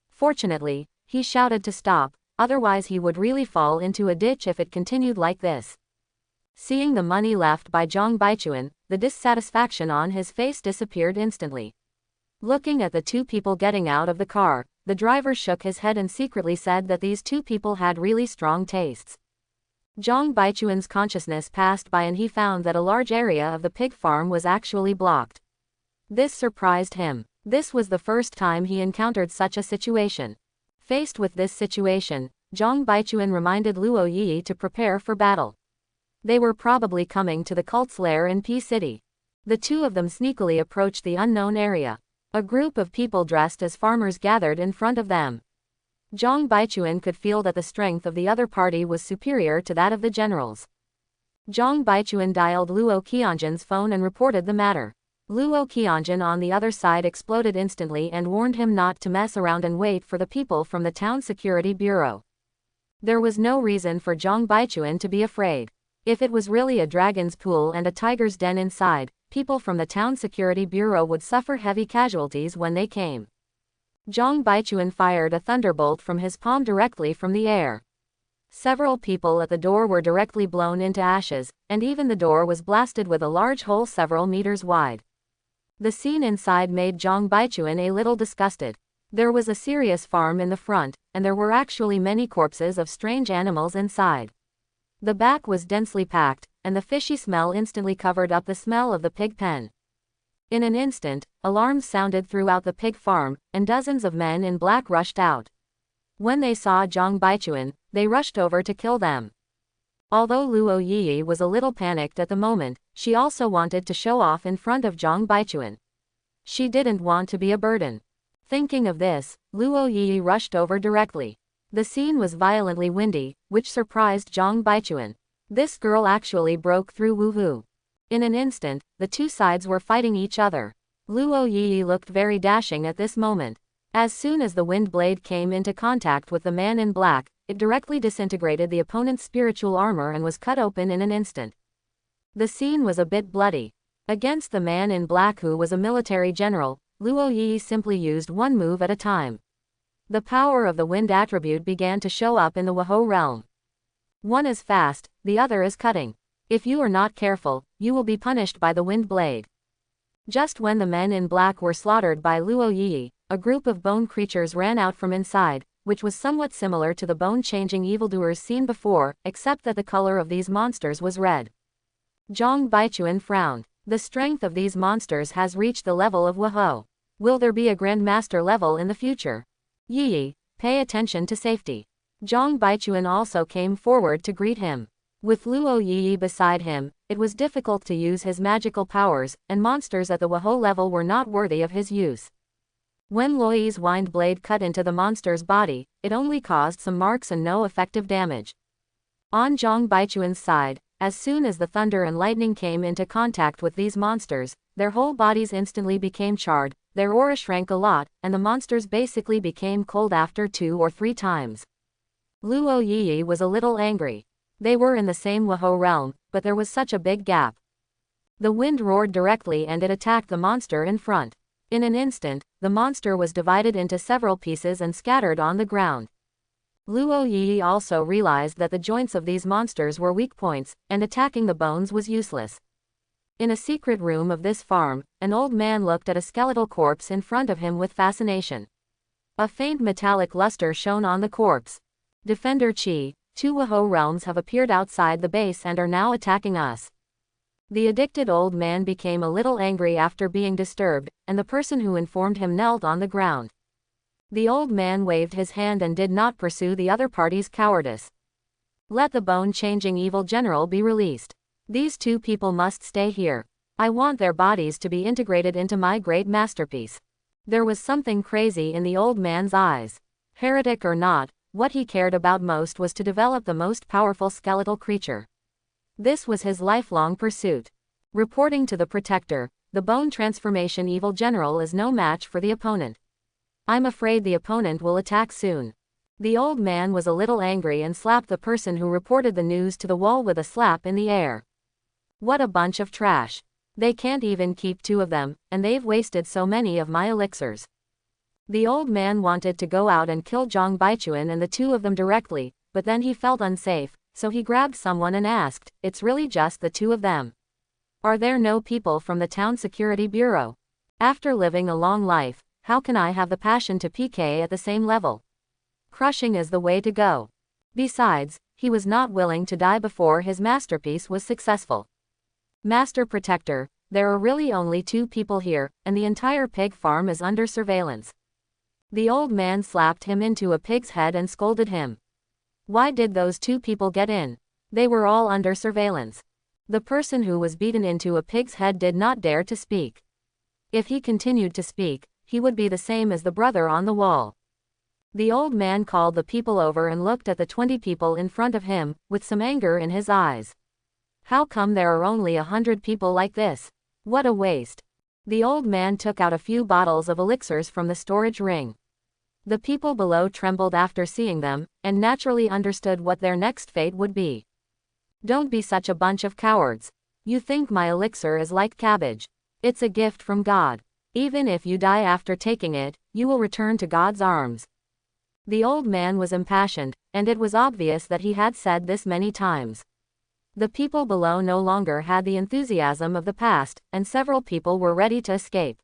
Fortunately, he shouted to stop, otherwise he would really fall into a ditch if it continued like this. Seeing the money left by Zhang Baichuan, the dissatisfaction on his face disappeared instantly. Looking at the two people getting out of the car, the driver shook his head and secretly said that these two people had really strong tastes. Zhang Baichuan's consciousness passed by and he found that a large area of the pig farm was actually blocked. This surprised him. This was the first time he encountered such a situation. Faced with this situation, Zhang Baichuan reminded Luo Yi to prepare for battle. They were probably coming to the cult's lair in P City. The two of them sneakily approached the unknown area. A group of people dressed as farmers gathered in front of them. Zhang Baichuan could feel that the strength of the other party was superior to that of the generals. Zhang Baichuan dialed Luo Qianjin's phone and reported the matter. Luo Qianjin on the other side exploded instantly and warned him not to mess around and wait for the people from the town security bureau. There was no reason for Zhang Baichuan to be afraid. If it was really a dragon's pool and a tiger's den inside, people from the town security bureau would suffer heavy casualties when they came. Zhang Baichuan fired a thunderbolt from his palm directly from the air. Several people at the door were directly blown into ashes, and even the door was blasted with a large hole several meters wide. The scene inside made Zhang Baichuan a little disgusted. There was a serious farm in the front, and there were actually many corpses of strange animals inside. The back was densely packed, and the fishy smell instantly covered up the smell of the pig pen. In an instant, alarms sounded throughout the pig farm, and dozens of men in black rushed out. When they saw Zhang Baichuan, they rushed over to kill them. Although Luo Yi was a little panicked at the moment, she also wanted to show off in front of Zhang Baichuan. She didn't want to be a burden. Thinking of this, Luo Yi rushed over directly. The scene was violently windy, which surprised Zhang Baichuan. This girl actually broke through woohoo. In an instant, the two sides were fighting each other. Luo Yi looked very dashing at this moment. As soon as the wind blade came into contact with the man in black, it directly disintegrated the opponent's spiritual armor and was cut open in an instant. The scene was a bit bloody. Against the man in black who was a military general, Luo Yi simply used one move at a time. The power of the wind attribute began to show up in the Wahou realm. One is fast, the other is cutting. If you are not careful, you will be punished by the wind blade. Just when the men in black were slaughtered by Luo Yi, a group of bone creatures ran out from inside, which was somewhat similar to the bone-changing evildoers seen before, except that the color of these monsters was red. Zhang Baichuan frowned. The strength of these monsters has reached the level of Wahou. Will there be a Grandmaster level in the future? Yi, pay attention to safety. Zhang Baichuan also came forward to greet him. With Luo Yi beside him, it was difficult to use his magical powers, and monsters at the Wahou level were not worthy of his use. When Luoyi's wind blade cut into the monster's body, it only caused some marks and no effective damage. On Zhang Baichuan's side, as soon as the thunder and lightning came into contact with these monsters, their whole bodies instantly became charred, their aura shrank a lot, and the monsters basically became cold after 2 or 3 times. Luo Yi was a little angry. They were in the same Wahou realm, but there was such a big gap. The wind roared directly and it attacked the monster in front. In an instant, the monster was divided into several pieces and scattered on the ground. Luo Yi also realized that the joints of these monsters were weak points, and attacking the bones was useless. In a secret room of this farm, an old man looked at a skeletal corpse in front of him with fascination. A faint metallic luster shone on the corpse. Defender Qi, 2 Wahou realms have appeared outside the base and are now attacking us. The addicted old man became a little angry after being disturbed, and the person who informed him knelt on the ground. The old man waved his hand and did not pursue the other party's cowardice. Let the bone-changing evil general be released. These 2 people must stay here. I want their bodies to be integrated into my great masterpiece. There was something crazy in the old man's eyes. Heretic or not, what he cared about most was to develop the most powerful skeletal creature. This was his lifelong pursuit. Reporting to the protector, the bone transformation evil general is no match for the opponent. I'm afraid the opponent will attack soon. The old man was a little angry and slapped the person who reported the news to the wall with a slap in the air. What a bunch of trash. They can't even keep 2 of them, and they've wasted so many of my elixirs. The old man wanted to go out and kill Zhang Baichuan and the 2 of them directly, but then he felt unsafe, so he grabbed someone and asked, "It's really just the 2 of them? Are there no people from the town security bureau? After living a long life, how can I have the passion to PK at the same level? Crushing is the way to go." Besides, he was not willing to die before his masterpiece was successful. "Master Protector, there are really only 2 people here, and the entire pig farm is under surveillance." The old man slapped him into a pig's head and scolded him. Why did those 2 people get in? They were all under surveillance. The person who was beaten into a pig's head did not dare to speak. If he continued to speak, he would be the same as the brother on the wall. The old man called the people over and looked at the 20 people in front of him, with some anger in his eyes. How come there are only 100 people like this? What a waste. The old man took out a few bottles of elixirs from the storage ring. The people below trembled after seeing them, and naturally understood what their next fate would be. Don't be such a bunch of cowards. You think my elixir is like cabbage. It's a gift from God. Even if you die after taking it, you will return to God's arms. The old man was impassioned, and it was obvious that he had said this many times. The people below no longer had the enthusiasm of the past, and several people were ready to escape.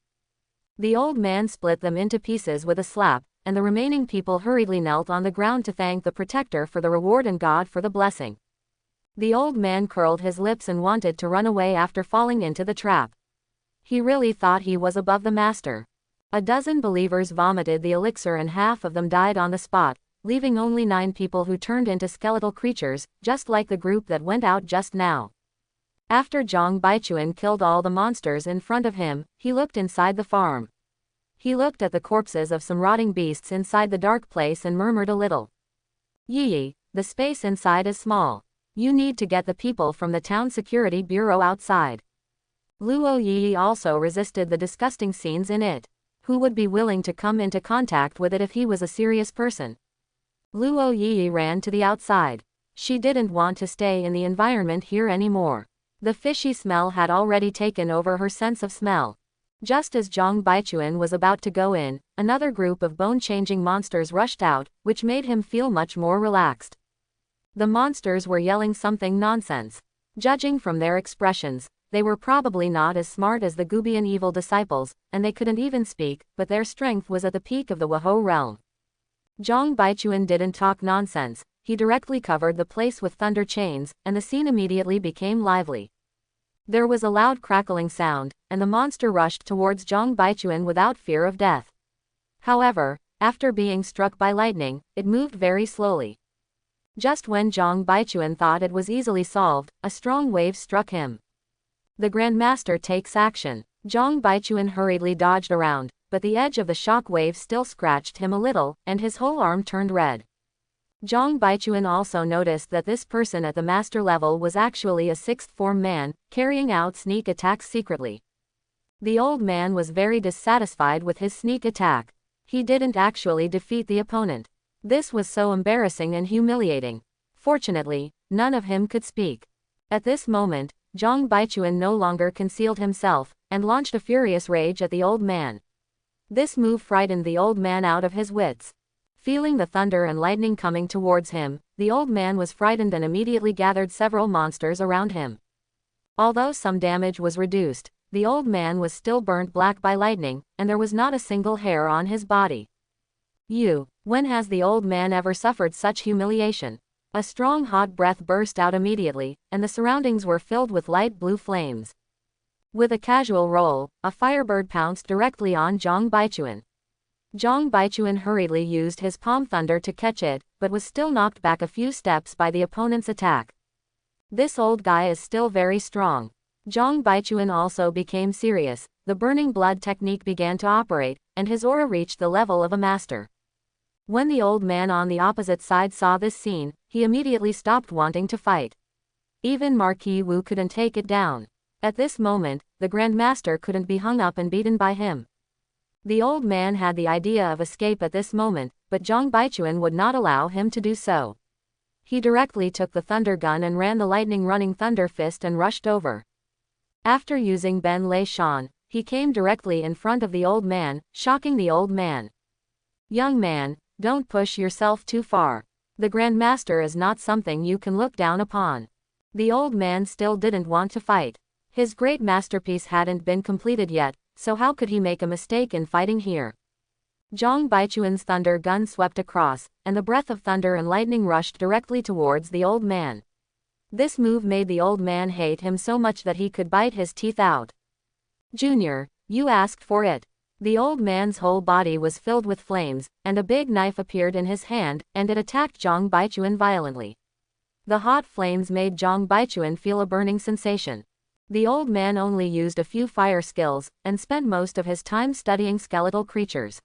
The old man split them into pieces with a slap, and the remaining people hurriedly knelt on the ground to thank the protector for the reward and God for the blessing. The old man curled his lips and wanted to run away after falling into the trap. He really thought he was above the master. A dozen believers vomited the elixir and half of them died on the spot, leaving only 9 people who turned into skeletal creatures, just like the group that went out just now. After Zhang Baichuan killed all the monsters in front of him, he looked inside the farm. He looked at the corpses of some rotting beasts inside the dark place and murmured a little. "Yi, the space inside is small. You need to get the people from the town security bureau outside." Luo Yi also resisted the disgusting scenes in it. Who would be willing to come into contact with it if he was a serious person? Luo Yi ran to the outside. She didn't want to stay in the environment here anymore. The fishy smell had already taken over her sense of smell. Just as Zhang Baichuan was about to go in, another group of bone-changing monsters rushed out, which made him feel much more relaxed. The monsters were yelling something nonsense. Judging from their expressions, they were probably not as smart as the Gubian evil disciples, and they couldn't even speak, but their strength was at the peak of the Wahou realm. Zhang Baichuan didn't talk nonsense. He directly covered the place with thunder chains, and the scene immediately became lively. There was a loud crackling sound, and the monster rushed towards Zhang Baichuan without fear of death. However, after being struck by lightning, it moved very slowly. Just when Zhang Baichuan thought it was easily solved, a strong wave struck him. The Grand Master takes action. Zhang Baichuan hurriedly dodged around, but the edge of the shock wave still scratched him a little, and his whole arm turned red. Zhang Baichuan also noticed that this person at the master level was actually a 6th form man, carrying out sneak attacks secretly. The old man was very dissatisfied with his sneak attack. He didn't actually defeat the opponent. This was so embarrassing and humiliating. Fortunately, none of him could speak. At this moment, Zhang Baichuan no longer concealed himself, and launched a furious rage at the old man. This move frightened the old man out of his wits. Feeling the thunder and lightning coming towards him, the old man was frightened and immediately gathered several monsters around him. Although some damage was reduced, the old man was still burnt black by lightning, and there was not a single hair on his body. When has the old man ever suffered such humiliation? A strong hot breath burst out immediately, and the surroundings were filled with light blue flames. With a casual roll, a firebird pounced directly on Zhang Baichuan. Zhang Baichuan hurriedly used his palm thunder to catch it, but was still knocked back a few steps by the opponent's attack. This old guy is still very strong. Zhang Baichuan also became serious. The burning blood technique began to operate, and his aura reached the level of a master. When the old man on the opposite side saw this scene, he immediately stopped wanting to fight. Even Marquis Wu couldn't take it down. At this moment, the Grand Master couldn't be hung up and beaten by him. The old man had the idea of escape at this moment, but Zhang Baichuan would not allow him to do so. He directly took the thunder gun and ran the lightning running thunder fist and rushed over. After using Ben Lei Shan, he came directly in front of the old man, shocking the old man. Young man, don't push yourself too far. The Grand Master is not something you can look down upon. The old man still didn't want to fight. His great masterpiece hadn't been completed yet, so how could he make a mistake in fighting here? Zhang Baichuan's thunder gun swept across, and the breath of thunder and lightning rushed directly towards the old man. This move made the old man hate him so much that he could bite his teeth out. Junior, you asked for it. The old man's whole body was filled with flames, and a big knife appeared in his hand, and it attacked Zhang Baichuan violently. The hot flames made Zhang Baichuan feel a burning sensation. The old man only used a few fire skills, and spent most of his time studying skeletal creatures.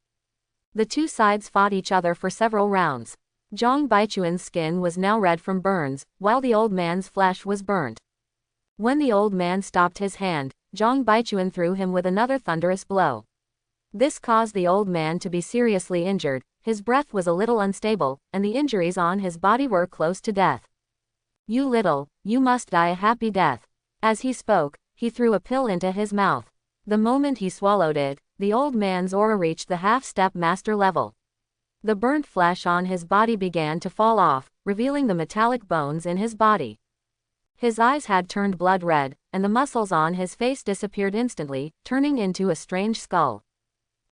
The two sides fought each other for several rounds. Zhang Baichuan's skin was now red from burns, while the old man's flesh was burnt. When the old man stopped his hand, Zhang Baichuan threw him with another thunderous blow. This caused the old man to be seriously injured, his breath was a little unstable, and the injuries on his body were close to death. You must die a happy death. As he spoke, he threw a pill into his mouth. The moment he swallowed it, the old man's aura reached the half-step master level. The burnt flesh on his body began to fall off, revealing the metallic bones in his body. His eyes had turned blood red, and the muscles on his face disappeared instantly, turning into a strange skull.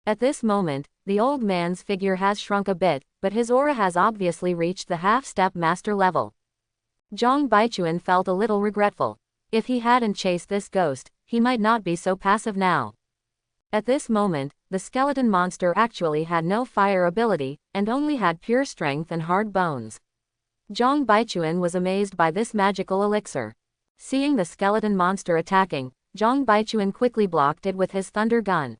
At this moment, the old man's figure has shrunk a bit, but his aura has obviously reached the half-step master level. Zhang Baichuan felt a little regretful. If he hadn't chased this ghost, he might not be so passive now. At this moment, the skeleton monster actually had no fire ability, and only had pure strength and hard bones. Zhang Baichuan was amazed by this magical elixir. Seeing the skeleton monster attacking, Zhang Baichuan quickly blocked it with his thunder gun.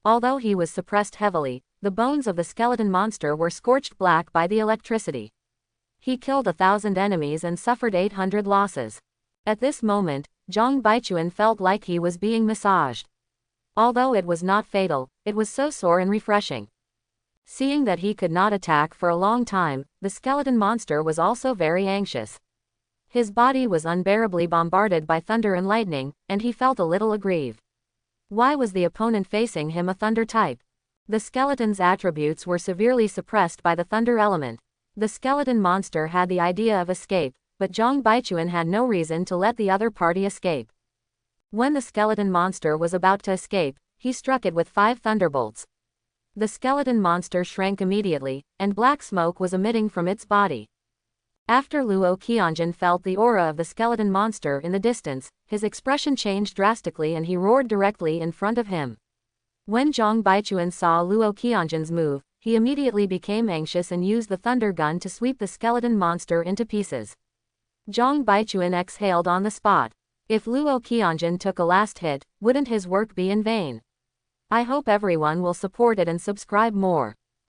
Although he was suppressed heavily, the bones of the skeleton monster were scorched black by the electricity. He killed 1,000 enemies and suffered 800 losses. At this moment, Zhang Baichuan felt like he was being massaged. Although it was not fatal, it was so sore and refreshing. Seeing that he could not attack for a long time, the skeleton monster was also very anxious. His body was unbearably bombarded by thunder and lightning, and he felt a little aggrieved. Why was the opponent facing him a thunder type? The skeleton's attributes were severely suppressed by the thunder element. The skeleton monster had the idea of escape, but Zhang Baichuan had no reason to let the other party escape. When the skeleton monster was about to escape, he struck it with 5 thunderbolts. The skeleton monster shrank immediately, and black smoke was emitting from its body. After Luo Qianjun felt the aura of the skeleton monster in the distance, his expression changed drastically and he roared directly in front of him. When Zhang Baichuan saw Luo Qianjun's move, he immediately became anxious and used the thunder gun to sweep the skeleton monster into pieces. Zhang Baichuan exhaled on the spot. If Luo Qianjun took a last hit, wouldn't his work be in vain? I hope everyone will support it and subscribe more.